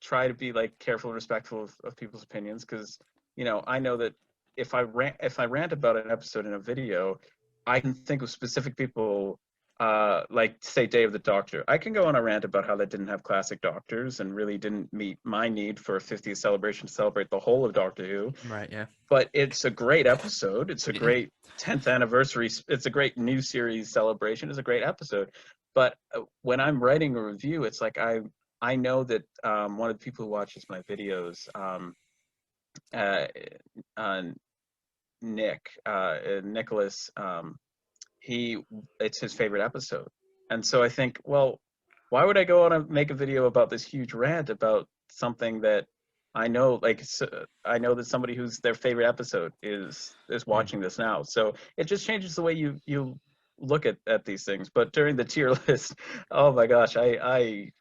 Speaker 2: try to be like careful and respectful of people's opinions, because I know that if I rant about an episode in a video, I can think of specific people, like say Day of the Doctor. I can go on a rant about how that didn't have classic doctors and really didn't meet my need for a 50th celebration to celebrate the whole of Doctor Who.
Speaker 1: Right, yeah.
Speaker 2: But it's a great episode. It's a
Speaker 1: Yeah.
Speaker 2: great 10th anniversary. It's a great new series celebration. It's a great episode. But when I'm writing a review, it's like I know that one of the people who watches my videos, uh, uh, Nicholas, it's his favorite episode. And so I think, well, why would I go on and make a video about this huge rant about something that I know, I know that somebody who's their favorite episode is watching this now. So it just changes the way you look at these things. But during the tier list, oh my gosh, I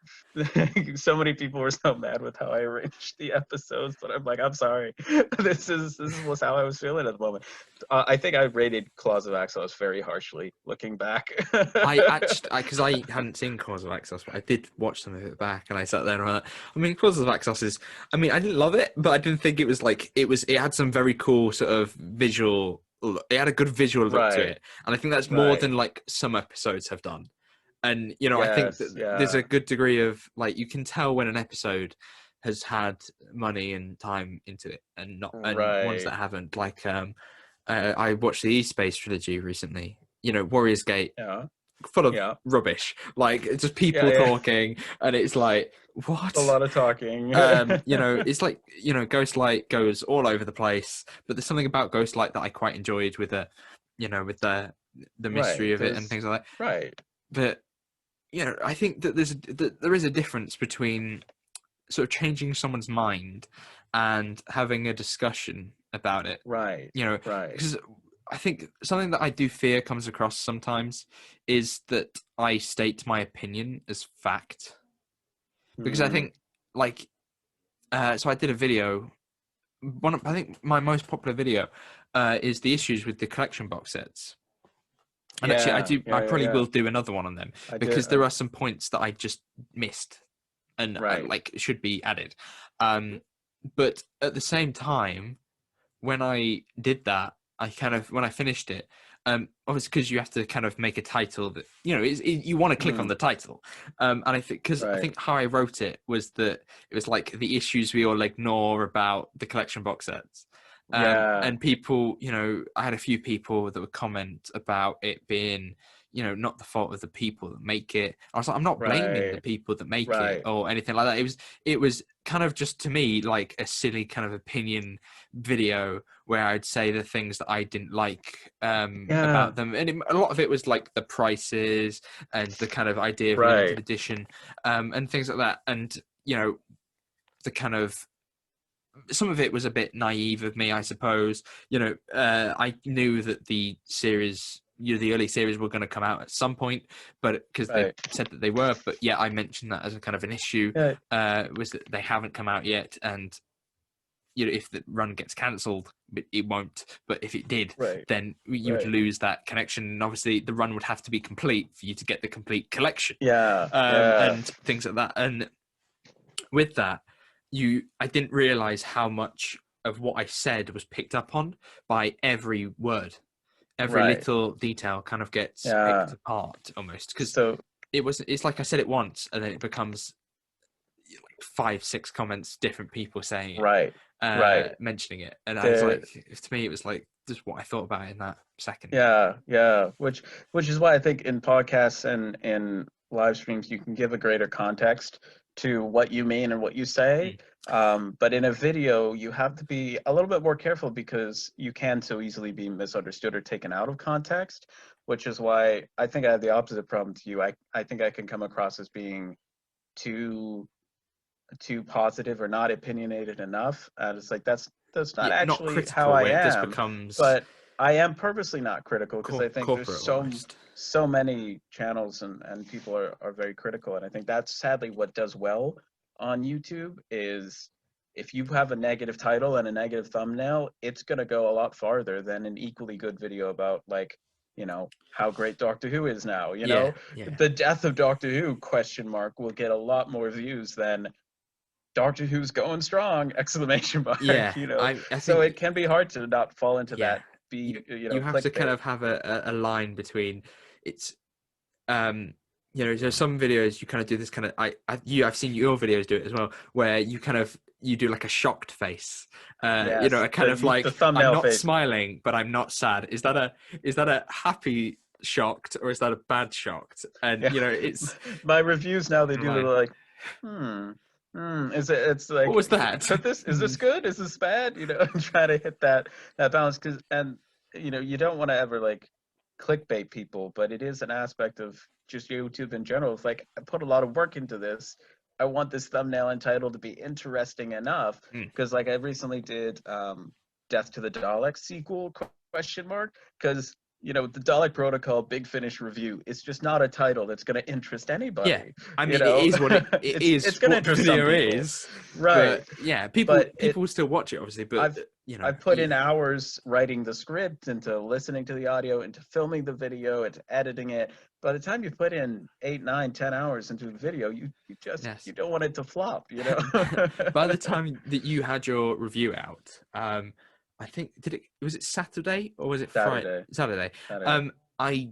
Speaker 2: so many people were so mad with how I arranged the episodes, but I'm like, I'm sorry. This was how I was feeling at the moment. I think I rated Claws of Axos very harshly, looking back.
Speaker 1: I actually, because I hadn't seen Cause of Axos, but I did watch some of it back, and I sat there and went, I mean, Cause of Axos is, I mean, I didn't love it, but I didn't think it was like, it had some very cool sort of visual, it had a good visual look to
Speaker 2: Right,
Speaker 1: it, and I think that's more
Speaker 2: right.
Speaker 1: than like some episodes have done. And, I think
Speaker 2: Yes,
Speaker 1: that there's
Speaker 2: yeah.
Speaker 1: a good degree of, like, you can tell when an episode has had money and time into it, and not, and ones
Speaker 2: Right.
Speaker 1: that haven't, like, I watched the E-Space trilogy recently, Warriors Gate,
Speaker 2: Yeah.
Speaker 1: full of
Speaker 2: Yeah.
Speaker 1: rubbish. Like, it's just
Speaker 2: Yeah,
Speaker 1: people
Speaker 2: yeah.
Speaker 1: talking, and it's like,
Speaker 2: A
Speaker 1: what?
Speaker 2: lot of talking.
Speaker 1: It's like, Ghostlight goes all over the place, but there's something about Ghostlight that I quite enjoyed with with the mystery
Speaker 2: Right.
Speaker 1: of it and things like that.
Speaker 2: Right.
Speaker 1: But I think that there is a difference between sort of changing someone's mind and having a discussion about it.
Speaker 2: Right. Right.
Speaker 1: Because I think something that I do fear comes across sometimes is that I state my opinion as fact. Because I
Speaker 2: Mm.
Speaker 1: think, like, so I did a video. I think my most popular video is the issues with the collection box sets. And actually,
Speaker 2: Yeah.
Speaker 1: I
Speaker 2: Yeah. Yeah.
Speaker 1: probably
Speaker 2: Yeah.
Speaker 1: will do another one on them
Speaker 2: I did.
Speaker 1: because there are some points that I just missed and
Speaker 2: Right.
Speaker 1: like should be added. But at the same time, when I did that, I kind of, when I finished it, obviously because you have to kind of make a title that, you know, you want to click on
Speaker 2: Mm,
Speaker 1: the title. And I think, because I
Speaker 2: right.
Speaker 1: think how I wrote it was that it was like the issues we all ignore about the collection box sets.
Speaker 2: Yeah.
Speaker 1: And people, you know, I had a few people that would comment about it being, you know, not the fault of the people that make it. I was like, I'm not blaming the
Speaker 2: Right.
Speaker 1: people that make it
Speaker 2: Right.
Speaker 1: or anything like that. It was kind of just, to me, like a silly kind of opinion video where I'd say the things that I didn't like
Speaker 2: Yeah.
Speaker 1: about them, and a lot of it was like the prices and the kind of idea of limited
Speaker 2: Right.
Speaker 1: edition, and things like that. And you know, the kind of, some of it was a bit naive of me, I suppose. You know, I knew that the series, you know, the early series were going to come out at some point, but because they
Speaker 2: Right.
Speaker 1: said that they were, but yeah, I mentioned that as a kind of an issue,
Speaker 2: Yeah.
Speaker 1: was that they haven't come out yet, and you know, if the run gets cancelled, it won't. But if it did,
Speaker 2: Right.
Speaker 1: then you would
Speaker 2: Right.
Speaker 1: lose that connection. And obviously, the run would have to be complete for you to get the complete collection,
Speaker 2: Yeah. Yeah.
Speaker 1: and things like that. And with that, I didn't realize how much of what I said was picked up on by every word. Every
Speaker 2: Right.
Speaker 1: little detail kind of gets picked
Speaker 2: Yeah.
Speaker 1: apart almost, because
Speaker 2: So
Speaker 1: it's like I said it once, and then it becomes like 5, 6 comments, different people saying it,
Speaker 2: right. Right.
Speaker 1: mentioning it, and I was
Speaker 2: There.
Speaker 1: like, to me, it was like just what I thought about it in that second.
Speaker 2: Yeah. Yeah. Which is why I think in podcasts and in live streams you can give a greater context to what you mean and what you say.
Speaker 1: Mm.
Speaker 2: But in a video, you have to be a little bit more careful because you can so easily be misunderstood or taken out of context, which is why I think I have the opposite problem to you. I think I can come across as being too too positive or not opinionated enough. And it's like that's not
Speaker 1: Yeah, not
Speaker 2: actually how
Speaker 1: critical
Speaker 2: I
Speaker 1: when it just
Speaker 2: am,
Speaker 1: becomes
Speaker 2: but I am purposely not critical because I think there's
Speaker 1: corporate almost.
Speaker 2: so many channels and people are very critical. And I think that's sadly what does well on YouTube is if you have a negative title and a negative thumbnail, it's gonna go a lot farther than an equally good video about like, you know, how great Doctor Who is now. You
Speaker 1: Yeah,
Speaker 2: know,
Speaker 1: yeah,
Speaker 2: the death of Doctor Who question mark will get a lot more views than Doctor Who's going strong! Exclamation mark.
Speaker 1: yeah.
Speaker 2: You know,
Speaker 1: I
Speaker 2: so
Speaker 1: think,
Speaker 2: it can be hard to not fall into
Speaker 1: yeah,
Speaker 2: that be
Speaker 1: you
Speaker 2: you know
Speaker 1: you have to kind
Speaker 2: clickbait.
Speaker 1: of have a line between, it's um you know, there's some videos you kind of do this kind of, I've seen your videos do it as well, where you do like a shocked face, you know,
Speaker 2: Yes,
Speaker 1: a kind of
Speaker 2: the
Speaker 1: like, I'm
Speaker 2: thumbnail
Speaker 1: not
Speaker 2: face.
Speaker 1: smiling but I'm not sad. Is that a happy shocked, or is that a bad shocked? And
Speaker 2: Yeah,
Speaker 1: you know, it's
Speaker 2: my reviews now they
Speaker 1: kind of
Speaker 2: do the
Speaker 1: line.
Speaker 2: like, hmm, is it? It's
Speaker 1: What was
Speaker 2: like,
Speaker 1: that?
Speaker 2: could this is this good? Is this bad? You know, and try to hit that balance because and you know you don't want to ever like clickbait people, but it is an aspect of just YouTube in general. It's like I put a lot of work into this. I want this thumbnail and title to be interesting enough
Speaker 1: Mm.
Speaker 2: because like I recently did Death to the Daleks sequel question mark because you know the Dalek Protocol Big Finish review is just not a title that's going to interest
Speaker 1: Yeah,
Speaker 2: anybody.
Speaker 1: I
Speaker 2: You
Speaker 1: mean, it
Speaker 2: know,
Speaker 1: is what it is
Speaker 2: it's going to
Speaker 1: what the
Speaker 2: interest some
Speaker 1: video
Speaker 2: people,
Speaker 1: is,
Speaker 2: right?
Speaker 1: but yeah, people
Speaker 2: But
Speaker 1: people will still watch it obviously, but
Speaker 2: I've
Speaker 1: you know,
Speaker 2: I've put in hours writing the script, into listening to the audio, into filming the video, into editing it. By the time you put in 8, 9, 10 hours into the video, you just
Speaker 1: yes.
Speaker 2: you don't want it to flop, you know?
Speaker 1: By the time that you had your review out, I think, was it Saturday or was it Friday?
Speaker 2: Saturday,
Speaker 1: Saturday.
Speaker 2: Saturday.
Speaker 1: I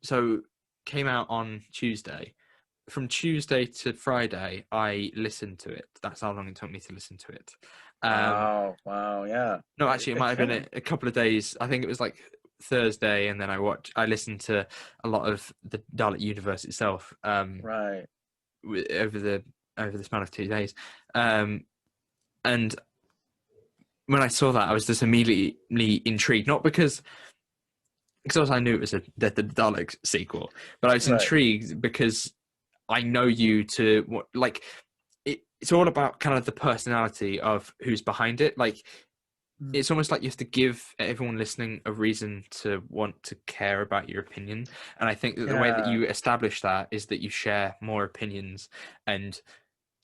Speaker 1: so came out on Tuesday. From Tuesday to Friday, I listened to it. That's how long it took me to listen to it. Um,
Speaker 2: Wow, wow, yeah.
Speaker 1: no, actually, it
Speaker 2: It
Speaker 1: might have been
Speaker 2: can,
Speaker 1: a couple of days. I think it was like Thursday, and then I listened to a lot of the Dalek universe itself.
Speaker 2: right,
Speaker 1: Over the span of 2 days, and when I saw that, I was just immediately intrigued. Not because I knew it was a Death of the Daleks sequel, but I was
Speaker 2: right.
Speaker 1: intrigued because I know you to what, like, it's all about kind of the personality of who's behind it. Like,
Speaker 2: Mm,
Speaker 1: it's almost like you have to give everyone listening a reason to want to care about your opinion. And I think that the way that
Speaker 2: yeah,
Speaker 1: you establish that is that you share more opinions. And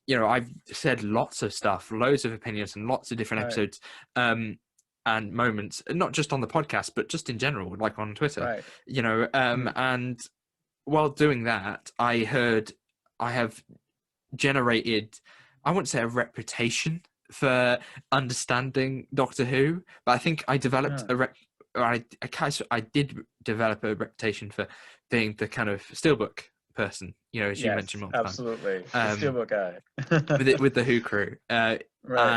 Speaker 1: you know, I've said lots of stuff, loads of opinions, and lots of different
Speaker 2: right,
Speaker 1: episodes, and moments, not just on the podcast, but just in general, like on Twitter.
Speaker 2: right.
Speaker 1: You know,
Speaker 2: Mm,
Speaker 1: and while doing that, I have generated, I wouldn't say a reputation, for understanding Doctor Who, but I think I developed
Speaker 2: Yeah.
Speaker 1: I did develop a reputation for being the kind of steelbook person, as you mentioned
Speaker 2: Yes,
Speaker 1: multiple times,
Speaker 2: absolutely. The
Speaker 1: um,
Speaker 2: steelbook guy.
Speaker 1: with the Who crew.
Speaker 2: Right.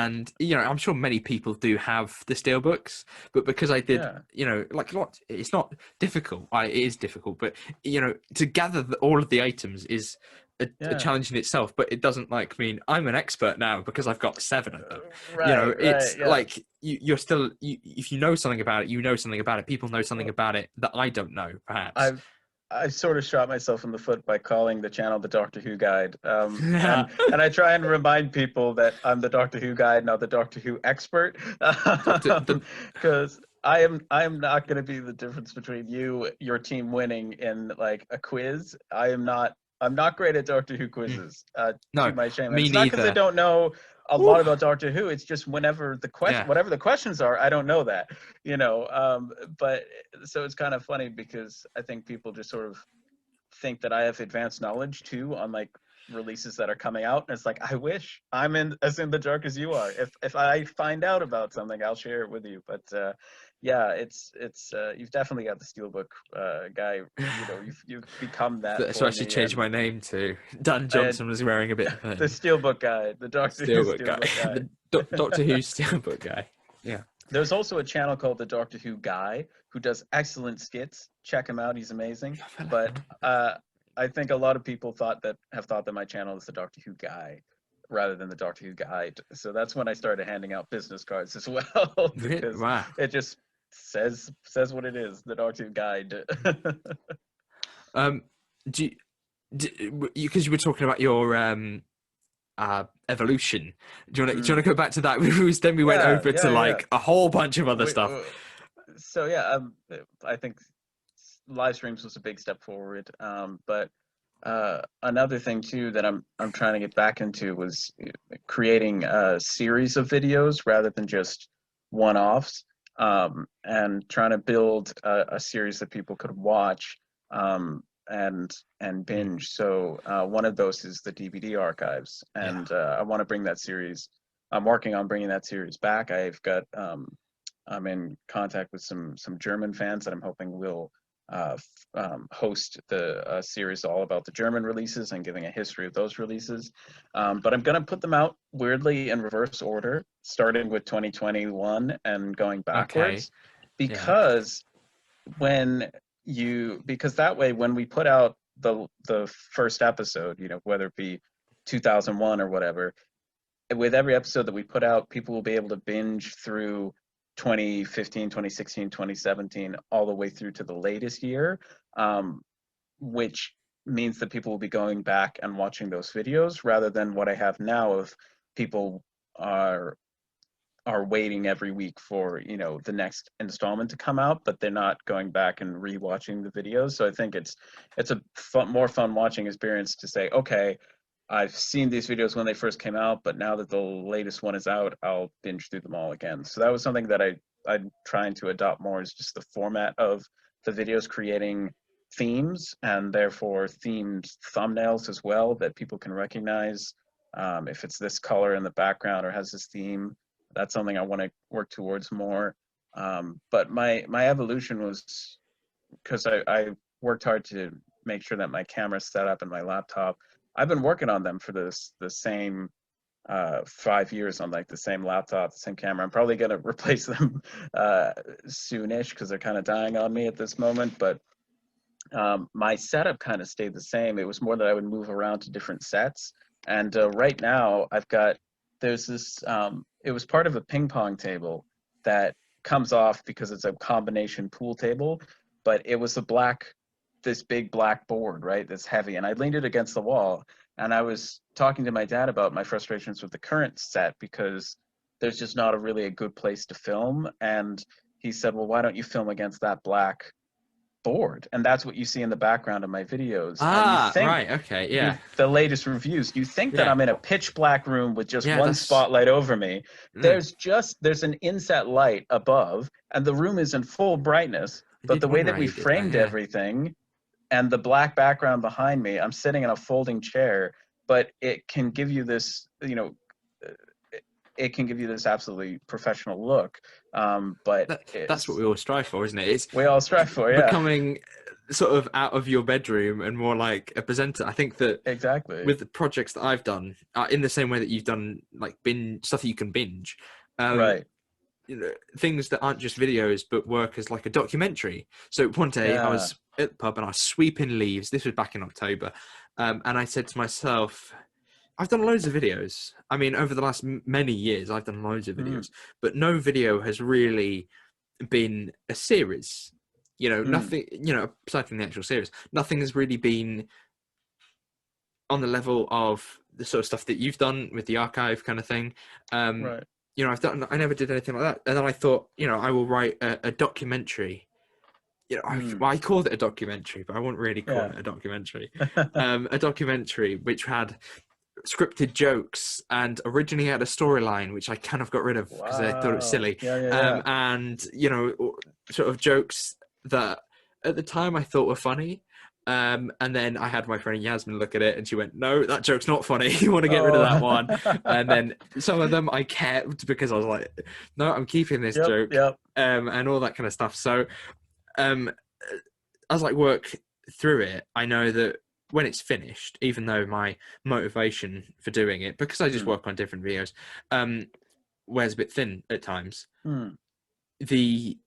Speaker 1: And I'm sure many people do have the steelbooks, but because I did,
Speaker 2: Yeah.
Speaker 1: like a lot, it's not difficult. It is difficult, but to gather all of the items is a
Speaker 2: Yeah.
Speaker 1: challenge in itself. But it doesn't mean I'm an expert now because I've got 7 of them.
Speaker 2: Right, right,
Speaker 1: It's
Speaker 2: yeah.
Speaker 1: like you're still if you know something about it, you know something about it. People know something
Speaker 2: Well,
Speaker 1: about it that I don't know, perhaps.
Speaker 2: I've I sort of shot myself in the foot by calling the channel the Doctor Who Guide, and I try and remind people that I'm the Doctor Who Guide, not the Doctor Who expert,
Speaker 1: the
Speaker 2: because I am not going to be the difference between your team winning in like a quiz. I'm not great at Doctor Who quizzes, to
Speaker 1: no,
Speaker 2: my shame, and
Speaker 1: me
Speaker 2: it's not because I
Speaker 1: neither.
Speaker 2: don't know a
Speaker 1: Whew.
Speaker 2: lot about Doctor Who. It's just
Speaker 1: Yeah.
Speaker 2: whatever the questions are, I don't know that, but so it's kind of funny because I think people just sort of think that I have advanced knowledge too on like releases that are coming out. And it's like, I wish I'm as in the dark as you are. If I find out about something, I'll share it with you. But yeah, it's you've definitely got the steelbook guy. You've become that
Speaker 1: So I
Speaker 2: for
Speaker 1: should
Speaker 2: me.
Speaker 1: change
Speaker 2: And
Speaker 1: my name to Dan
Speaker 2: I had
Speaker 1: Johnson was wearing a bit of
Speaker 2: the
Speaker 1: a
Speaker 2: steelbook guy, the Doctor Who
Speaker 1: steelbook guy,
Speaker 2: steelbook guy.
Speaker 1: the Doctor Who steelbook guy. Yeah.
Speaker 2: There's also a channel called the Doctor Who Guy who does excellent skits. Check him out; he's amazing.
Speaker 1: I feel like I
Speaker 2: But
Speaker 1: remember.
Speaker 2: I think a lot of people have thought that my channel is the Doctor Who Guy rather than the Doctor Who Guide. So that's when I started handing out business cards as well because
Speaker 1: Wow.
Speaker 2: it just says what it is, the Doctor Who Guide.
Speaker 1: Um, do you, because you were talking about your evolution. Do you want to
Speaker 2: Mm.
Speaker 1: go back to that? Then we went
Speaker 2: Yeah,
Speaker 1: over to
Speaker 2: yeah, yeah.
Speaker 1: like a whole bunch of other
Speaker 2: We,
Speaker 1: stuff.
Speaker 2: so yeah, I think live streams was a big step forward. But another thing too that I'm trying to get back into was creating a series of videos rather than just one-offs, and trying to build a series that people could watch, and
Speaker 1: Mm.
Speaker 2: binge. So one of those is the DVD archives,
Speaker 1: Yeah.
Speaker 2: and I want to bring that series. I'm working on bringing that series back. I'm in contact with some German fans that I'm hoping will host the series all about the German releases and giving a history of those releases. But I'm going to put them out weirdly in reverse order, starting with 2021 and going
Speaker 1: Okay.
Speaker 2: backwards,
Speaker 1: Yeah.
Speaker 2: because because that way when we put out the first episode, whether it be 2001 or whatever, with every episode that we put out, people will be able to binge through 2015, 2016, 2017, all the way through to the latest year, which means that people will be going back and watching those videos rather than what I have now of people are waiting every week for the next installment to come out, but they're not going back and rewatching the videos. So I think it's a more fun watching experience to say, okay, I've seen these videos when they first came out, but now that the latest one is out, I'll binge through them all again. So that was something that I'm trying to adopt more, is just the format of the videos, creating themes and therefore themed thumbnails as well that people can recognize. If it's this color in the background or has this theme, that's something I want to work towards more. But my evolution was because I worked hard to make sure that my camera's set up and my laptop. I've been working on them for the same 5 years on like the same laptop, the same camera. I'm probably gonna replace them soonish because they're kind of dying on me at this moment. But my setup kind of stayed the same. It was more that I would move around to different sets. And right now there's this, it was part of a ping pong table that comes off because it's a combination pool table, but it was this big black board, right? That's heavy. And I leaned it against the wall, and I was talking to my dad about my frustrations with the current set because there's just not really a good place to film. And he said, well, why don't you film against that black board? And that's what you see in the background of my videos. And you
Speaker 1: Ah,
Speaker 2: think
Speaker 1: right. Okay. Yeah.
Speaker 2: the latest reviews, you think that
Speaker 1: Yeah.
Speaker 2: I'm in a pitch black room with just
Speaker 1: Yeah.
Speaker 2: one
Speaker 1: That's.
Speaker 2: spotlight over me.
Speaker 1: Mm,
Speaker 2: There's an inset light above, and the room is in full brightness.
Speaker 1: I
Speaker 2: But
Speaker 1: did
Speaker 2: the way
Speaker 1: wonder
Speaker 2: that
Speaker 1: how
Speaker 2: we
Speaker 1: you did that.
Speaker 2: framed
Speaker 1: Yeah.
Speaker 2: everything and the black background behind me, I'm sitting in a folding chair, but it can give you this, it can give you this absolutely professional look. But
Speaker 1: That's what we all strive for, isn't it? It's
Speaker 2: we all strive for, yeah.
Speaker 1: becoming sort of out of your bedroom and more like a presenter. I think that
Speaker 2: Exactly.
Speaker 1: with the projects that I've done, in the same way that you've done like binge stuff that you can binge,
Speaker 2: Right.
Speaker 1: you know, things that aren't just videos but work as like a documentary. So one day I
Speaker 2: Yeah.
Speaker 1: was at the pub and I was sweeping leaves. This was back in October, and I said to myself, I've done loads of videos. I mean, over the last many years, I've done loads of videos, but no video has really been a series. You know, nothing, you know, aside from the actual series, nothing has really been on the level of the sort of stuff that you've done with the archive kind of thing.
Speaker 2: Right.
Speaker 1: You know, I never did anything like that. And then I thought, you know, I will write a documentary. You know, I called it a documentary, but I wouldn't really call
Speaker 2: Yeah.
Speaker 1: it a documentary. A documentary which had scripted jokes and originally had a storyline which I kind of got rid of because I thought it was
Speaker 2: Wow.
Speaker 1: silly.
Speaker 2: Yeah.
Speaker 1: And you know, sort of jokes that at the time I thought were funny. And then I had my friend Yasmin look at it and she went, no, that joke's not funny. You want to get rid of that one. And then some of them I kept because I was like, no, I'm keeping this joke.
Speaker 2: Yep.
Speaker 1: And all that kind of stuff. So as I work through it, I know that when it's finished, even though my motivation for doing it, because I just work on different videos, wears a bit thin at times, the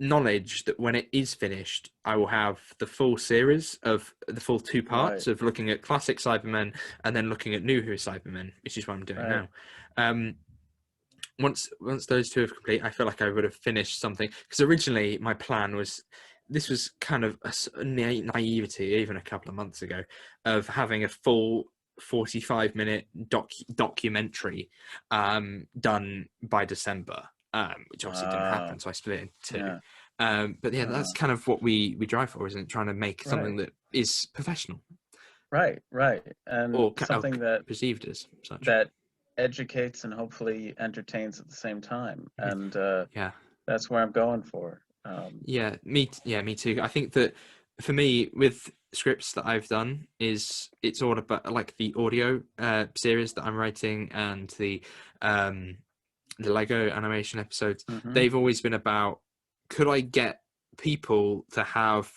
Speaker 1: knowledge that when it is finished, I will have the full series of the full 2 parts of looking at classic Cybermen and then looking at new Who Cybermen, which is what I'm doing now. Once those two are complete, I feel like I would have finished something, because originally my plan was, this was kind of a naivety even a couple of months ago, of having a full 45-minute documentary done by December, which obviously didn't happen, so I split it in two. But yeah, that's kind of what we drive for, isn't it? Trying to make something that is professional.
Speaker 2: Right. And
Speaker 1: Or
Speaker 2: something that
Speaker 1: perceived as such.
Speaker 2: That educates and hopefully entertains at the same time. And
Speaker 1: yeah,
Speaker 2: that's where I'm going for.
Speaker 1: me too. I think that for me, with scripts that I've done, it's all about like the audio series that I'm writing and the Lego animation episodes. They've always been about, could I get people to have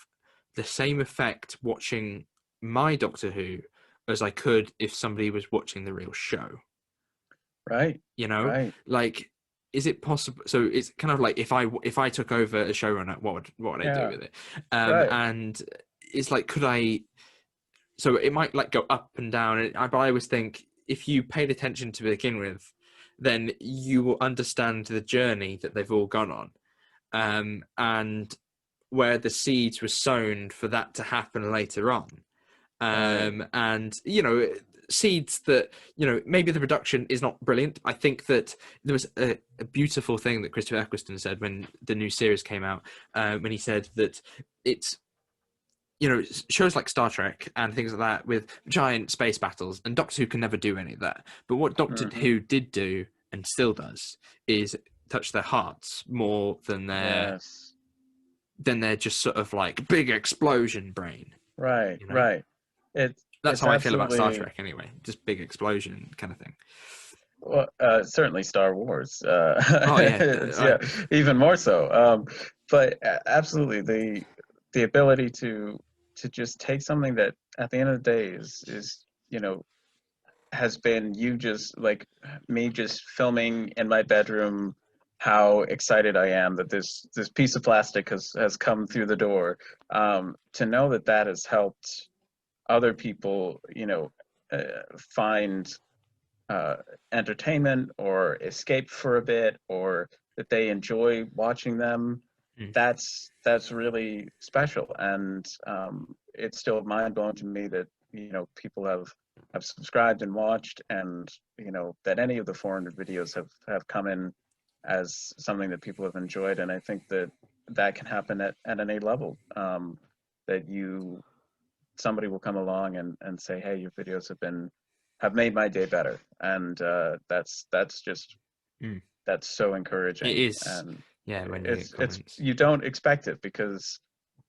Speaker 1: the same effect watching my Doctor Who as I could if somebody was watching the real show?
Speaker 2: Right.
Speaker 1: You know, like, is it possible? So it's kind of like, if I took over a showrunner, what would I do with it? And it's like, could I? So it might like go up and down. But I always think, if you paid attention to begin with, then you will understand the journey that they've all gone on, and where the seeds were sown for that to happen later on. And you know, seeds that, you know, maybe the production is not brilliant. I think that there was a beautiful thing that Christopher Eccleston said when the new series came out, when he said that it's, you know, shows like Star Trek and things like that with giant space battles, and Doctor Who can never do any of that. But what Doctor Who did do and still does is touch their hearts more than their just sort of like big explosion brain.
Speaker 2: Right.
Speaker 1: You know? That's how I feel about Star Trek anyway. Just big explosion kind of thing.
Speaker 2: Well, certainly Star Wars.
Speaker 1: Oh yeah,
Speaker 2: even more so. But absolutely, the ability to just take something that at the end of the day is, you know, has been you just like me just filming in my bedroom how excited I am that this piece of plastic has come through the door. To know that has helped other people, you know, find entertainment or escape for a bit, or that they enjoy watching them, that's really special. And it's still mind-blowing to me that, you know, people have subscribed and watched, and, you know, that any of the 400 videos have come in as something that people have enjoyed. And I think that can happen at any level, that somebody will come along and say, hey, your videos have made my day better. And that's just that's so encouraging.
Speaker 1: It is.
Speaker 2: And
Speaker 1: yeah, when
Speaker 2: it's you don't expect it, because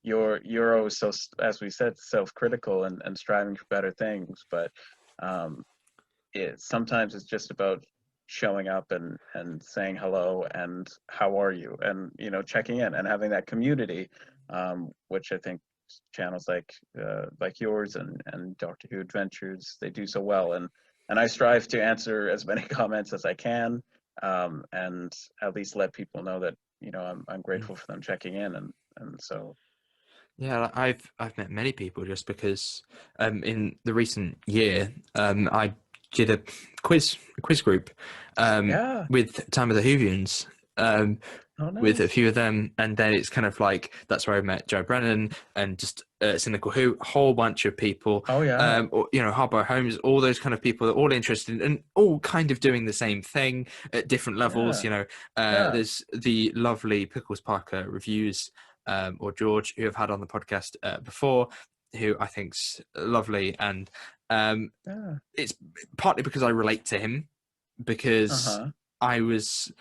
Speaker 2: you're always so, as we said, self-critical and striving for better things. But sometimes it's just about showing up and saying hello and how are you, and checking in and having that community, which I think channels like yours and Doctor Who Adventures, they do so well, and I strive to answer as many comments as I can, and at least let people know that I'm grateful for them checking in, and so
Speaker 1: Yeah, I've met many people just because in the recent year I did a quiz group
Speaker 2: yeah.
Speaker 1: with Time of the Whovians, um,
Speaker 2: Oh,
Speaker 1: with a
Speaker 2: nice.
Speaker 1: few of them, and then it's kind of like that's where I met Joe Brennan and just Cynical Who, a whole bunch of people,
Speaker 2: Oh, yeah.
Speaker 1: or, Harbour Holmes, all those kind of people that are all interested and all kind of doing the same thing at different levels.
Speaker 2: Yeah. Yeah.
Speaker 1: There's the lovely Pickles Parker reviews, or George, who I've had on the podcast before, who I think's lovely, and
Speaker 2: Yeah.
Speaker 1: it's partly because I relate to him, because
Speaker 2: Uh-huh.
Speaker 1: I was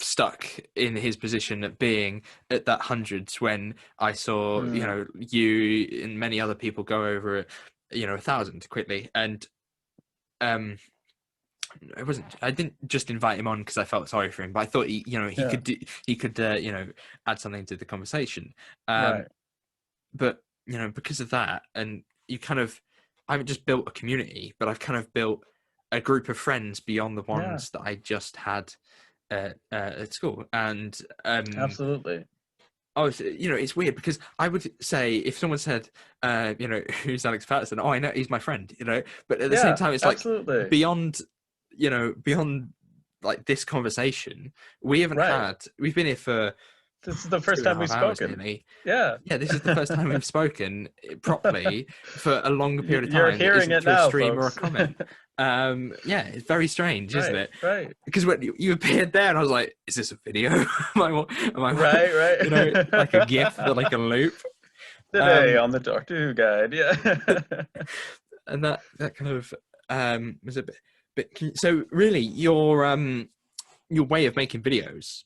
Speaker 1: stuck in his position at being at that hundreds when I saw,
Speaker 2: Mm.
Speaker 1: you and many other people go over it, 1,000 quickly. And I didn't just invite him on because I felt sorry for him, but I thought he
Speaker 2: Yeah.
Speaker 1: could add something to the conversation.
Speaker 2: Right.
Speaker 1: But because of that, and I haven't just built a community, but I've kind of built a group of friends beyond the
Speaker 2: Yeah.
Speaker 1: ones that I just had at school. And
Speaker 2: Absolutely.
Speaker 1: it's weird because I would say if someone said, who's Alex Patterson? Oh, I know, he's my friend, but at the same
Speaker 2: Yeah.
Speaker 1: time, it's like
Speaker 2: Absolutely.
Speaker 1: beyond, beyond like this conversation,
Speaker 2: Right.
Speaker 1: we've been here for
Speaker 2: This is the
Speaker 1: two
Speaker 2: first
Speaker 1: and a
Speaker 2: time
Speaker 1: half
Speaker 2: we've
Speaker 1: hours
Speaker 2: spoken.
Speaker 1: nearly.
Speaker 2: Yeah.
Speaker 1: Yeah, this is the first time we've spoken properly for a longer period of
Speaker 2: You're
Speaker 1: time that
Speaker 2: hearing
Speaker 1: isn't
Speaker 2: it
Speaker 1: through a
Speaker 2: now,
Speaker 1: stream or a
Speaker 2: folks.
Speaker 1: comment. Yeah, it's very strange, isn't
Speaker 2: Right.
Speaker 1: it?
Speaker 2: Right.
Speaker 1: Because when you appeared there, and I was like, "Is this a video? Am I
Speaker 2: Right.
Speaker 1: like a GIF,
Speaker 2: Right.
Speaker 1: like a loop?"
Speaker 2: Today
Speaker 1: Um,
Speaker 2: on the Doctor Who guide. Yeah.
Speaker 1: and that kind of was a bit. So really, your way of making videos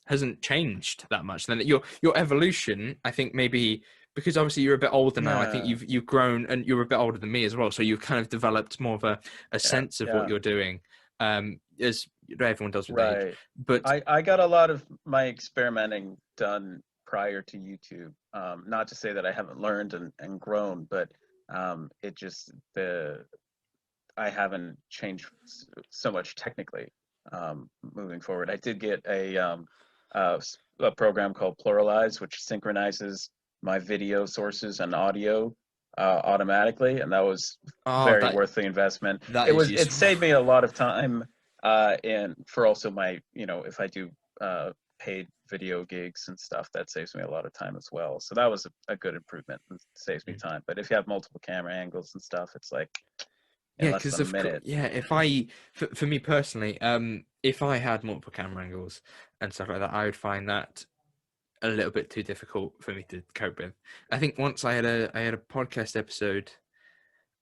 Speaker 1: hasn't changed that much. Then your evolution, I think, maybe because obviously you're a bit older now. I think
Speaker 2: Yeah.
Speaker 1: you've grown, and you're a bit older than me as well. So you've kind of developed more of a
Speaker 2: Yeah.
Speaker 1: sense of what
Speaker 2: Yeah.
Speaker 1: you're doing, as everyone does with age.
Speaker 2: Right.
Speaker 1: But
Speaker 2: I got a lot of my experimenting done prior to YouTube. Not to say that I haven't learned and grown, but it just I haven't changed so much technically moving forward. I did get a program called Pluralize, which synchronizes my video sources and audio automatically, and that was
Speaker 1: oh,
Speaker 2: very
Speaker 1: that
Speaker 2: worth the investment.
Speaker 1: that is
Speaker 2: It
Speaker 1: useful.
Speaker 2: saved me a lot of time, and for also my if I do paid video gigs and stuff, that saves me a lot of time as well. So that was a good improvement and saves me time. But if you have multiple camera angles and stuff, it's like in
Speaker 1: Yeah,
Speaker 2: less
Speaker 1: because
Speaker 2: than a
Speaker 1: of course,
Speaker 2: minute.
Speaker 1: yeah. If I, for me personally, if I had multiple camera angles and stuff like that, I would find that a little bit too difficult for me to cope with. I think once I had a podcast episode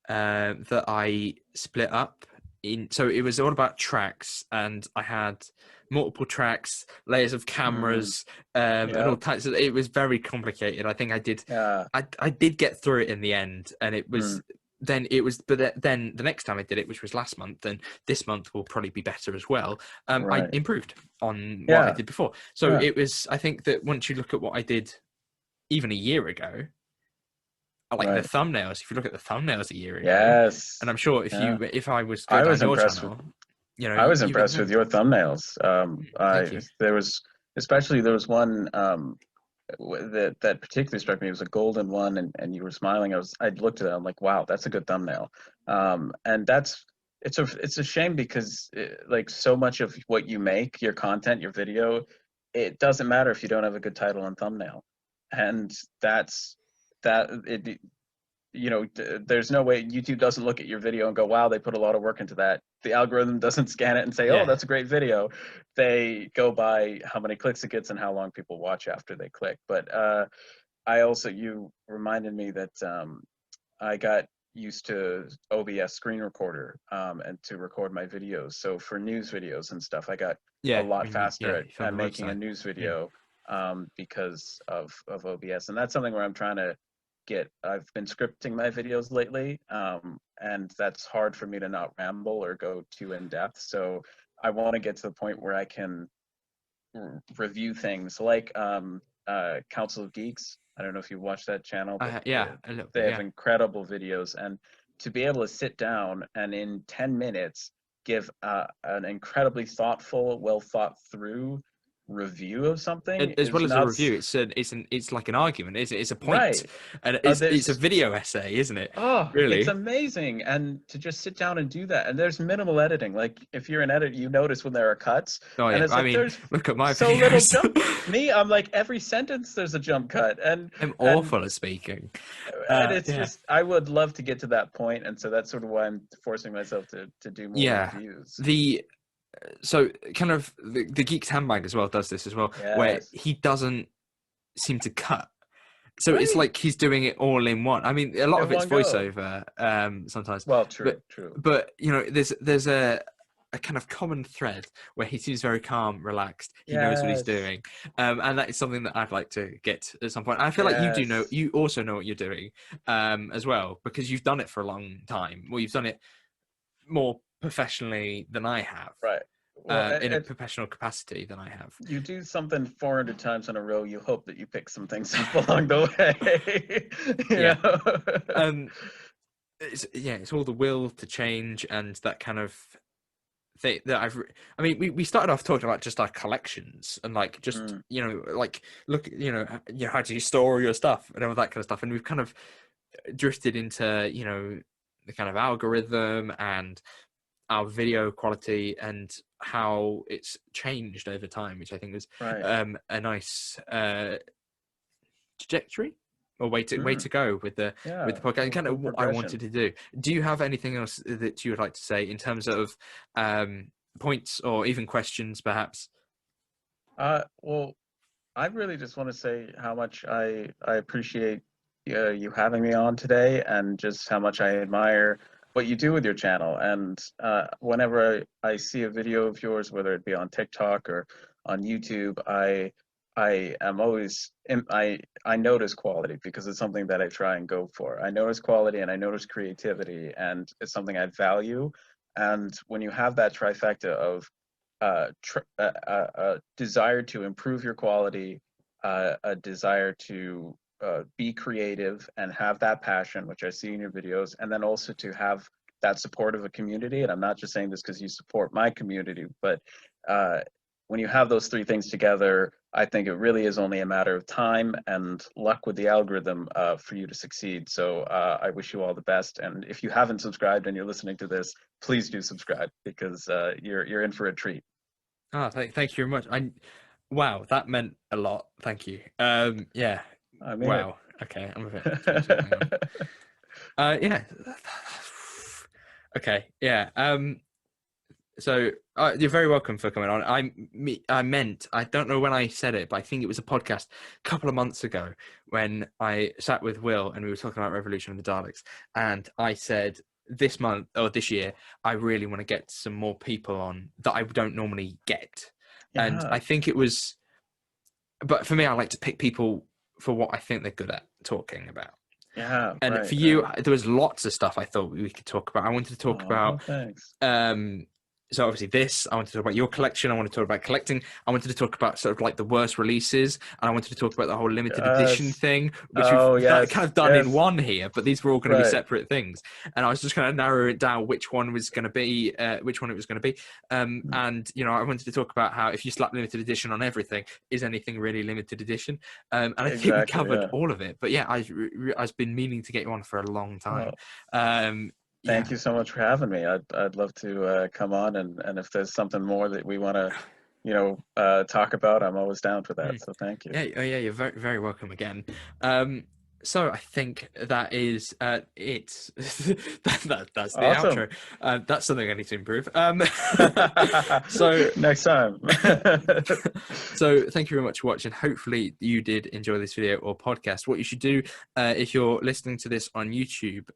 Speaker 1: that I split up in, so it was all about tracks, and I had multiple tracks, layers of
Speaker 2: Mm,
Speaker 1: cameras, and
Speaker 2: yeah,
Speaker 1: all types of. It was very complicated. I think
Speaker 2: yeah,
Speaker 1: I did get through it in the end, and it
Speaker 2: mm,
Speaker 1: was. Then it was, but then the next time I did it, which was last month, and this month will probably be better as well. I
Speaker 2: right,
Speaker 1: improved on what I
Speaker 2: yeah,
Speaker 1: did before. So
Speaker 2: yeah,
Speaker 1: it was. I think that once you look at what I did even a year ago, I like the
Speaker 2: right,
Speaker 1: thumbnails. If you look at the thumbnails a year ago, and
Speaker 2: yes,
Speaker 1: I'm sure
Speaker 2: yeah.
Speaker 1: if I was go
Speaker 2: I
Speaker 1: down
Speaker 2: was
Speaker 1: your
Speaker 2: impressed with
Speaker 1: channel,
Speaker 2: I was
Speaker 1: even
Speaker 2: impressed with
Speaker 1: then,
Speaker 2: your thumbnails.
Speaker 1: thank
Speaker 2: I
Speaker 1: you.
Speaker 2: there was especially there was one that particularly struck me. It was a golden one, and you were smiling. I looked at it. I'm like, wow, that's a good thumbnail. And that's it's a shame because like so much of what you make, your content, your video, it doesn't matter if you don't have a good title and thumbnail, and that's that it. There's no way YouTube doesn't look at your video and go, wow, they put a lot of work into that. The algorithm doesn't scan it and say, oh,
Speaker 1: Yeah,
Speaker 2: that's a great video. They go by how many clicks it gets and how long people watch after they click. But you reminded me that I got used to OBS screen recorder and to record my videos. So for news videos and stuff, I got a
Speaker 1: yeah.
Speaker 2: lot
Speaker 1: When you,
Speaker 2: faster
Speaker 1: yeah, if you're on
Speaker 2: at
Speaker 1: the
Speaker 2: making a
Speaker 1: website.
Speaker 2: news
Speaker 1: Mm.
Speaker 2: video because of OBS. And that's something where I'm trying to I've been scripting my videos lately, and that's hard for me to not ramble or go too in depth. So I want to get to the point where I can review things like Council of Geeks. I don't know if you watch that channel, but
Speaker 1: Yeah, a little
Speaker 2: they
Speaker 1: bit,
Speaker 2: have
Speaker 1: yeah.
Speaker 2: incredible videos, and to be able to sit down and in 10 minutes give an incredibly thoughtful, well thought through review of something
Speaker 1: As
Speaker 2: is
Speaker 1: well as a
Speaker 2: not
Speaker 1: review, it's like an argument, isn't it? It's a point,
Speaker 2: right.
Speaker 1: and it's a
Speaker 2: There's
Speaker 1: video essay, isn't it?
Speaker 2: Oh, it's
Speaker 1: Really?
Speaker 2: amazing. And to just sit down and do that. And there's minimal editing. Like if you're an editor, you notice when there are cuts.
Speaker 1: Oh
Speaker 2: And
Speaker 1: yeah.
Speaker 2: it's
Speaker 1: I
Speaker 2: like
Speaker 1: mean,
Speaker 2: there's
Speaker 1: look at my
Speaker 2: so little
Speaker 1: videos.
Speaker 2: jump. Me, I'm like every sentence there's a jump cut.
Speaker 1: I'm
Speaker 2: And
Speaker 1: awful at speaking.
Speaker 2: it's
Speaker 1: Yeah.
Speaker 2: just I would love to get to that point. And so that's sort of why I'm forcing myself to do more
Speaker 1: Yeah.
Speaker 2: reviews.
Speaker 1: So kind of the Geek's Handbag as well does this as well, where
Speaker 2: Yes.
Speaker 1: he doesn't seem to cut. So it's
Speaker 2: Right.
Speaker 1: like he's doing it all in one. I mean, a lot
Speaker 2: In
Speaker 1: of it's
Speaker 2: one go.
Speaker 1: voiceover sometimes,
Speaker 2: Well,
Speaker 1: but
Speaker 2: true, true.
Speaker 1: there's a kind of common thread where he seems very calm, relaxed. He knows what he's
Speaker 2: Yes.
Speaker 1: doing, and that is something that I'd like to get at some point. I feel like
Speaker 2: Yes.
Speaker 1: you also know what you're doing as well, because you've done it for a long time. Well, you've done it more professionally than I have,
Speaker 2: Right. Well,
Speaker 1: in a professional capacity than I have.
Speaker 2: you do something 400 times in a row, you hope that you pick some things up along the way. you
Speaker 1: Yeah.
Speaker 2: know?
Speaker 1: It's all the will to change and that kind of thing that I mean, we started off talking about just our collections and like just
Speaker 2: Mm,
Speaker 1: like look, how do you store your stuff and all that kind of stuff, and we've kind of drifted into the kind of algorithm and our video quality and how it's changed over time, which I think was
Speaker 2: right.
Speaker 1: a nice trajectory or way to
Speaker 2: Mm,
Speaker 1: go with the
Speaker 2: yeah.
Speaker 1: podcast, and kind
Speaker 2: Cool
Speaker 1: of what I
Speaker 2: progression.
Speaker 1: wanted to do. Do you have anything else that you would like to say in terms of points or even questions, perhaps?
Speaker 2: Well, I really just want to say how much I appreciate you having me on today, and just how much I admire what you do with your channel. And whenever I see a video of yours, whether it be on TikTok or on YouTube, I am always I notice quality because it's something that I try and go for. I notice quality and I notice creativity, and it's something I value. And when you have that trifecta of a desire to improve your quality, a desire to be creative and have that passion, which I see in your videos, and then also to have that support of a community. And I'm not just saying this because you support my community, but when you have those three things together, I think it really is only a matter of time and luck with the algorithm for you to succeed. So I wish you all the best. And if you haven't subscribed and you're listening to this, please do subscribe, because you're in for a treat.
Speaker 1: Oh, thank you very much. Wow, that meant a lot. Thank you. Yeah.
Speaker 2: I mean it.
Speaker 1: Wow. Okay, I'm a bit flustered. Hang on. Yeah. Okay. Yeah. So you're very welcome for coming on. I meant, I don't know when I said it, but I think it was a podcast a couple of months ago when I sat with Will and we were talking about Revolution of the Daleks, and I said this month or this year I really want to get some more people on that I don't normally get, and
Speaker 2: Yeah.
Speaker 1: I think it was. But for me, I like to pick people for what I think they're good at talking about.
Speaker 2: Yeah.
Speaker 1: And
Speaker 2: Right.
Speaker 1: for you,
Speaker 2: Right.
Speaker 1: there was lots of stuff I thought we could talk about. I wanted to talk
Speaker 2: Oh,
Speaker 1: about
Speaker 2: thanks.
Speaker 1: so obviously this, I wanted to talk about your collection, I wanted to talk about collecting, I wanted to talk about sort of like the worst releases, and I wanted to talk about the whole limited edition
Speaker 2: Yes.
Speaker 1: thing, which we've
Speaker 2: Oh,
Speaker 1: kind
Speaker 2: yes.
Speaker 1: of done in
Speaker 2: Yes.
Speaker 1: one here, but these were all going to be
Speaker 2: Right.
Speaker 1: separate things. And I was just going to narrow it down which one was going to be, which one it was going to be. And, I wanted to talk about how if you slap limited edition on everything, is anything really limited edition? And I think we
Speaker 2: Exactly.
Speaker 1: covered
Speaker 2: Yeah.
Speaker 1: all of it. But yeah, I've been meaning to get you on for a long
Speaker 2: Oh,
Speaker 1: time. Yeah.
Speaker 2: thank you so much for having me. I'd love to come on, and if there's something more that we want to, talk about, I'm always down for that. So thank you.
Speaker 1: Yeah, oh yeah, you're very, very welcome again. So I think that is it. That's the
Speaker 2: Awesome.
Speaker 1: outro. That's something I need to improve. So,
Speaker 2: Next time.
Speaker 1: so thank you very much for watching. Hopefully you did enjoy this video or podcast. What you should do if you're listening to this on YouTube,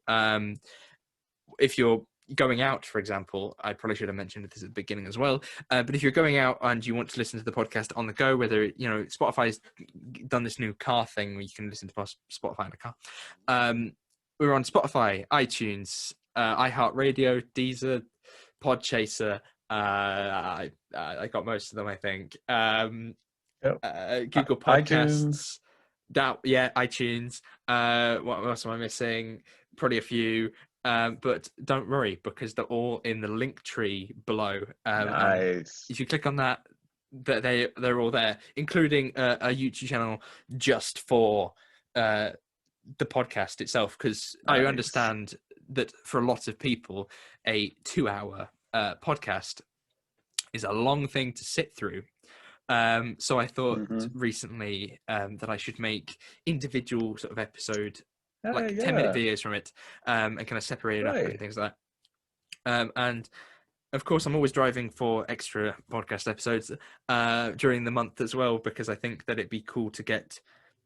Speaker 1: if you're going out, for example, I probably should have mentioned this at the beginning as well. But if you're going out and you want to listen to the podcast on the go, whether, you know, Spotify's done this new car thing where you can listen to Spotify in the car. We're on Spotify, iTunes, iHeartRadio, Deezer, Podchaser. I got most of them, I think. Google Podcasts. iTunes. What else am I missing? Probably a few. But don't worry, because they're all in the link tree below.
Speaker 2: Nice.
Speaker 1: If you click on that, they're all there, including a YouTube channel just for the podcast itself, because I understand that for a lot of people, a 2-hour podcast is a long thing to sit through. So I thought recently that I should make individual sort of episode, like 10-minute videos from it, and kind of separate it up and things like that. And of course, I'm always driving for extra podcast episodes during the month as well, because I think that it'd be cool to get,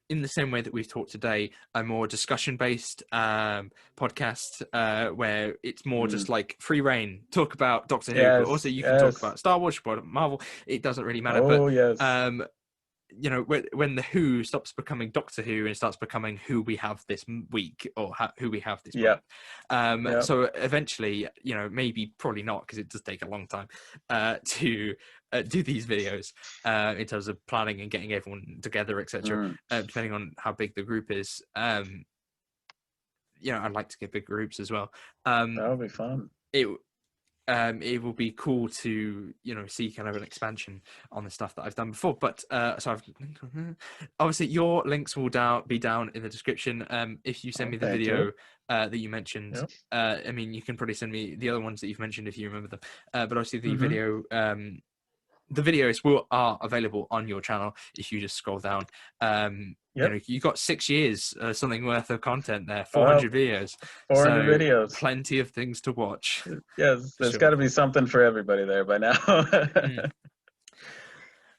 Speaker 1: in the same way that we've talked today, a more discussion-based podcast where it's more just like free reign, talk about Doctor Who, but also you can talk about Star Wars, Marvel. It doesn't really matter. You know, when the Who stops becoming Doctor Who and starts becoming who we have this week, or who we have this month. So eventually, you know, probably not, because it does take a long time to do these videos in terms of planning and getting everyone together, etc. Depending on how big the group is. You know, I'd like to get big groups as well.
Speaker 2: That'll be fun.
Speaker 1: It will be cool to, you know, see kind of an expansion on the stuff that I've done before. But so obviously your links will be down in the description. If you send me the video that you mentioned, I mean, you can probably send me the other ones that you've mentioned if you remember them. But obviously the video, the videos are available on your channel if you just scroll down. You know, you got 6 years something worth of content there, 400 videos.
Speaker 2: 400 videos.
Speaker 1: Plenty of things to watch.
Speaker 2: Yes, there's got to be something for everybody there by now.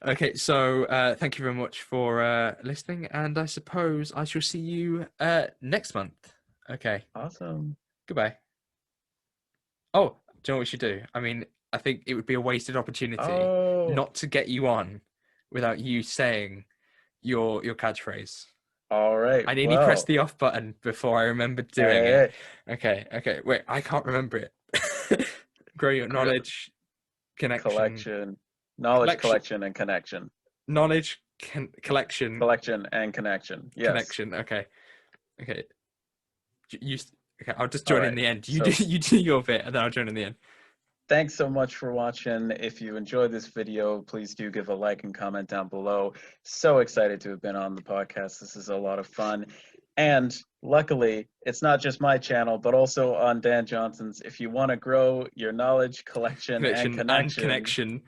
Speaker 1: Okay, so thank you very much for listening, and I suppose I shall see you next month. Okay.
Speaker 2: Awesome.
Speaker 1: Goodbye. Oh, do you know what we should do? I mean, I think it would be a wasted opportunity not to get you on without you saying your catchphrase.
Speaker 2: All right.
Speaker 1: I nearly pressed the off button before I remembered doing it. Okay. Wait, I can't remember it. Grow your knowledge, connection.
Speaker 2: Knowledge, collection, and connection.
Speaker 1: Knowledge, collection.
Speaker 2: Collection and connection. Yes.
Speaker 1: Connection. Okay. Okay, I'll just join in the end. You do your bit, and then I'll join in the end.
Speaker 2: Thanks so much for watching. If you enjoyed this video, please do give a like and comment down below. So excited to have been on the podcast. This is a lot of fun. And luckily, it's not just my channel, but also on Dan Johnson's. If you want to grow your knowledge, collection, and connection.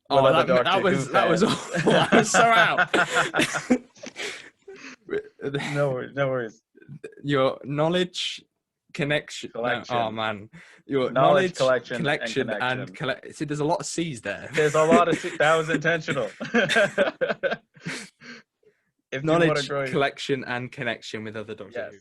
Speaker 1: Oh, that was awful. I was so out.
Speaker 2: No worries.
Speaker 1: Your knowledge, collection. Oh man, your
Speaker 2: knowledge, collection,
Speaker 1: and collect. See, there's a lot of C's there.
Speaker 2: There's a lot of C's. That was intentional. If
Speaker 1: knowledge, collection, and connection with other Doctor Who.